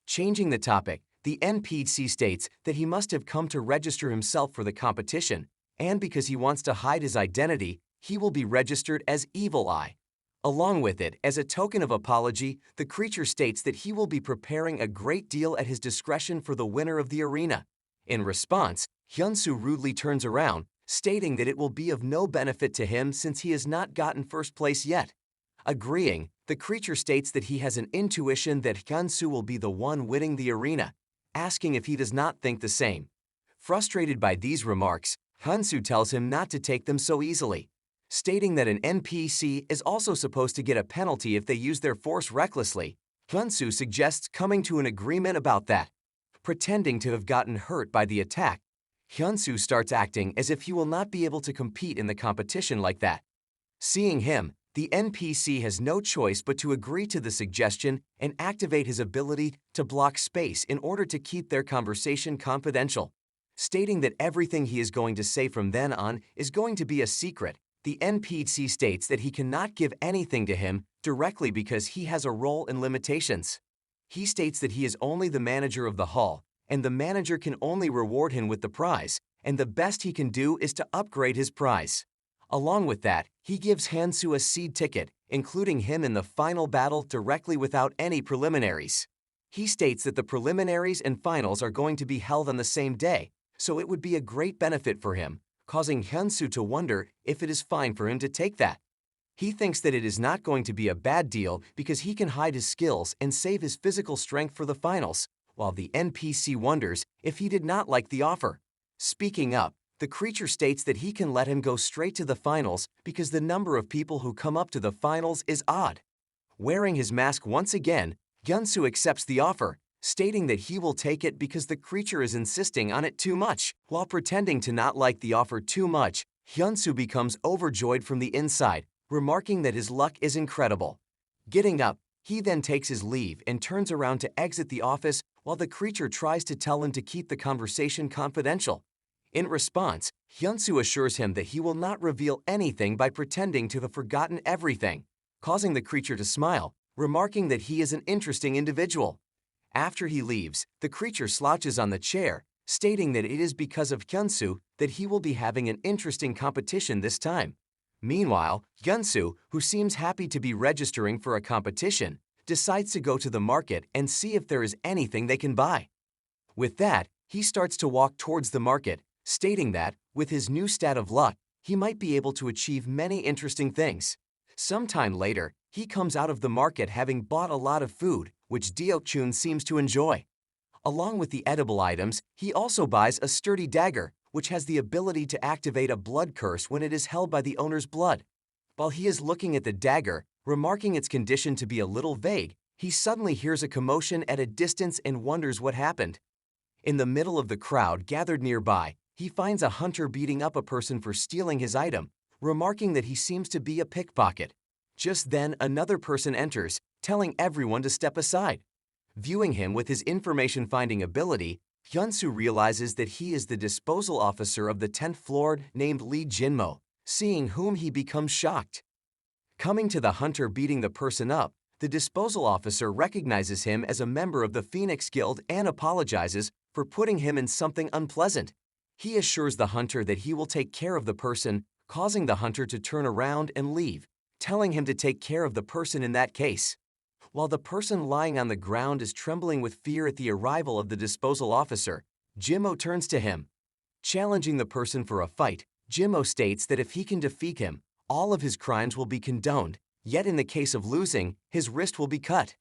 Changing the topic, the NPC states that he must have come to register himself for the competition, and because he wants to hide his identity, he will be registered as Evil Eye. Along with it, as a token of apology, the creature states that he will be preparing a great deal at his discretion for the winner of the arena. In response, Hyunsoo rudely turns around, stating that it will be of no benefit to him since he has not gotten first place yet. Agreeing, the creature states that he has an intuition that Hyunsoo will be the one winning the arena, asking if he does not think the same. Frustrated by these remarks, Hyunsoo tells him not to take them so easily, stating that an NPC is also supposed to get a penalty if they use their force recklessly. Hyunsoo suggests coming to an agreement about that. Pretending to have gotten hurt by the attack, Hyunsoo starts acting as if he will not be able to compete in the competition like that. Seeing him, the NPC has no choice but to agree to the suggestion and activate his ability to block space in order to keep their conversation confidential. Stating that everything he is going to say from then on is going to be a secret, the NPC states that he cannot give anything to him directly because he has a role and limitations. He states that he is only the manager of the hall, and the manager can only reward him with the prize, and the best he can do is to upgrade his prize. Along with that, he gives Hyunsoo a seed ticket, including him in the final battle directly without any preliminaries. He states that the preliminaries and finals are going to be held on the same day, so it would be a great benefit for him, causing Hyunsoo to wonder if it is fine for him to take that. He thinks that it is not going to be a bad deal because he can hide his skills and save his physical strength for the finals, while the NPC wonders if he did not like the offer. Speaking up, the creature states that he can let him go straight to the finals because the number of people who come up to the finals is odd. Wearing his mask once again, Hyunsoo accepts the offer, stating that he will take it because the creature is insisting on it too much. While pretending to not like the offer too much, Hyunsoo becomes overjoyed from the inside, remarking that his luck is incredible. Getting up, he then takes his leave and turns around to exit the office while the creature tries to tell him to keep the conversation confidential. In response, Hyunsoo assures him that he will not reveal anything by pretending to have forgotten everything, causing the creature to smile, remarking that he is an interesting individual. After he leaves, the creature slouches on the chair, stating that it is because of Hyunsoo that he will be having an interesting competition this time. Meanwhile, Hyunsoo, who seems happy to be registering for a competition, decides to go to the market and see if there is anything they can buy. With that, he starts to walk towards the market, stating that, with his new stat of luck, he might be able to achieve many interesting things. Sometime later, he comes out of the market having bought a lot of food, which Deokchun seems to enjoy. Along with the edible items, he also buys a sturdy dagger, which has the ability to activate a blood curse when it is held by the owner's blood. While he is looking at the dagger, remarking its condition to be a little vague, he suddenly hears a commotion at a distance and wonders what happened. In the middle of the crowd gathered nearby, he finds a hunter beating up a person for stealing his item, remarking that he seems to be a pickpocket. Just then, another person enters, telling everyone to step aside. Viewing him with his information-finding ability, Hyunsoo realizes that he is the disposal officer of the 10th floor named Lee Jinmo, seeing whom he becomes shocked. Coming to the hunter beating the person up, the disposal officer recognizes him as a member of the Phoenix Guild and apologizes for putting him in something unpleasant. He assures the hunter that he will take care of the person, causing the hunter to turn around and leave, telling him to take care of the person in that case. While the person lying on the ground is trembling with fear at the arrival of the disposal officer, Jimmo turns to him. Challenging the person for a fight, Jimmo states that if he can defeat him, all of his crimes will be condoned, yet in the case of losing, his wrist will be cut.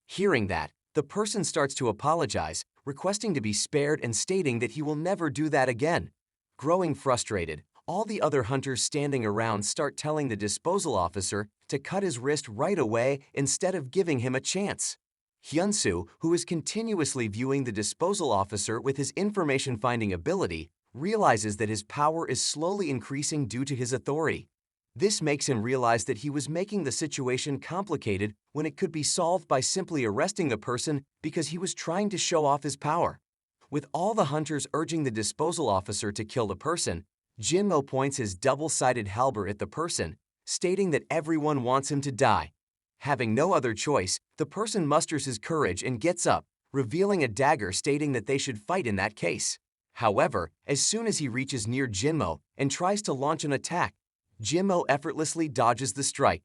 Hearing that, the person starts to apologize, requesting to be spared and stating that he will never do that again. Growing frustrated, all the other hunters standing around start telling the disposal officer to cut his wrist right away instead of giving him a chance. Hyunsoo, who is continuously viewing the disposal officer with his information-finding ability, realizes that his power is slowly increasing due to his authority. This makes him realize that he was making the situation complicated when it could be solved by simply arresting the person because he was trying to show off his power. With all the hunters urging the disposal officer to kill the person, Jinmo points his double-sided halberd at the person, stating that everyone wants him to die. Having no other choice, the person musters his courage and gets up, revealing a dagger stating that they should fight in that case. However, as soon as he reaches near Jinmo and tries to launch an attack, Jinmo effortlessly dodges the strike.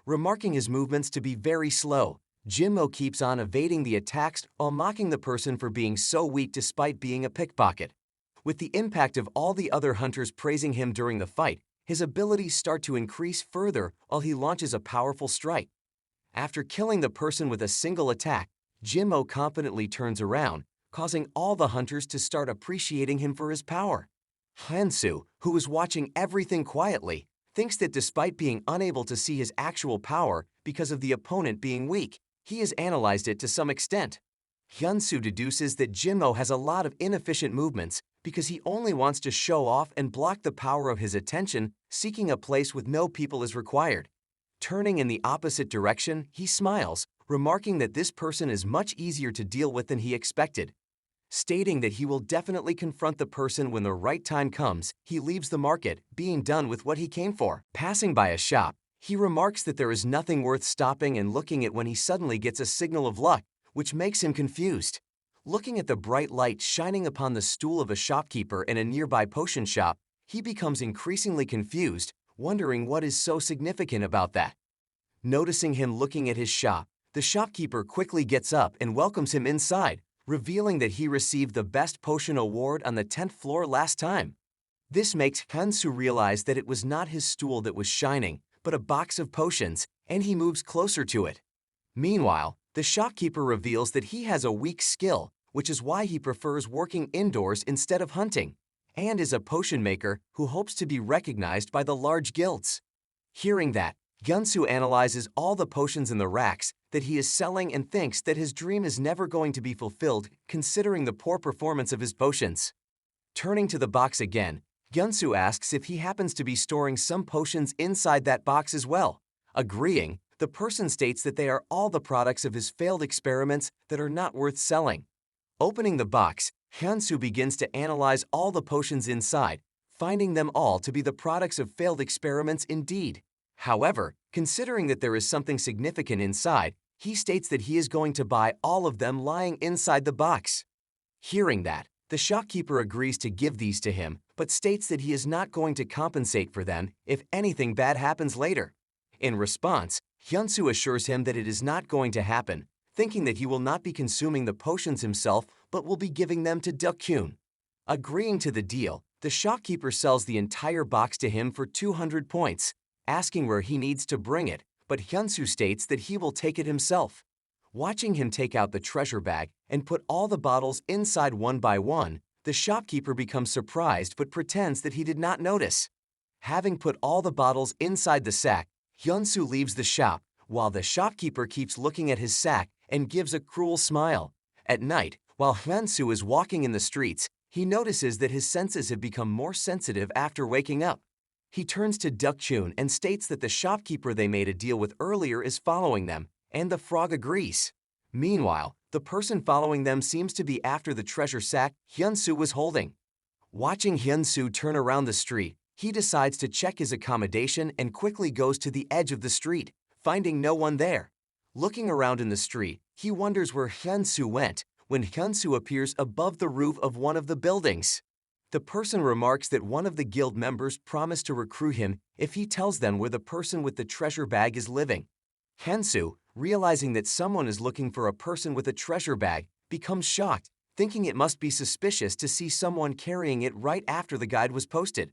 Remarking his movements to be very slow, Jinmo keeps on evading the attacks while mocking the person for being so weak despite being a pickpocket. With the impact of all the other hunters praising him during the fight, his abilities start to increase further while he launches a powerful strike. After killing the person with a single attack, Jinmo confidently turns around, causing all the hunters to start appreciating him for his power. Hyunsoo, who is watching everything quietly, thinks that despite being unable to see his actual power because of the opponent being weak, he has analyzed it to some extent. Hyunsoo deduces that Jinmo has a lot of inefficient movements because he only wants to show off and block the power of his attention, seeking a place with no people is required. Turning in the opposite direction, he smiles, remarking that this person is much easier to deal with than he expected. Stating that he will definitely confront the person when the right time comes, he leaves the market, being done with what he came for. Passing by a shop, he remarks that there is nothing worth stopping and looking at when he suddenly gets a signal of luck, which makes him confused. Looking at the bright light shining upon the stool of a shopkeeper in a nearby potion shop, he becomes increasingly confused, wondering what is so significant about that. Noticing him looking at his shop, the shopkeeper quickly gets up and welcomes him inside, revealing that he received the Best Potion Award on the 10th floor last time. This makes Hyunsoo realize that it was not his stool that was shining, but a box of potions, and he moves closer to it. Meanwhile, the shopkeeper reveals that he has a weak skill, which is why he prefers working indoors instead of hunting, and is a potion maker who hopes to be recognized by the large guilds. Hearing that, Hyunsoo analyzes all the potions in the racks that he is selling and thinks that his dream is never going to be fulfilled considering the poor performance of his potions. Turning to the box again, Hyunsoo asks if he happens to be storing some potions inside that box as well. Agreeing, the person states that they are all the products of his failed experiments that are not worth selling. Opening the box, Hyunsoo begins to analyze all the potions inside, finding them all to be the products of failed experiments indeed. However, considering that there is something significant inside, he states that he is going to buy all of them lying inside the box. Hearing that, the shopkeeper agrees to give these to him, but states that he is not going to compensate for them if anything bad happens later. In response, Hyunsoo assures him that it is not going to happen, thinking that he will not be consuming the potions himself but will be giving them to Deok-kyun. Agreeing to the deal, the shopkeeper sells the entire box to him for 200 points, asking where he needs to bring it, but Hyunsoo states that he will take it himself. Watching him take out the treasure bag and put all the bottles inside one by one, the shopkeeper becomes surprised but pretends that he did not notice. Having put all the bottles inside the sack, Hyunsoo leaves the shop, while the shopkeeper keeps looking at his sack and gives a cruel smile. At night, while Hyunsoo is walking in the streets, he notices that his senses have become more sensitive after waking up. He turns to Deok-kyun and states that the shopkeeper they made a deal with earlier is following them, and the frog agrees. Meanwhile, the person following them seems to be after the treasure sack Hyunsoo was holding. Watching Hyunsoo turn around the street, he decides to check his accommodation and quickly goes to the edge of the street, finding no one there. Looking around in the street, he wonders where Hyunsoo went when Hyunsoo appears above the roof of one of the buildings. The person remarks that one of the guild members promised to recruit him if he tells them where the person with the treasure bag is living. Hyunsoo, realizing that someone is looking for a person with a treasure bag, becomes shocked, thinking it must be suspicious to see someone carrying it right after the guide was posted.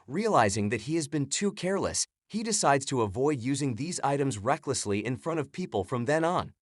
Realizing that he has been too careless, he decides to avoid using these items recklessly in front of people from then on.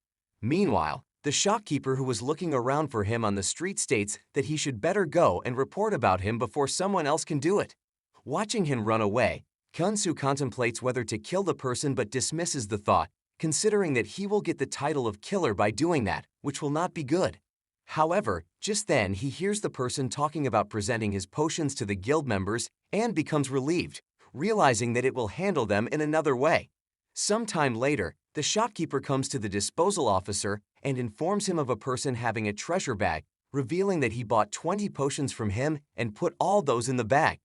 Meanwhile, the shopkeeper who was looking around for him on the street states that he should better go and report about him before someone else can do it. Watching him run away, Hyunsoo contemplates whether to kill the person but dismisses the thought, considering that he will get the title of killer by doing that, which will not be good. However, just then he hears the person talking about presenting his potions to the guild members and becomes relieved, realizing that it will handle them in another way. Sometime later, the shopkeeper comes to the disposal officer and informs him of a person having a treasure bag, revealing that he bought 20 potions from him and put all those in the bag.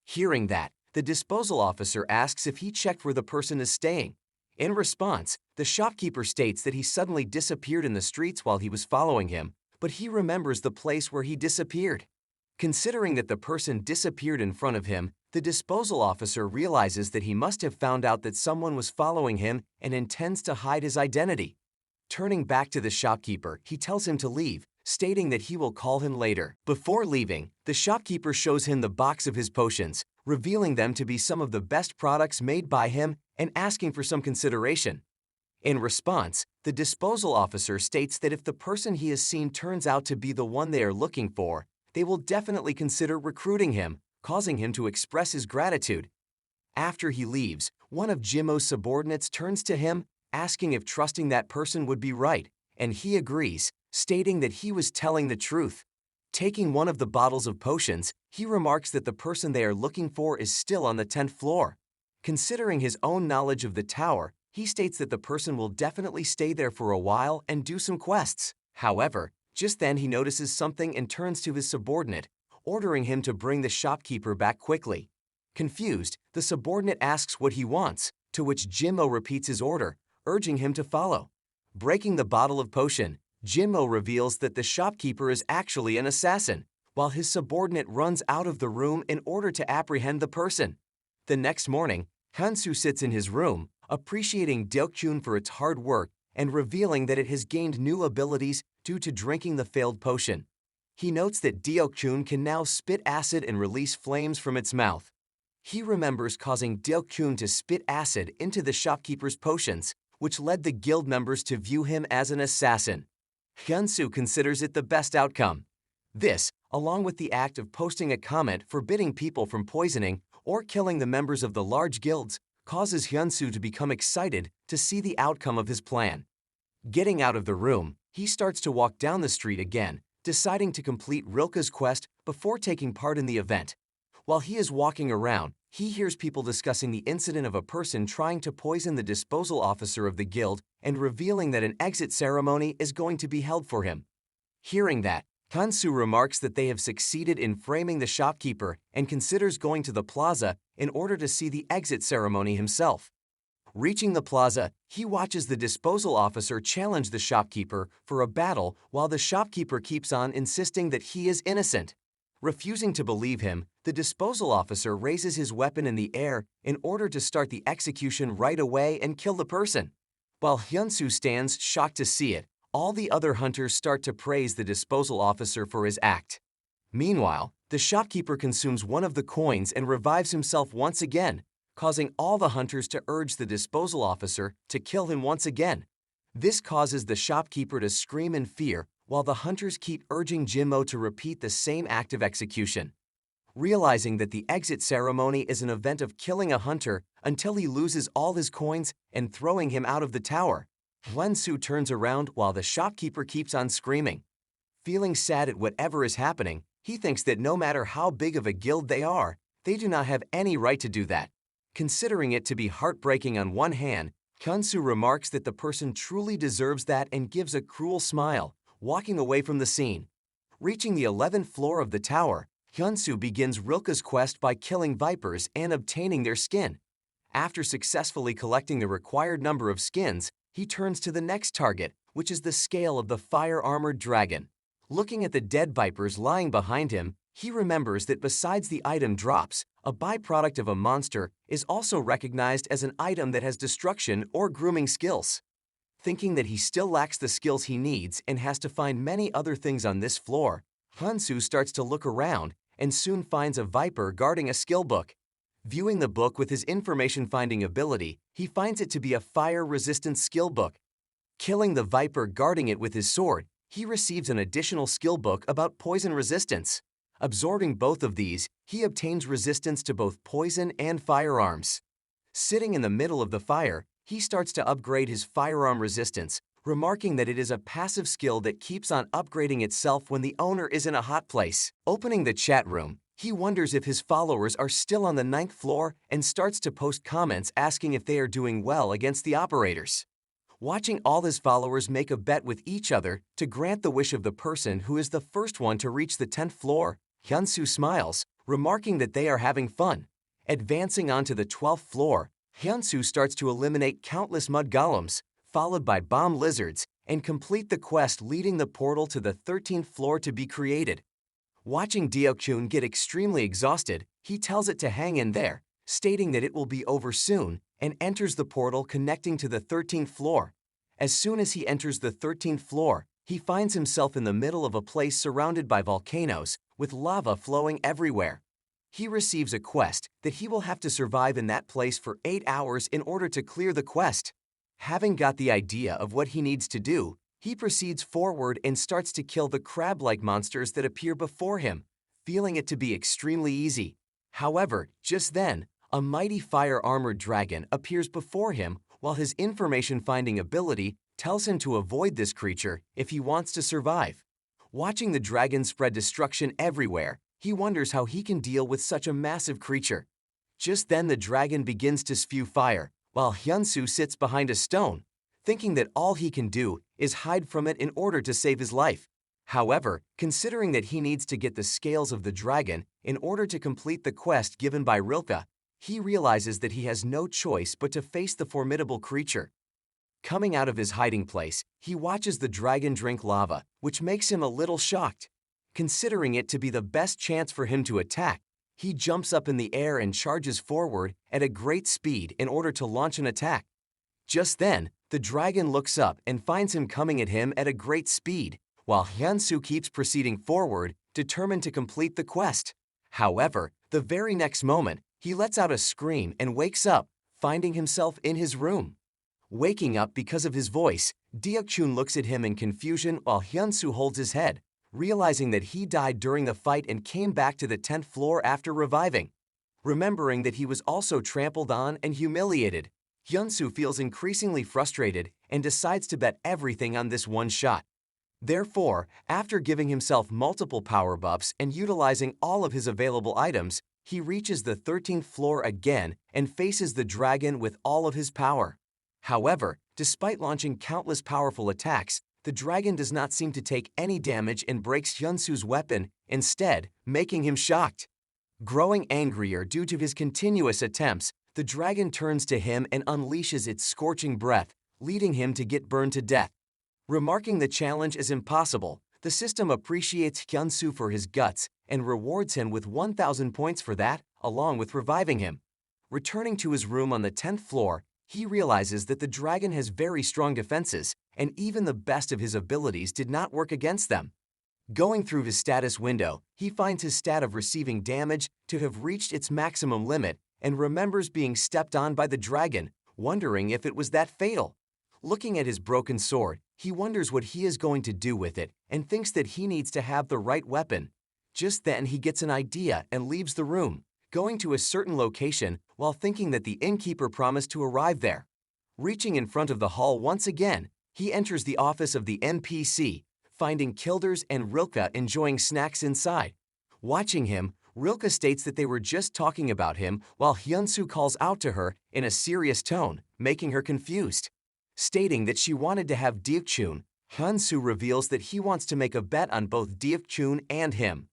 Hearing that, the disposal officer asks if he checked where the person is staying. In response, the shopkeeper states that he suddenly disappeared in the streets while he was following him, but he remembers the place where he disappeared. Considering that the person disappeared in front of him, the disposal officer realizes that he must have found out that someone was following him and intends to hide his identity. Turning back to the shopkeeper, he tells him to leave, stating that he will call him later. Before leaving, the shopkeeper shows him the box of his potions, revealing them to be some of the best products made by him and asking for some consideration. In response, the disposal officer states that if the person he has seen turns out to be the one they are looking for, they will definitely consider recruiting him, causing him to express his gratitude. After he leaves, one of Jimo's subordinates turns to him, asking if trusting that person would be right, and he agrees, stating that he was telling the truth. Taking one of the bottles of potions, he remarks that the person they are looking for is still on the 10th floor. Considering his own knowledge of the tower, he states that the person will definitely stay there for a while and do some quests. However, just then he notices something and turns to his subordinate, ordering him to bring the shopkeeper back quickly. Confused, the subordinate asks what he wants, to which Jimo repeats his order, urging him to follow. Breaking the bottle of potion, Jimo reveals that the shopkeeper is actually an assassin, while his subordinate runs out of the room in order to apprehend the person. The next morning, Hyunsoo sits in his room, appreciating Deokjun for its hard work and revealing that it has gained new abilities due to drinking the failed potion. He notes that Deokjun can now spit acid and release flames from its mouth. He remembers causing Deokjun to spit acid into the shopkeeper's potions, which led the guild members to view him as an assassin. Hyunsoo considers it the best outcome. This, along with the act of posting a comment forbidding people from poisoning or killing the members of the large guilds, causes Hyunsoo to become excited to see the outcome of his plan. Getting out of the room, he starts to walk down the street again, deciding to complete Rilke's quest before taking part in the event. While he is walking around, he hears people discussing the incident of a person trying to poison the disposal officer of the guild and revealing that an exit ceremony is going to be held for him. Hearing that, Hyunsoo remarks that they have succeeded in framing the shopkeeper and considers going to the plaza in order to see the exit ceremony himself. Reaching the plaza, he watches the disposal officer challenge the shopkeeper for a battle while the shopkeeper keeps on insisting that he is innocent. Refusing to believe him, the disposal officer raises his weapon in the air in order to start the execution right away and kill the person. While Hyunsoo stands shocked to see it, all the other hunters start to praise the disposal officer for his act. Meanwhile, the shopkeeper consumes one of the coins and revives himself once again, causing all the hunters to urge the disposal officer to kill him once again. This causes the shopkeeper to scream in fear, while the hunters keep urging Jimo to repeat the same act of execution. Realizing that the exit ceremony is an event of killing a hunter until he loses all his coins and throwing him out of the tower, Hyunsoo turns around while the shopkeeper keeps on screaming. Feeling sad at whatever is happening, he thinks that no matter how big of a guild they are, they do not have any right to do that. Considering it to be heartbreaking on one hand, Hyunsoo remarks that the person truly deserves that and gives a cruel smile, walking away from the scene. Reaching the 11th floor of the tower, Hyunsoo begins Rilke's quest by killing vipers and obtaining their skin. After successfully collecting the required number of skins, he turns to the next target, which is the scale of the fire-armored dragon. Looking at the dead vipers lying behind him, he remembers that besides the item drops, a byproduct of a monster is also recognized as an item that has destruction or grooming skills. Thinking that he still lacks the skills he needs and has to find many other things on this floor, Hyunsoo starts to look around and soon finds a viper guarding a skill book. Viewing the book with his information-finding ability, he finds it to be a fire-resistant skill book. Killing the viper guarding it with his sword, he receives an additional skill book about poison resistance. Absorbing both of these, he obtains resistance to both poison and firearms. Sitting in the middle of the fire, he starts to upgrade his firearm resistance, remarking that it is a passive skill that keeps on upgrading itself when the owner is in a hot place. Opening the chat room, he wonders if his followers are still on the 9th floor and starts to post comments asking if they are doing well against the operators. Watching all his followers make a bet with each other to grant the wish of the person who is the first one to reach the 10th floor, Hyunsoo smiles, remarking that they are having fun. Advancing onto the 12th floor, Hyunsoo starts to eliminate countless mud golems, followed by bomb lizards, and complete the quest leading the portal to the 13th floor to be created. Watching Deokjun get extremely exhausted, he tells it to hang in there, stating that it will be over soon, and enters the portal connecting to the 13th floor. As soon as he enters the 13th floor, he finds himself in the middle of a place surrounded by volcanoes, with lava flowing everywhere. He receives a quest that he will have to survive in that place for 8 hours in order to clear the quest. Having got the idea of what he needs to do, he proceeds forward and starts to kill the crab-like monsters that appear before him, feeling it to be extremely easy. However, just then, a mighty fire-armored dragon appears before him while his information-finding ability tells him to avoid this creature if he wants to survive. Watching the dragon spread destruction everywhere, he wonders how he can deal with such a massive creature. Just then the dragon begins to spew fire, while Hyunsoo sits behind a stone, thinking that all he can do is hide from it in order to save his life. However, considering that he needs to get the scales of the dragon in order to complete the quest given by Rilke, he realizes that he has no choice but to face the formidable creature. Coming out of his hiding place, he watches the dragon drink lava, which makes him a little shocked. Considering it to be the best chance for him to attack, he jumps up in the air and charges forward at a great speed in order to launch an attack. Just then, the dragon looks up and finds him coming at him at a great speed, while Hyunsoo keeps proceeding forward, determined to complete the quest. However, the very next moment, he lets out a scream and wakes up, finding himself in his room. Waking up because of his voice, Deokchun looks at him in confusion while Hyunsoo holds his head, realizing that he died during the fight and came back to the 10th floor after reviving. Remembering that he was also trampled on and humiliated, Hyunsoo feels increasingly frustrated and decides to bet everything on this one shot. Therefore, after giving himself multiple power buffs and utilizing all of his available items, he reaches the 13th floor again and faces the dragon with all of his power. However, despite launching countless powerful attacks, the dragon does not seem to take any damage and breaks Hyunsoo's weapon, instead making him shocked. Growing angrier due to his continuous attempts, the dragon turns to him and unleashes its scorching breath, leading him to get burned to death. Remarking the challenge as impossible, the system appreciates Hyunsoo for his guts and rewards him with 1,000 points for that, along with reviving him. Returning to his room on the 10th floor, he realizes that the dragon has very strong defenses, and even the best of his abilities did not work against them. Going through his status window, he finds his stat of receiving damage to have reached its maximum limit and remembers being stepped on by the dragon, wondering if it was that fatal. Looking at his broken sword, he wonders what he is going to do with it and thinks that he needs to have the right weapon. Just then he gets an idea and leaves the room, going to a certain location while thinking that the innkeeper promised to arrive there. Reaching in front of the hall once again, he enters the office of the NPC, finding Kilders and Rilke enjoying snacks inside. Watching him, Rilke states that they were just talking about him while Hyunsoo calls out to her in a serious tone, making her confused. Stating that she wanted to have Deokchun, Hyunsoo reveals that he wants to make a bet on both Deokchun and him.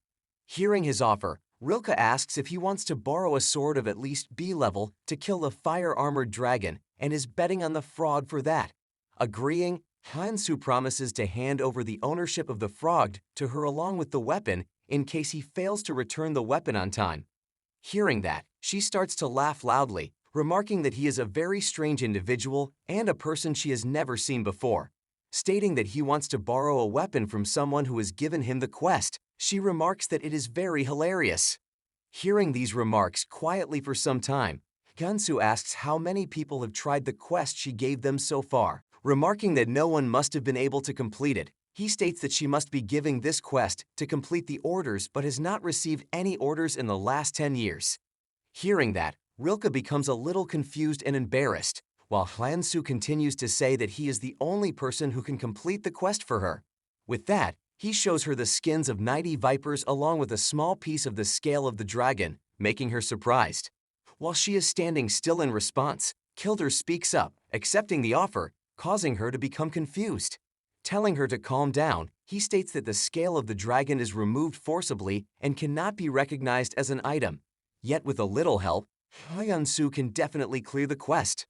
Hearing his offer, Rilke asks if he wants to borrow a sword of at least B level to kill the fire-armored dragon and is betting on the frog for that. Agreeing, Hyunsoo promises to hand over the ownership of the frog to her along with the weapon in case he fails to return the weapon on time. Hearing that, she starts to laugh loudly, remarking that he is a very strange individual and a person she has never seen before. Stating that he wants to borrow a weapon from someone who has given him the quest, she remarks that it is very hilarious. Hearing these remarks quietly for some time, Hyunsoo asks how many people have tried the quest she gave them so far. Remarking that no one must have been able to complete it, he states that she must be giving this quest to complete the orders but has not received any orders in the last 10 years. Hearing that, Rilke becomes a little confused and embarrassed, while Hyunsoo continues to say that he is the only person who can complete the quest for her. With that, he shows her the skins of 90 vipers along with a small piece of the scale of the dragon, making her surprised. While she is standing still in response, Kilder speaks up, accepting the offer, causing her to become confused. Telling her to calm down, he states that the scale of the dragon is removed forcibly and cannot be recognized as an item. Yet with a little help, Hyunsoo can definitely clear the quest.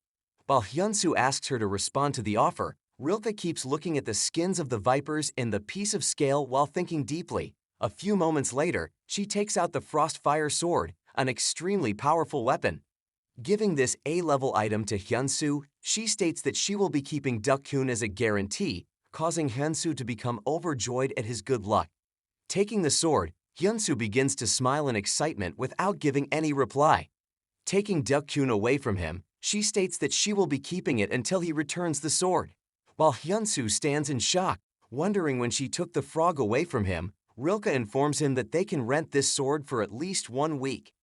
While Hyunsoo asks her to respond to the offer, Rilke keeps looking at the skins of the vipers in the piece of scale while thinking deeply. A few moments later, she takes out the Frostfire sword, an extremely powerful weapon. Giving this A-level item to Hyunsoo, she states that she will be keeping Deokchun as a guarantee, causing Hyunsoo to become overjoyed at his good luck. Taking the sword, Hyunsoo begins to smile in excitement without giving any reply. Taking Deokchun away from him, she states that she will be keeping it until he returns the sword. While Hyunsoo stands in shock, wondering when she took the frog away from him, Rilke informs him that they can rent this sword for at least 1 week.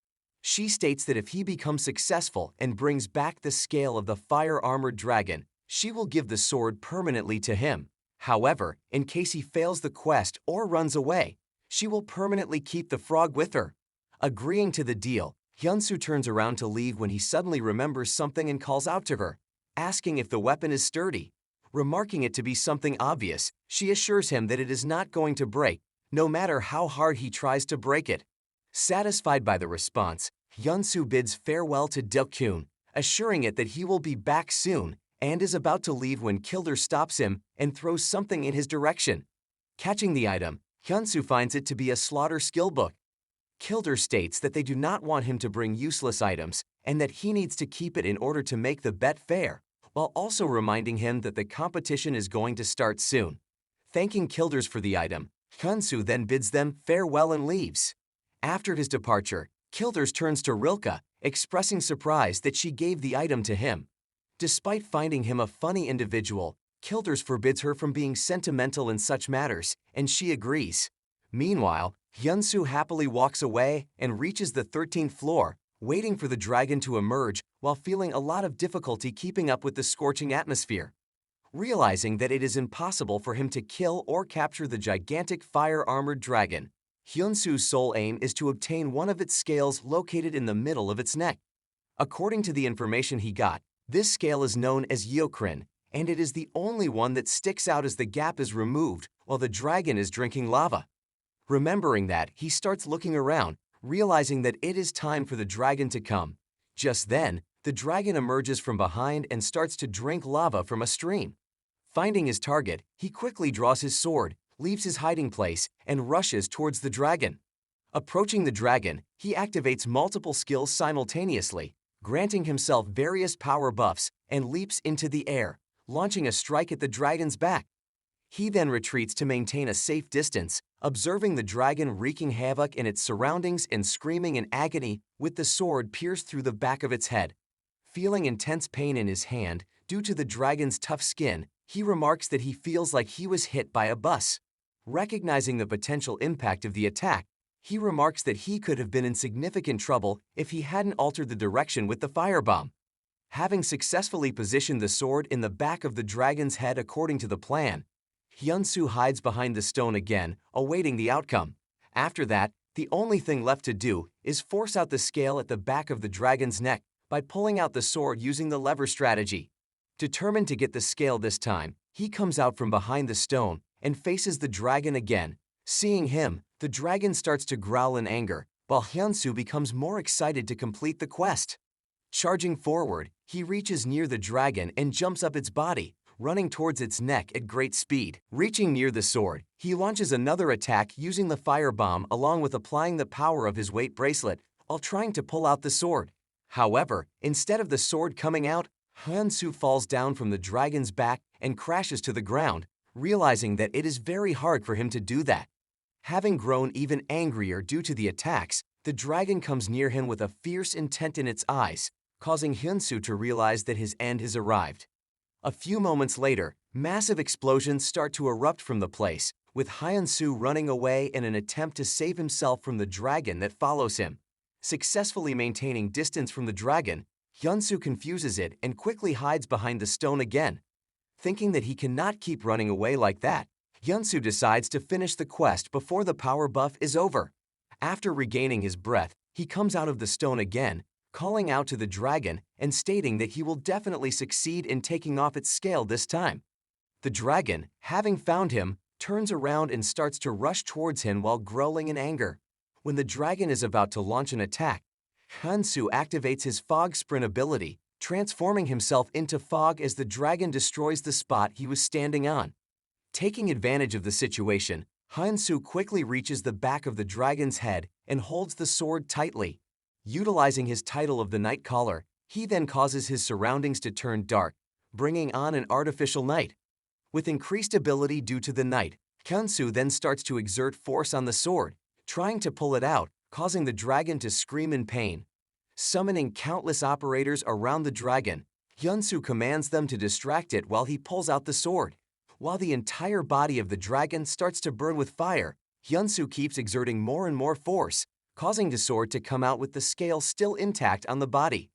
She states that if he becomes successful and brings back the scale of the fire-armored dragon, she will give the sword permanently to him. However, in case he fails the quest or runs away, she will permanently keep the frog with her. Agreeing to the deal, Hyunsoo turns around to leave when he suddenly remembers something and calls out to her, asking if the weapon is sturdy. Remarking it to be something obvious, she assures him that it is not going to break, no matter how hard he tries to break it. Satisfied by the response, Hyunsoo bids farewell to Deokhyun, assuring it that he will be back soon, and is about to leave when Kilder stops him and throws something in his direction. Catching the item, Hyunsoo finds it to be a slaughter skill book. Kilder states that they do not want him to bring useless items and that he needs to keep it in order to make the bet fair, while also reminding him that the competition is going to start soon. Thanking Kilders for the item, Hyunsoo then bids them farewell and leaves. After his departure, Kilders turns to Rilke, expressing surprise that she gave the item to him. Despite finding him a funny individual, Kilders forbids her from being sentimental in such matters, and she agrees. Meanwhile, Hyunsoo happily walks away and reaches the 13th floor, waiting for the dragon to emerge while feeling a lot of difficulty keeping up with the scorching atmosphere. Realizing that it is impossible for him to kill or capture the gigantic fire-armored dragon, Hyunsoo's sole aim is to obtain one of its scales located in the middle of its neck. According to the information he got, this scale is known as Yeokrin, and it is the only one that sticks out as the gap is removed while the dragon is drinking lava. Remembering that, he starts looking around, realizing that it is time for the dragon to come. Just then, the dragon emerges from behind and starts to drink lava from a stream. Finding his target, he quickly draws his sword, leaves his hiding place, and rushes towards the dragon. Approaching the dragon, he activates multiple skills simultaneously, granting himself various power buffs, and leaps into the air, launching a strike at the dragon's back. He then retreats to maintain a safe distance, observing the dragon wreaking havoc in its surroundings and screaming in agony with the sword pierced through the back of its head. Feeling intense pain in his hand due to the dragon's tough skin, he remarks that he feels like he was hit by a bus. Recognizing the potential impact of the attack, he remarks that he could have been in significant trouble if he hadn't altered the direction with the firebomb. Having successfully positioned the sword in the back of the dragon's head according to the plan, Hyunsoo hides behind the stone again, awaiting the outcome. After that, the only thing left to do is force out the scale at the back of the dragon's neck by pulling out the sword using the lever strategy. Determined to get the scale this time, he comes out from behind the stone and faces the dragon again. Seeing him, the dragon starts to growl in anger, while Hyunsoo becomes more excited to complete the quest. Charging forward, he reaches near the dragon and jumps up its body, running towards its neck at great speed. Reaching near the sword, he launches another attack using the firebomb along with applying the power of his weight bracelet while trying to pull out the sword. However, instead of the sword coming out, Hyunsoo falls down from the dragon's back and crashes to the ground, realizing that it is very hard for him to do that. Having grown even angrier due to the attacks, the dragon comes near him with a fierce intent in its eyes, causing Hyunsoo to realize that his end has arrived. A few moments later, massive explosions start to erupt from the place, with Hyunsoo running away in an attempt to save himself from the dragon that follows him. Successfully maintaining distance from the dragon, Hyunsoo confuses it and quickly hides behind the stone again. Thinking that he cannot keep running away like that, Hyunsoo decides to finish the quest before the power buff is over. After regaining his breath, he comes out of the stone again, calling out to the dragon and stating that he will definitely succeed in taking off its scale this time. The dragon, having found him, turns around and starts to rush towards him while growling in anger. When the dragon is about to launch an attack, Hyunsoo activates his fog sprint ability, transforming himself into fog as the dragon destroys the spot he was standing on. Taking advantage of the situation, Hyunsoo quickly reaches the back of the dragon's head and holds the sword tightly. Utilizing his title of the Night Caller, he then causes his surroundings to turn dark, bringing on an artificial night. With increased ability due to the night, Hyunsoo then starts to exert force on the sword, trying to pull it out, causing the dragon to scream in pain. Summoning countless operators around the dragon, Hyunsoo commands them to distract it while he pulls out the sword. While the entire body of the dragon starts to burn with fire, Hyunsoo keeps exerting more and more force, causing the sword to come out with the scale still intact on the body.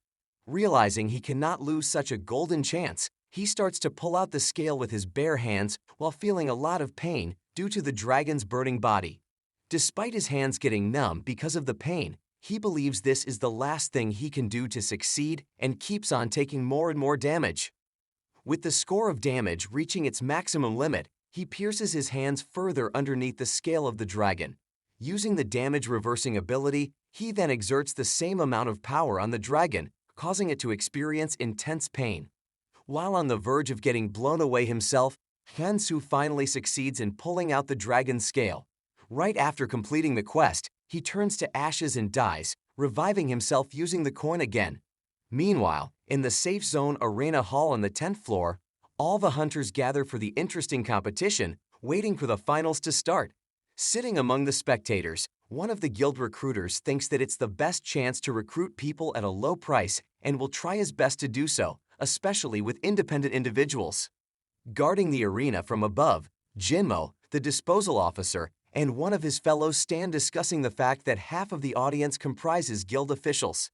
Realizing he cannot lose such a golden chance, he starts to pull out the scale with his bare hands while feeling a lot of pain due to the dragon's burning body. Despite his hands getting numb because of the pain, he believes this is the last thing he can do to succeed and keeps on taking more and more damage. With the score of damage reaching its maximum limit, he pierces his hands further underneath the scale of the dragon. Using the damage reversing ability, he then exerts the same amount of power on the dragon, causing it to experience intense pain. While on the verge of getting blown away himself, Hyunsoo finally succeeds in pulling out the dragon's scale. Right after completing the quest, he turns to ashes and dies, reviving himself using the coin again. Meanwhile, in the safe zone arena hall on the 10th floor, all the hunters gather for the interesting competition, waiting for the finals to start. Sitting among the spectators, one of the guild recruiters thinks that it's the best chance to recruit people at a low price and will try his best to do so, especially with independent individuals. Guarding the arena from above, Jinmo, the disposal officer, and one of his fellows stand discussing the fact that half of the audience comprises guild officials.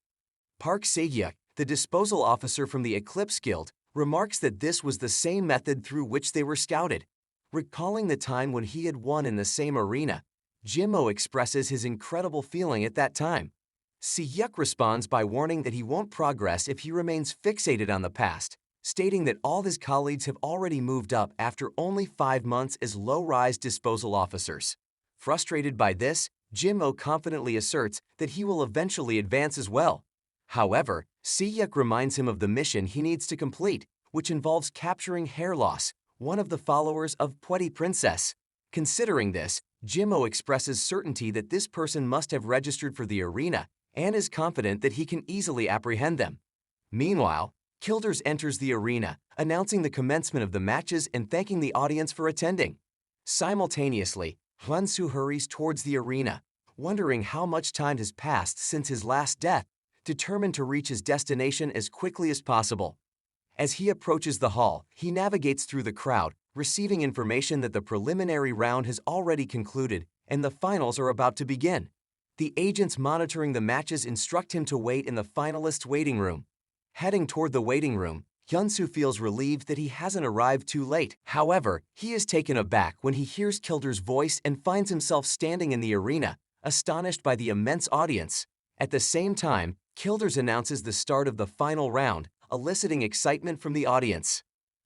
Park Se-hyuk, the disposal officer from the Eclipse Guild, remarks that this was the same method through which they were scouted. Recalling the time when he had won in the same arena, Jinmo expresses his incredible feeling at that time. Se-hyuk responds by warning that he won't progress if he remains fixated on the past, stating that all his colleagues have already moved up after only 5 months as low-rise disposal officers. Frustrated by this, Jinmo confidently asserts that he will eventually advance as well. However, Se-hyuk reminds him of the mission he needs to complete, which involves capturing Hair Loss, one of the followers of Pretty Princess. Considering this, Jinmo expresses certainty that this person must have registered for the arena and is confident that he can easily apprehend them. Meanwhile, Kilders enters the arena, announcing the commencement of the matches and thanking the audience for attending. Simultaneously, Hyunsoo hurries towards the arena, wondering how much time has passed since his last death, determined to reach his destination as quickly as possible. As he approaches the hall, he navigates through the crowd, receiving information that the preliminary round has already concluded and the finals are about to begin. The agents monitoring the matches instruct him to wait in the finalists' waiting room. Heading toward the waiting room, Hyunsoo feels relieved that he hasn't arrived too late. However, he is taken aback when he hears Kilder's voice and finds himself standing in the arena, astonished by the immense audience. At the same time, Kilders announces the start of the final round, eliciting excitement from the audience.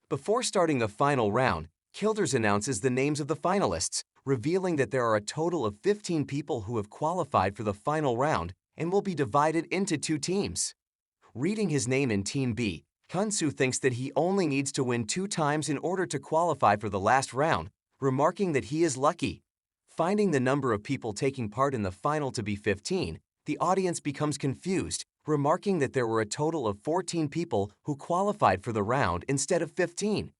Before starting the final round, Kilders announces the names of the finalists, revealing that there are a total of 15 people who have qualified for the final round and will be divided into 2 teams. Reading his name in Team B, Hyunsoo thinks that he only needs to win 2 times in order to qualify for the last round, remarking that he is lucky. Finding the number of people taking part in the final to be 15, the audience becomes confused, remarking that there were a total of 14 people who qualified for the round instead of 15.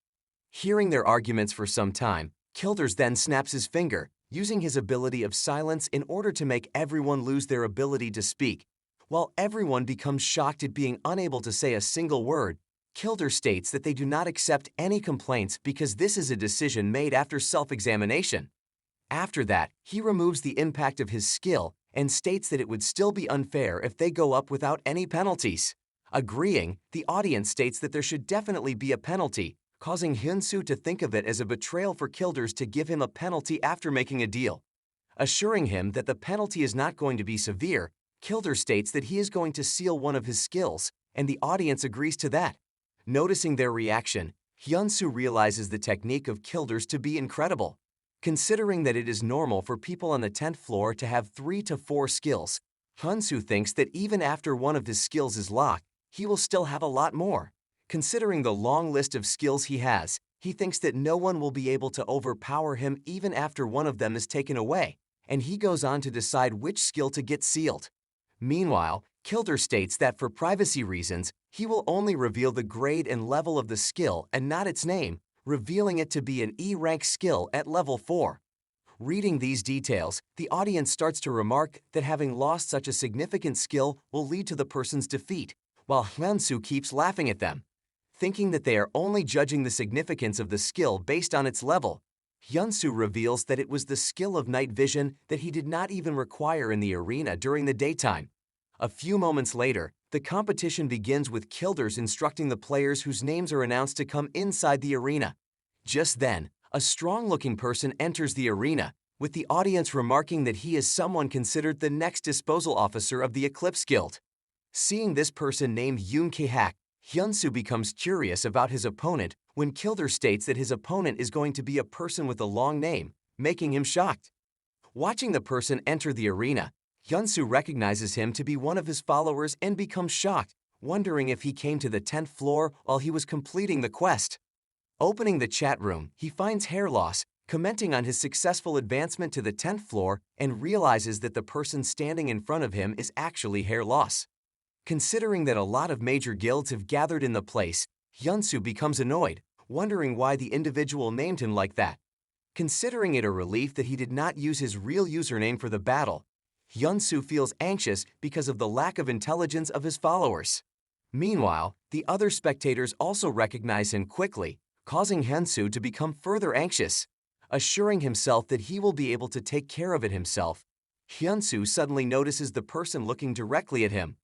Hearing their arguments for some time, Kilders then snaps his finger, using his ability of silence in order to make everyone lose their ability to speak. While everyone becomes shocked at being unable to say a single word, Kilders states that they do not accept any complaints because this is a decision made after self-examination. After that, he removes the impact of his skill and states that it would still be unfair if they go up without any penalties. Agreeing, the audience states that there should definitely be a penalty, causing Hyunsoo to think of it as a betrayal for Kilders to give him a penalty after making a deal. Assuring him that the penalty is not going to be severe, Kilders states that he is going to seal one of his skills, and the audience agrees to that. Noticing their reaction, Hyunsoo realizes the technique of Kilders to be incredible. Considering that it is normal for people on the 10th floor to have 3 to 4 skills, Hyunsoo thinks that even after one of his skills is locked, he will still have a lot more. Considering the long list of skills he has, he thinks that no one will be able to overpower him even after one of them is taken away, and he goes on to decide which skill to get sealed. Meanwhile, Kilders states that for privacy reasons, he will only reveal the grade and level of the skill and not its name, revealing it to be an E-rank skill at level 4. Reading these details, the audience starts to remark that having lost such a significant skill will lead to the person's defeat, while Hyunsoo keeps laughing at them. Thinking that they are only judging the significance of the skill based on its level, Hyunsoo reveals that it was the skill of night vision that he did not even require in the arena during the daytime. A few moments later, the competition begins with killers instructing the players whose names are announced to come inside the arena. Just then, a strong-looking person enters the arena, with the audience remarking that he is someone considered the next disposal officer of the Eclipse Guild. Seeing this person named Yoon Ki-hak, Hyunsoo becomes curious about his opponent when Kilder states that his opponent is going to be a person with a long name, making him shocked. Watching the person enter the arena, Hyunsoo recognizes him to be one of his followers and becomes shocked, wondering if he came to the 10th floor while he was completing the quest. Opening the chat room, he finds hair loss, commenting on his successful advancement to the 10th floor and realizes that the person standing in front of him is actually hair loss. Considering that a lot of major guilds have gathered in the place, Hyunsoo becomes annoyed, wondering why the individual named him like that. Considering it a relief that he did not use his real username for the battle, Hyunsoo feels anxious because of the lack of intelligence of his followers. Meanwhile, the other spectators also recognize him quickly, causing Hyunsoo to become further anxious. Assuring himself that he will be able to take care of it himself, Hyunsoo suddenly notices the person looking directly at him.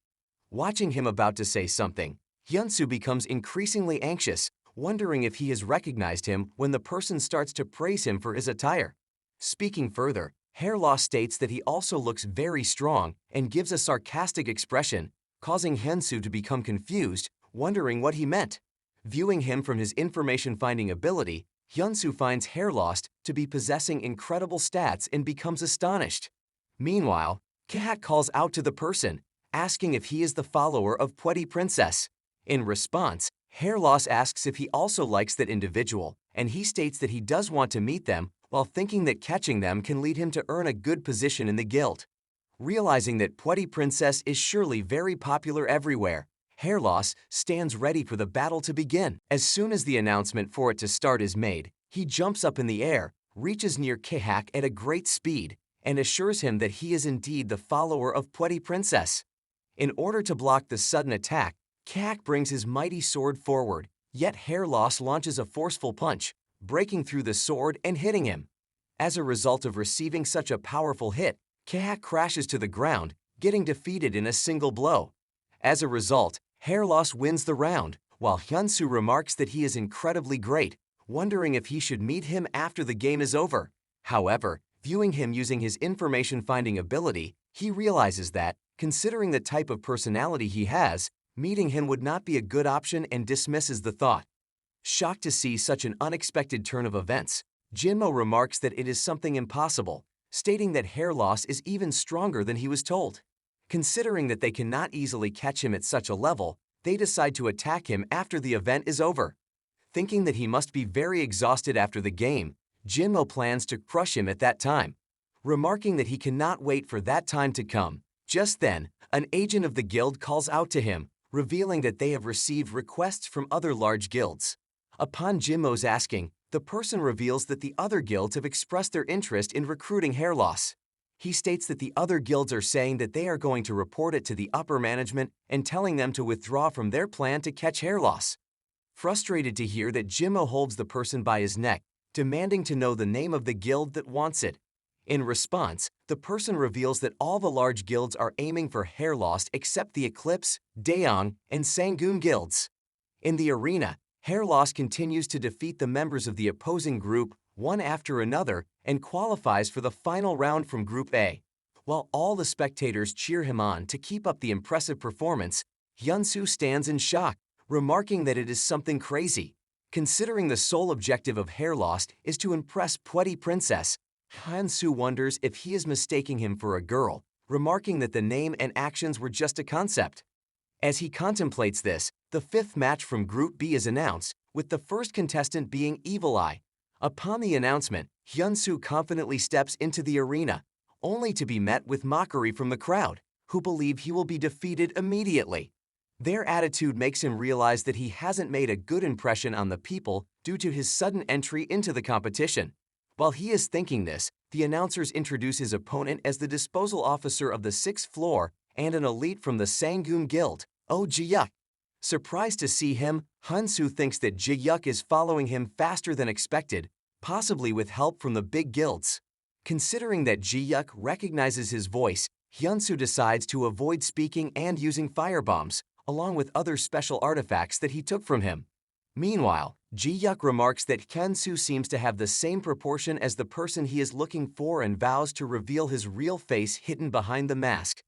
Watching him about to say something, Hyunsoo becomes increasingly anxious, wondering if he has recognized him when the person starts to praise him for his attire. Speaking further, Hair Loss states that he also looks very strong and gives a sarcastic expression, causing Hyunsoo to become confused, wondering what he meant. Viewing him from his information-finding ability, Hyunsoo finds Hair Loss to be possessing incredible stats and becomes astonished. Meanwhile, Ki-hak calls out to the person, asking if he is the follower of Pwede Princess. In response, Hair Loss asks if he also likes that individual, and he states that he does want to meet them while thinking that catching them can lead him to earn a good position in the guild. Realizing that Pwede Princess is surely very popular everywhere, Hair Loss stands ready for the battle to begin. As soon as the announcement for it to start is made, he jumps up in the air, reaches near Ki-hak at a great speed, and assures him that he is indeed the follower of Pwede Princess. In order to block the sudden attack, Ki-hak brings his mighty sword forward, yet Hair Loss launches a forceful punch, breaking through the sword and hitting him. As a result of receiving such a powerful hit, Ki-hak crashes to the ground, getting defeated in a single blow. As a result, Hair Loss wins the round, while Hyunsoo remarks that he is incredibly great, wondering if he should meet him after the game is over. However, viewing him using his information-finding ability, he realizes that, considering the type of personality he has, meeting him would not be a good option and dismisses the thought. Shocked to see such an unexpected turn of events, Jinmo remarks that it is something impossible, stating that Hair Loss is even stronger than he was told. Considering that they cannot easily catch him at such a level, they decide to attack him after the event is over. Thinking that he must be very exhausted after the game, Jinmo plans to crush him at that time. Remarking that he cannot wait for that time to come, just then, an agent of the guild calls out to him, revealing that they have received requests from other large guilds. Upon Jinmo's asking, the person reveals that the other guilds have expressed their interest in recruiting Hair Loss. He states that the other guilds are saying that they are going to report it to the upper management and telling them to withdraw from their plan to catch Hair Loss. Frustrated to hear that Jinmo holds the person by his neck, demanding to know the name of the guild that wants it. In response, the person reveals that all the large guilds are aiming for Hair Loss except the Eclipse, Daeong, and Sanggoon guilds. In the arena, Hair Loss continues to defeat the members of the opposing group one after another and qualifies for the final round from Group A. While all the spectators cheer him on to keep up the impressive performance, Hyunsoo stands in shock, remarking that it is something crazy. Considering the sole objective of Hair Loss is to impress Pwede Princess, Hyunsoo wonders if he is mistaking him for a girl, remarking that the name and actions were just a concept. As he contemplates this, the fifth match from Group B is announced, with the first contestant being Evil Eye. Upon the announcement, Hyunsoo confidently steps into the arena, only to be met with mockery from the crowd, who believe he will be defeated immediately. Their attitude makes him realize that he hasn't made a good impression on the people due to his sudden entry into the competition. While he is thinking this, the announcers introduce his opponent as the disposal officer of the 6th floor and an elite from the Sanggoon Guild, Oh Ji-yuk. Surprised to see him, Hyunsoo thinks that Ji-yuk is following him faster than expected, possibly with help from the big guilds. Considering that Ji-hyuk recognizes his voice, Hyunsoo decides to avoid speaking and using firebombs, along with other special artifacts that he took from him. Meanwhile, Ji-hyuk remarks that Hyunsoo seems to have the same proportion as the person he is looking for and vows to reveal his real face hidden behind the mask.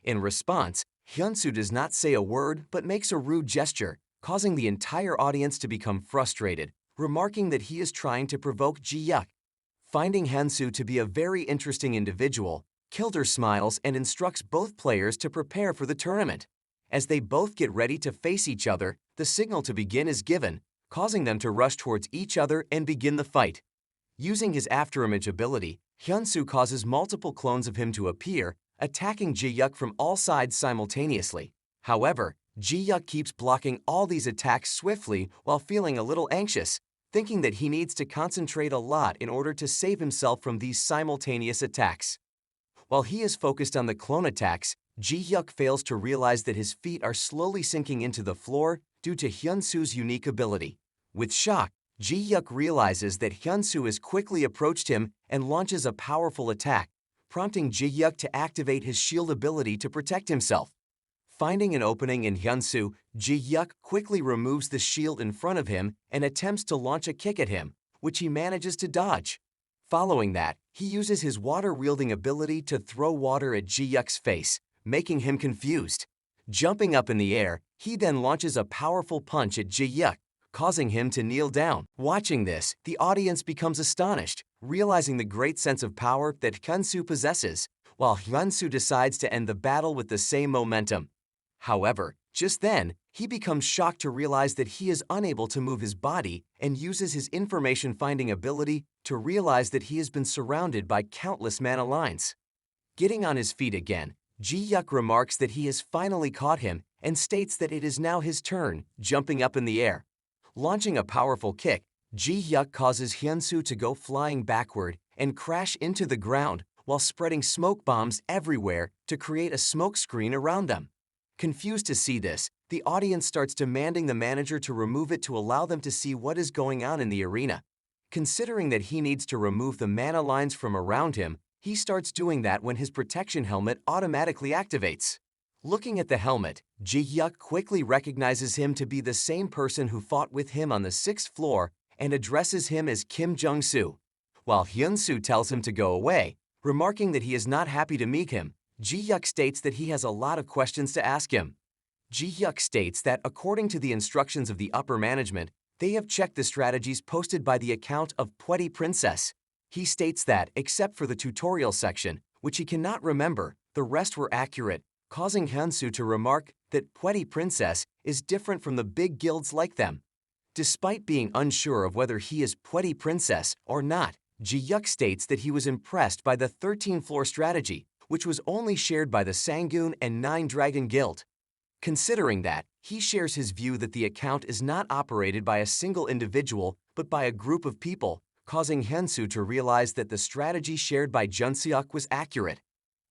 In response, Hyunsoo does not say a word but makes a rude gesture, causing the entire audience to become frustrated, remarking that he is trying to provoke Ji-hyuk. Finding Hyunsoo to be a very interesting individual, Kilder smiles and instructs both players to prepare for the tournament. As they both get ready to face each other, the signal to begin is given, causing them to rush towards each other and begin the fight. Using his afterimage ability, Hyunsoo causes multiple clones of him to appear, attacking Ji-hyuk from all sides simultaneously. However, Ji-hyuk keeps blocking all these attacks swiftly while feeling a little anxious, thinking that he needs to concentrate a lot in order to save himself from these simultaneous attacks. While he is focused on the clone attacks, Ji-hyuk fails to realize that his feet are slowly sinking into the floor due to Hyunsoo's unique ability. With shock, Ji-hyuk realizes that Hyunsoo has quickly approached him and launches a powerful attack, prompting Ji-hyuk to activate his shield ability to protect himself. Finding an opening in Hyunsoo, Ji-hyuk quickly removes the shield in front of him and attempts to launch a kick at him, which he manages to dodge. Following that, he uses his water-wielding ability to throw water at Ji-hyuk's face, making him confused. Jumping up in the air, he then launches a powerful punch at Ji-hyuk, causing him to kneel down. Watching this, the audience becomes astonished, realizing the great sense of power that Hyunsoo possesses, while Hyunsoo decides to end the battle with the same momentum. However, just then, he becomes shocked to realize that he is unable to move his body and uses his information-finding ability to realize that he has been surrounded by countless mana lines. Getting on his feet again, Ji-hyuk remarks that he has finally caught him and states that it is now his turn, jumping up in the air. Launching a powerful kick, Ji-hyuk causes Hyunsoo to go flying backward and crash into the ground while spreading smoke bombs everywhere to create a smoke screen around them. Confused to see this, the audience starts demanding the manager to remove it to allow them to see what is going on in the arena. Considering that he needs to remove the mana lines from around him, he starts doing that when his protection helmet automatically activates. Looking at the helmet, Ji-hyuk quickly recognizes him to be the same person who fought with him on the 6th floor and addresses him as Kim Jung-soo. While Hyunsoo tells him to go away, remarking that he is not happy to meet him, Ji-hyuk states that he has a lot of questions to ask him. Ji-hyuk states that according to the instructions of the upper management, they have checked the strategies posted by the account of Pretty Princess. He states that, except for the tutorial section, which he cannot remember, the rest were accurate, causing Hyunsoo to remark that Pretty Princess is different from the big guilds like them. Despite being unsure of whether he is Pretty Princess or not, Ji-hyuk states that he was impressed by the 13th-floor strategy, which was only shared by the Sangoon and 9 Dragon Guild. Considering that, he shares his view that the account is not operated by a single individual but by a group of people, causing Hyunsoo to realize that the strategy shared by Junseok was accurate.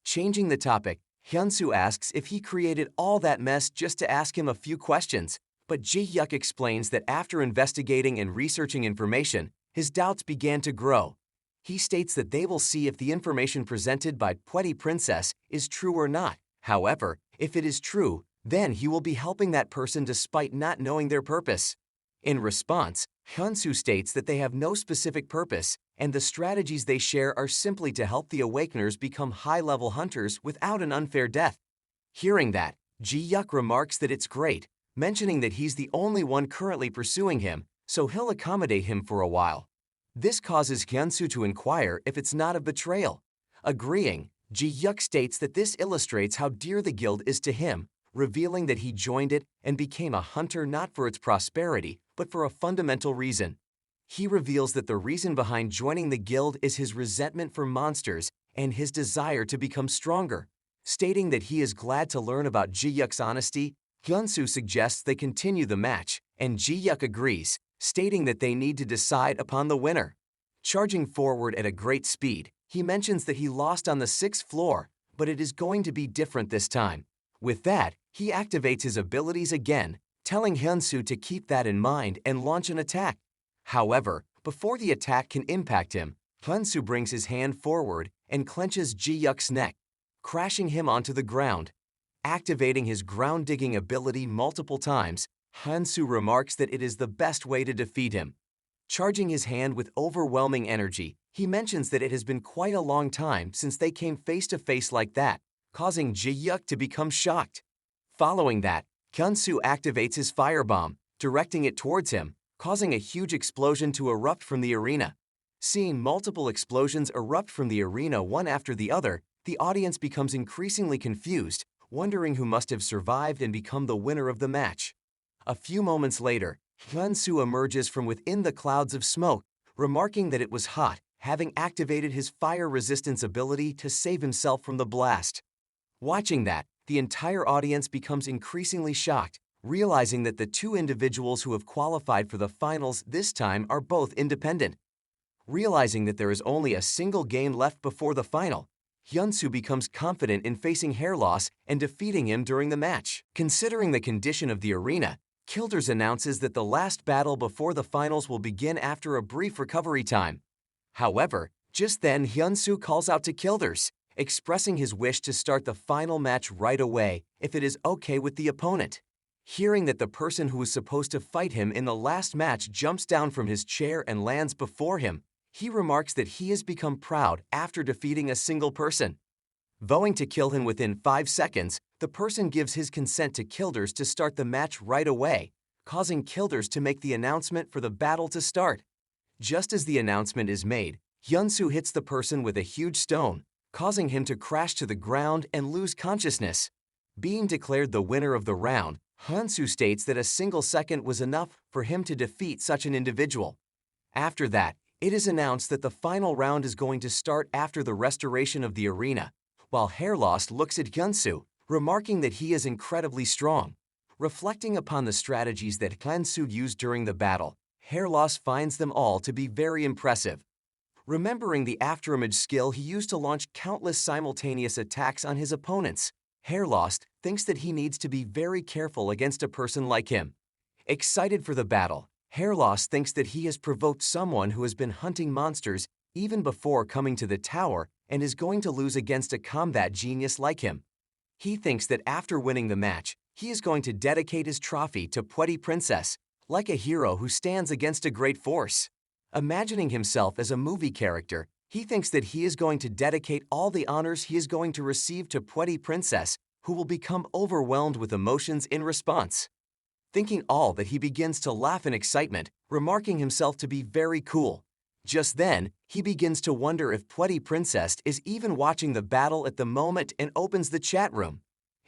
Changing the topic, Hyunsoo asks if he created all that mess just to ask him a few questions, but Ji-hyuk explains that after investigating and researching information, his doubts began to grow. He states that they will see if the information presented by Pretty Princess is true or not. However, if it is true, then he will be helping that person despite not knowing their purpose. In response, Hyunsoo states that they have no specific purpose, and the strategies they share are simply to help the Awakeners become high-level hunters without an unfair death. Hearing that, Ji-hyuk remarks that it's great, mentioning that he's the only one currently pursuing him, so he'll accommodate him for a while. This causes Hyunsoo to inquire if it's not a betrayal. Agreeing, Ji-hyuk states that this illustrates how dear the guild is to him, revealing that he joined it and became a hunter not for its prosperity, but for a fundamental reason. He reveals that the reason behind joining the guild is his resentment for monsters and his desire to become stronger. Stating that he is glad to learn about Ji-hyuk's honesty, Hyunsoo suggests they continue the match, and Ji-hyuk agrees, stating that they need to decide upon the winner. Charging forward at a great speed, he mentions that he lost on the 6th floor, but it is going to be different this time. With that, he activates his abilities again, telling Hyunsoo to keep that in mind and launch an attack. However, Before the attack can impact him, Hyunsoo brings his hand forward and clenches Ji-Yuk's neck, crashing him onto the ground. Activating his ground-digging ability multiple times, Hyunsoo remarks that it is the best way to defeat him. Charging his hand with overwhelming energy, he mentions that it has been quite a long time since they came face-to-face like that, causing Ji-Yuk to become shocked. Following that, Hyunsoo activates his firebomb, directing it towards him, causing a huge explosion to erupt from the arena. Seeing multiple explosions erupt from the arena one after the other, the audience becomes increasingly confused, wondering who must have survived and become the winner of the match. A few moments later, Hyunsoo emerges from within the clouds of smoke, remarking that it was hot, having activated his fire resistance ability to save himself from the blast. Watching that, the entire audience becomes increasingly shocked, realizing that the two individuals who have qualified for the finals this time are both independent. Realizing that there is only a single game left before the final, Hyunsoo becomes confident in facing hair loss and defeating him during the match. Considering the condition of the arena, Kilders announces that the last battle before the finals will begin after a brief recovery time. However, just then Hyunsoo calls out to Kilders, expressing his wish to start the final match right away if it is okay with the opponent. Hearing that the person who was supposed to fight him in the last match jumps down from his chair and lands before him, he remarks that he has become proud after defeating a single person. Vowing to kill him within 5 seconds, the person gives his consent to Kilders to start the match right away, causing Kilders to make the announcement for the battle to start. Just as the announcement is made, Hyunsoo hits the person with a huge stone, causing him to crash to the ground and lose consciousness. Being declared the winner of the round, Hyunsoo states that a single second was enough for him to defeat such an individual. After that, it is announced that the final round is going to start after the restoration of the arena, while Hair Lost looks at Hyunsoo, remarking that he is incredibly strong. Reflecting upon the strategies that Hyunsoo used during the battle, Hair Lost finds them all to be very impressive. Remembering the afterimage skill he used to launch countless simultaneous attacks on his opponents, Hair Lost thinks that he needs to be very careful against a person like him. Excited for the battle, Hair Lost thinks that he has provoked someone who has been hunting monsters even before coming to the tower and is going to lose against a combat genius like him. He thinks that after winning the match, he is going to dedicate his trophy to Pretty Princess, like a hero who stands against a great force. Imagining himself as a movie character, he thinks that he is going to dedicate all the honors he is going to receive to Pretty Princess, who will become overwhelmed with emotions in response. Thinking all that, he begins to laugh in excitement, remarking himself to be very cool. Just then, he begins to wonder if Pretty Princess is even watching the battle at the moment and opens the chat room.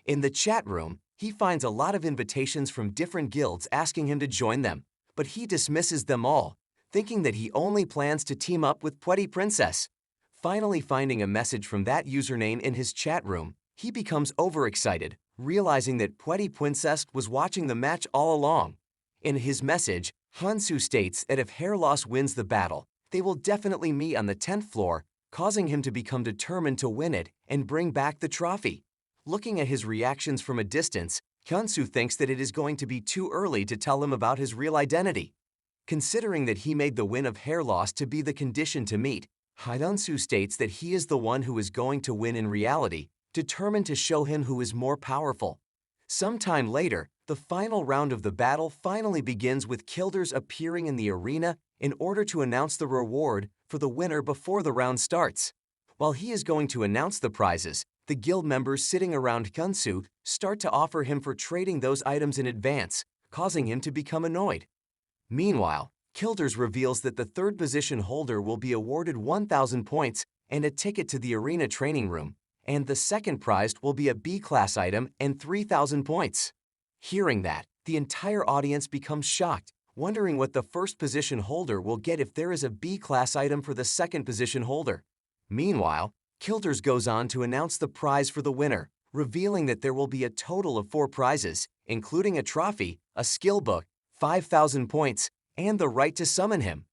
In the chat room, he finds a lot of invitations from different guilds asking him to join them, but he dismisses them all, thinking that he only plans to team up with Pretty Princess. Finally finding a message from that username in his chat room, he becomes overexcited, realizing that Pretty Princess was watching the match all along. In his message, Hyunsoo states that if Hair Loss wins the battle, they will definitely meet on the 10th floor, causing him to become determined to win it and bring back the trophy. Looking at his reactions from a distance, Hyunsoo thinks that it is going to be too early to tell him about his real identity. Considering that he made the win of Hair Loss to be the condition to meet, Hyunsoo states that he is the one who is going to win in reality, determined to show him who is more powerful. Sometime later, the final round of the battle finally begins with Kilders appearing in the arena in order to announce the reward for the winner before the round starts. While he is going to announce the prizes, the guild members sitting around Hyunsoo start to offer him for trading those items in advance, causing him to become annoyed. Meanwhile, Kilders reveals that the third position holder will be awarded 1,000 points and a ticket to the arena training room, and the second prize will be a B-class item and 3,000 points. Hearing that, the entire audience becomes shocked, wondering what the first position holder will get if there is a B-class item for the second position holder. Meanwhile, Kilders goes on to announce the prize for the winner, revealing that there will be a total of 4 prizes, including a trophy, a skill book, 5,000 points, and the right to summon him.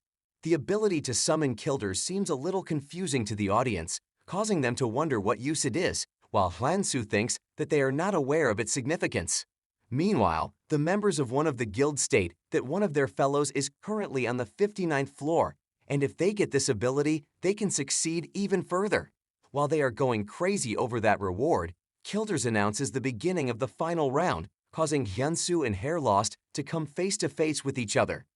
The ability to summon Kilders seems a little confusing to the audience, causing them to wonder what use it is, while Hyunsoo thinks that they are not aware of its significance. Meanwhile, the members of one of the guilds state that one of their fellows is currently on the 59th floor, and if they get this ability, they can succeed even further. While they are going crazy over that reward, Kilders announces the beginning of the final round, causing Hyunsoo and Hair Lost to come face to face with each other.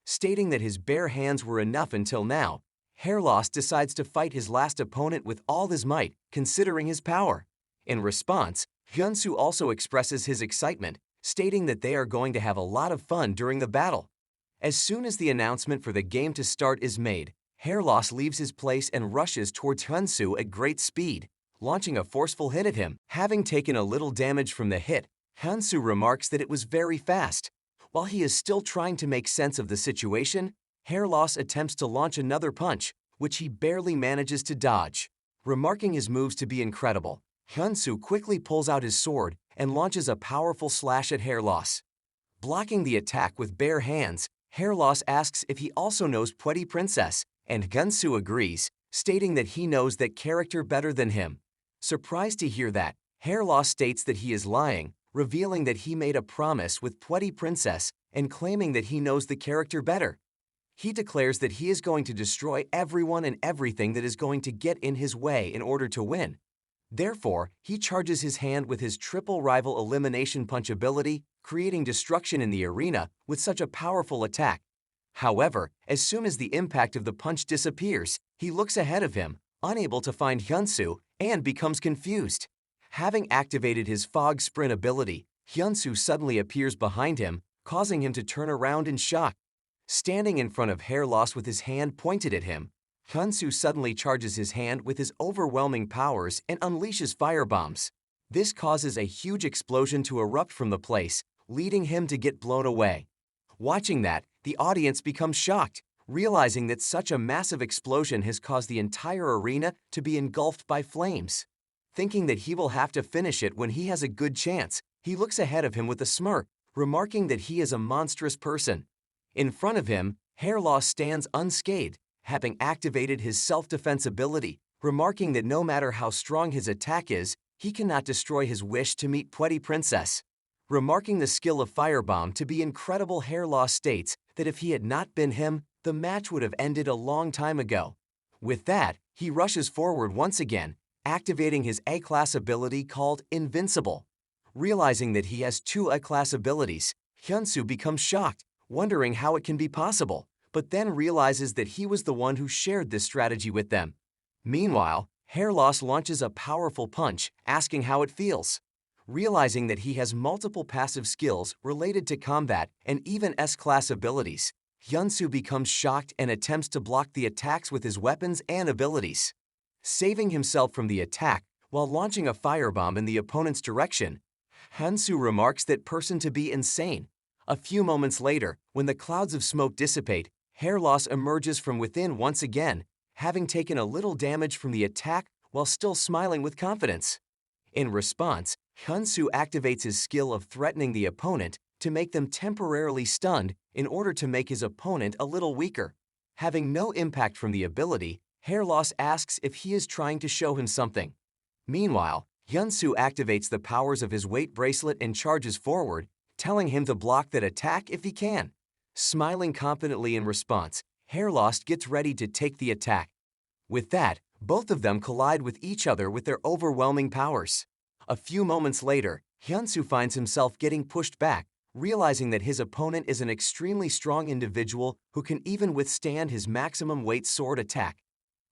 Stating that his bare hands were enough until now, Hair Lost decides to fight his last opponent with all his might, considering his power. In response, Hyunsoo also expresses his excitement, stating that they are going to have a lot of fun during the battle. As soon as the announcement for the game to start is made, Hair Loss leaves his place and rushes towards Hyunsoo at great speed, launching a forceful hit at him. Having taken a little damage from the hit, Hyunsoo remarks that it was very fast. While he is still trying to make sense of the situation, Hair Loss attempts to launch another punch, which he barely manages to dodge. Remarking his moves to be incredible, Hyunsoo quickly pulls out his sword and launches a powerful slash at Hair Loss. Blocking the attack with bare hands, Hair Loss asks if he also knows Pretty Princess, and Hyunsoo agrees, stating that he knows that character better than him. Surprised to hear that, Hair Loss states that he is lying, revealing that he made a promise with Pretty Princess and claiming that he knows the character better. He declares that he is going to destroy everyone and everything that is going to get in his way in order to win. Therefore, he charges his hand with his triple rival elimination punch ability, creating destruction in the arena with such a powerful attack. However, as soon as the impact of the punch disappears, he looks ahead of him, unable to find Hyunsoo, and becomes confused. Having activated his fog sprint ability, Hyunsoo suddenly appears behind him, causing him to turn around in shock. Standing in front of Hair Loss with his hand pointed at him, Hyunsoo suddenly charges his hand with his overwhelming powers and unleashes firebombs. This causes a huge explosion to erupt from the place, leading him to get blown away. Watching that, the audience becomes shocked, realizing that such a massive explosion has caused the entire arena to be engulfed by flames. Thinking that he will have to finish it when he has a good chance, he looks ahead of him with a smirk, remarking that he is a monstrous person. In front of him, Hair Loss stands unscathed, having activated his self-defense ability, remarking that no matter how strong his attack is, he cannot destroy his wish to meet Pretty Princess. Remarking the skill of Firebomb to be incredible, Hair Loss states that if he had not been him, the match would have ended a long time ago. With that, he rushes forward once again, activating his A-class ability called Invincible. Realizing that he has two A-class abilities, Hyunsoo becomes shocked, wondering how it can be possible, but then realizes that he was the one who shared this strategy with them. Meanwhile, Hair Loss launches a powerful punch, asking how it feels. Realizing that he has multiple passive skills related to combat and even S-class abilities, Hyunsoo becomes shocked and attempts to block the attacks with his weapons and abilities. Saving himself from the attack while launching a firebomb in the opponent's direction, Hyunsoo remarks that person to be insane. A few moments later, when the clouds of smoke dissipate, Hair Loss emerges from within once again, having taken a little damage from the attack while still smiling with confidence. In response, Hyunsoo activates his skill of threatening the opponent to make them temporarily stunned in order to make his opponent a little weaker. Having no impact from the ability, Hair Loss asks if he is trying to show him something. Meanwhile, Hyunsoo activates the powers of his weight bracelet and charges forward, telling him to block that attack if he can. Smiling confidently in response, Hair Loss gets ready to take the attack. With that, both of them collide with each other with their overwhelming powers. A few moments later, Hyunsoo finds himself getting pushed back, realizing that his opponent is an extremely strong individual who can even withstand his maximum weight sword attack.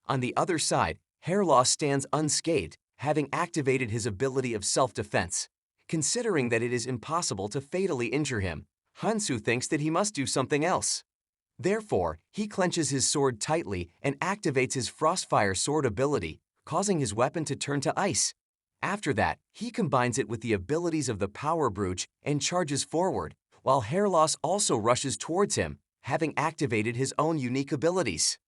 On the other side, Hair Loss stands unscathed, having activated his ability of self-defense. Considering that it is impossible to fatally injure him, Hyunsoo thinks that he must do something else. Therefore, he clenches his sword tightly and activates his Frostfire sword ability, causing his weapon to turn to ice. After that, he combines it with the abilities of the Power Brooch and charges forward, while Hair Loss also rushes towards him, having activated his own unique abilities.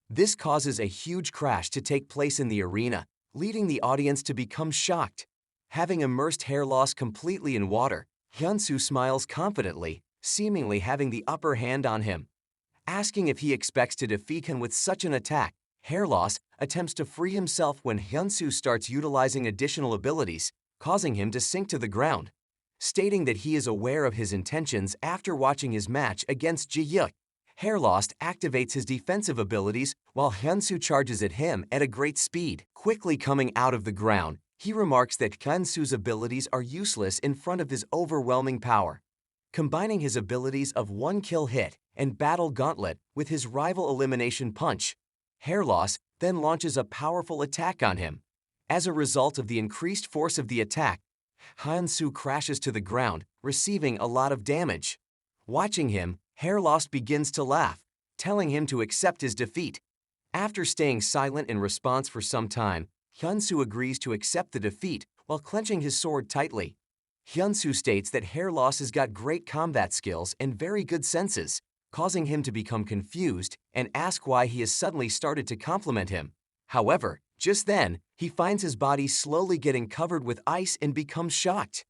This causes a huge crash to take place in the arena, leading the audience to become shocked. Having immersed Hair Loss completely in water, Hyunsoo smiles confidently, seemingly having the upper hand on him. Asking if he expects to defeat him with such an attack, Hair Loss attempts to free himself when Hyunsoo starts utilizing additional abilities, causing him to sink to the ground. stating that he is aware of his intentions after watching his match against Ji-yuk. Hairlost activates his defensive abilities while Hyunsoo charges at him at a great speed. Quickly coming out of the ground, he remarks that Hyunsoo's abilities are useless in front of his overwhelming power. Combining his abilities of one-kill hit and battle gauntlet with his rival elimination punch, Hairloss then launches a powerful attack on him. As a result of the increased force of the attack, Hyunsoo crashes to the ground, receiving a lot of damage. Watching him, Hairloss begins to laugh, telling him to accept his defeat. After staying silent in response for some time, Hyunsoo agrees to accept the defeat while clenching his sword tightly. Hyunsoo states that Hairloss has got great combat skills and very good senses, causing him to become confused and ask why he has suddenly started to compliment him. However, just then, he finds his body slowly getting covered with ice and becomes shocked.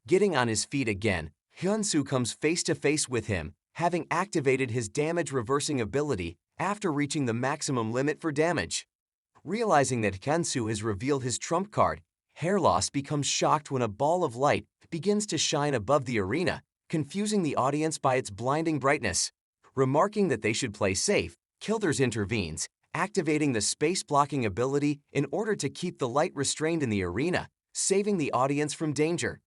Getting on his feet again, Hyunsoo comes face to face with him, having activated his damage-reversing ability after reaching the maximum limit for damage. Realizing that Hyunsoo has revealed his trump card, Hairloss becomes shocked when a ball of light begins to shine above the arena, confusing the audience by its blinding brightness. Remarking that they should play safe, Kilders intervenes, activating the space-blocking ability in order to keep the light restrained in the arena, saving the audience from danger.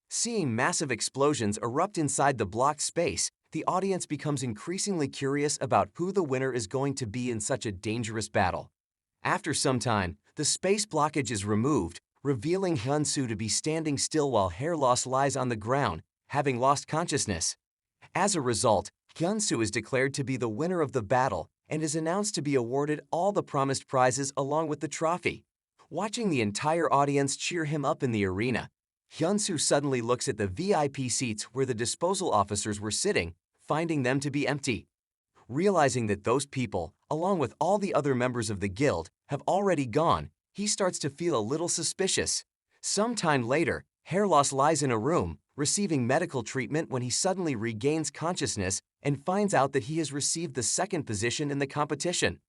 Seeing massive explosions erupt inside the blocked space, the audience becomes increasingly curious about who the winner is going to be in such a dangerous battle. After some time, the space blockage is removed, revealing Hyunsoo to be standing still while Hairloss lies on the ground, having lost consciousness. As a result, Hyunsoo is declared to be the winner of the battle and is announced to be awarded all the promised prizes along with the trophy. Watching the entire audience cheer him up in the arena, Hyunsoo suddenly looks at the VIP seats where the disposal officers were sitting, finding them to be empty. Realizing that those people, along with all the other members of the guild, have already gone, he starts to feel a little suspicious. Some time later, Hairloss lies in a room, receiving medical treatment when he suddenly regains consciousness and finds out that he has received the second position in the competition.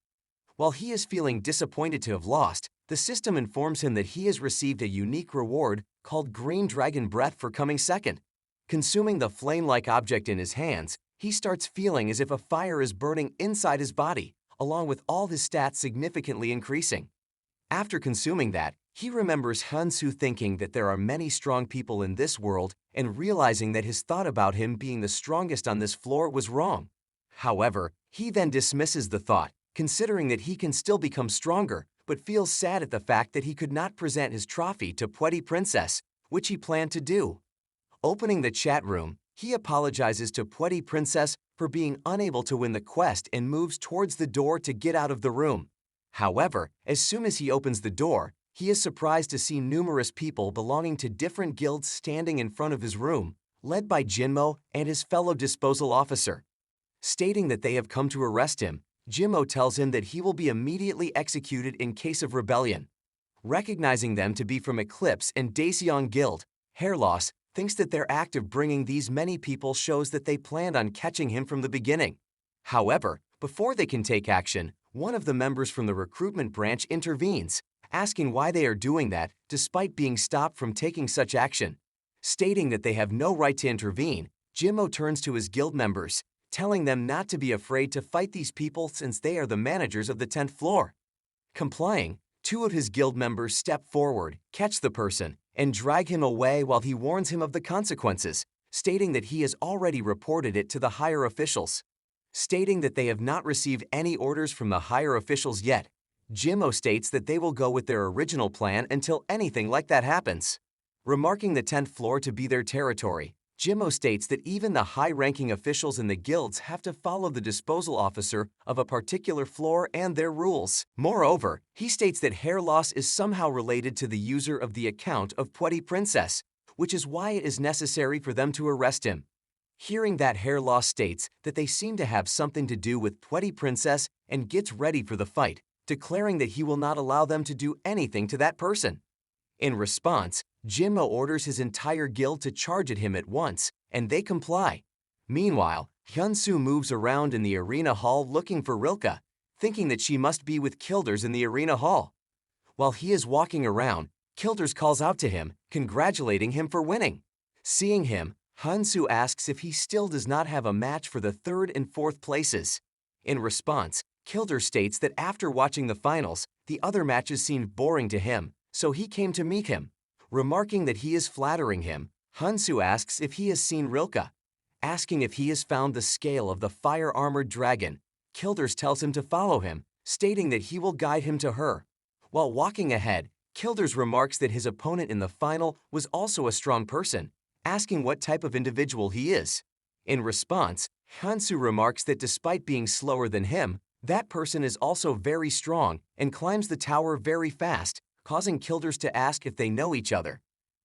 While he is feeling disappointed to have lost, the system informs him that he has received a unique reward called Green Dragon Breath for coming second. Consuming the flame-like object in his hands, he starts feeling as if a fire is burning inside his body, along with all his stats significantly increasing. After consuming that, he remembers Hyunsoo thinking that there are many strong people in this world and realizing that his thought about him being the strongest on this floor was wrong. However, he then dismisses the thought, considering that he can still become stronger, but feels sad at the fact that he could not present his trophy to Pwede Princess, which he planned to do. Opening the chat room, he apologizes to Pwede Princess for being unable to win the quest and moves towards the door to get out of the room. However, as soon as he opens the door, he is surprised to see numerous people belonging to different guilds standing in front of his room, led by Jinmo and his fellow disposal officer. Stating that they have come to arrest him, Jinmo tells him that he will be immediately executed in case of rebellion. Recognizing them to be from Eclipse and Daeseong Guild, Hairloss thinks that their act of bringing these many people shows that they planned on catching him from the beginning. However, before they can take action, one of the members from the recruitment branch intervenes, asking why they are doing that despite being stopped from taking such action. Stating that they have no right to intervene, Jinmo turns to his guild members, telling them not to be afraid to fight these people since they are the managers of the 10th floor. Complying, two of his guild members step forward, catch the person, and drag him away while he warns him of the consequences, stating that he has already reported it to the higher officials. Stating that they have not received any orders from the higher officials yet, Jinmo states that they will go with their original plan until anything like that happens. Remarking the 10th floor to be their territory, Jinmo states that even the high-ranking officials in the guilds have to follow the disposal officer of a particular floor and their rules. Moreover, he states that Hairloss is somehow related to the user of the account of Pwede Princess, which is why it is necessary for them to arrest him. Hearing that, Hairloss states that they seem to have something to do with Pwede Princess and gets ready for the fight, declaring that he will not allow them to do anything to that person. In response, Jinmo orders his entire guild to charge at him at once, and they comply. Meanwhile, Hyunsoo moves around in the arena hall looking for Rilke, thinking that she must be with Kilders in the arena hall. While he is walking around, Kilders calls out to him, congratulating him for winning. Seeing him, Hyunsoo asks if he still does not have a match for the third and fourth places. In response, Kilder states that after watching the finals, the other matches seemed boring to him, so he came to meet him. Remarking that he is flattering him, Hyunsoo asks if he has seen Rilke. Asking if he has found the scale of the fire-armored dragon, Kilders tells him to follow him, stating that he will guide him to her. While walking ahead, Kilders remarks that his opponent in the final was also a strong person, asking what type of individual he is. In response, Hyunsoo remarks that despite being slower than him, that person is also very strong and climbs the tower very fast, causing Kilders to ask if they know each other.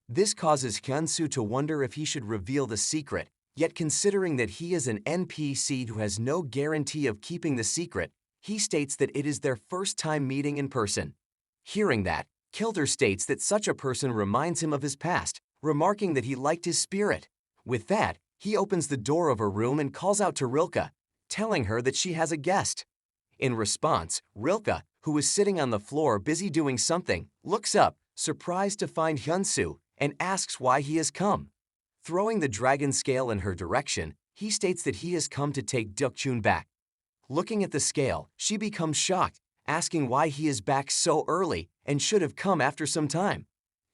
This causes Hyunsoo to wonder if he should reveal the secret, yet considering that he is an NPC who has no guarantee of keeping the secret, he states that it is their first time meeting in person. Hearing that, Kilder states that such a person reminds him of his past, remarking that he liked his spirit. With that, he opens the door of her room and calls out to Rilke, telling her that she has a guest. In response, Rilke, who is sitting on the floor busy doing something, looks up, surprised to find Hyunsoo, and asks why he has come. Throwing the dragon scale in her direction, he states that he has come to take Deokjun back. Looking at the scale, she becomes shocked, asking why he is back so early and should have come after some time.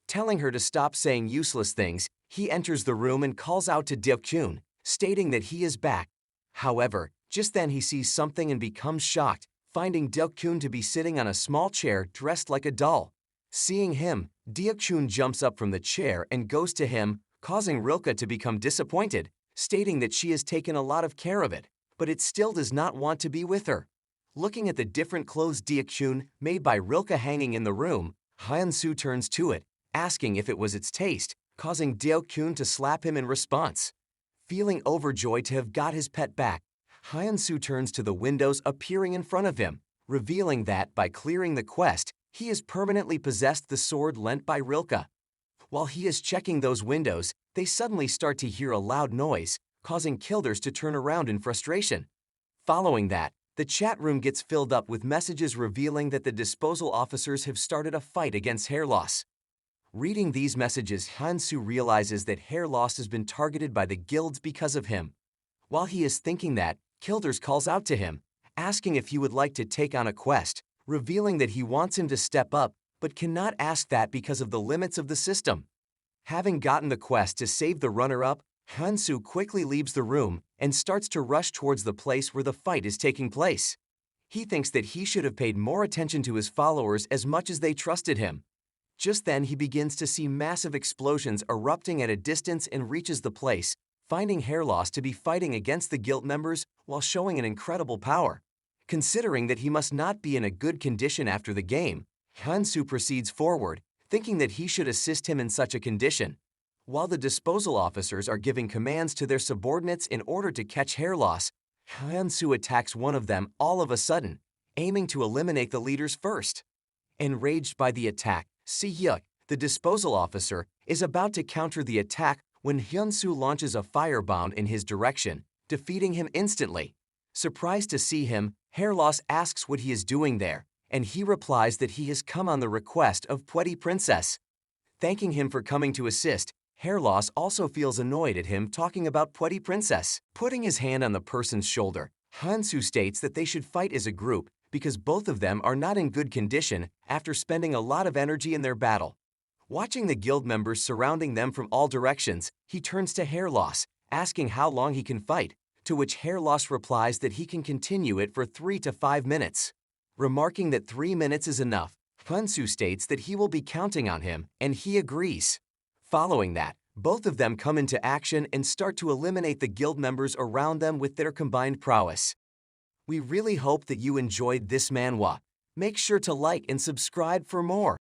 Telling her to stop saying useless things, he enters the room and calls out to Deokjun, stating that he is back. However, just then he sees something and becomes shocked, finding Deokjun to be sitting on a small chair dressed like a doll. Seeing him, Deokjun jumps up from the chair and goes to him, causing Rilke to become disappointed, stating that she has taken a lot of care of it, but it still does not want to be with her. Looking at the different clothes Deokjun made by Rilke hanging in the room, Hyunsoo turns to it, asking if it was its taste, causing Deokjun to slap him in response. Feeling overjoyed to have got his pet back, Hyunsoo turns to the windows appearing in front of him, revealing that by clearing the quest, he has permanently possessed the sword lent by Rilke. While he is checking those windows, they suddenly start to hear a loud noise, causing Kilders to turn around in frustration. Following that, the chat room gets filled up with messages revealing that the disposal officers have started a fight against hair loss. Reading these messages, Hyunsoo realizes that hair loss has been targeted by the guilds because of him. While he is thinking that, Kilders calls out to him, asking if he would like to take on a quest, revealing that he wants him to step up, but cannot ask that because of the limits of the system. Having gotten the quest to save the runner-up, Hyunsoo quickly leaves the room and starts to rush towards the place where the fight is taking place. He thinks that he should have paid more attention to his followers as much as they trusted him. Just then he begins to see massive explosions erupting at a distance and reaches the place, finding hair loss to be fighting against the guild members while showing an incredible power. Considering that he must not be in a good condition after the game, Hyunsoo proceeds forward, thinking that he should assist him in such a condition. While the disposal officers are giving commands to their subordinates in order to catch hair loss, Hyunsoo attacks one of them all of a sudden, aiming to eliminate the leaders first. Enraged by the attack, Si-hyuk, the disposal officer, is about to counter the attack when Hyunsoo launches a firebomb in his direction, defeating him instantly. Surprised to see him, hair loss asks what he is doing there, and he replies that he has come on the request of Pwede Princess. Thanking him for coming to assist, hair loss also feels annoyed at him talking about Pwede Princess. Putting his hand on the person's shoulder, Hyunsoo states that they should fight as a group because both of them are not in good condition after spending a lot of energy in their battle. Watching the guild members surrounding them from all directions, he turns to hair loss, asking how long he can fight, to which hair loss replies that he can continue it for 3 to 5 minutes. Remarking that 3 minutes is enough, Hyunsoo states that he will be counting on him, and he agrees. Following that, both of them come into action and start to eliminate the guild members around them with their combined prowess. We really hope that you enjoyed this manhwa. Make sure to like and subscribe for more.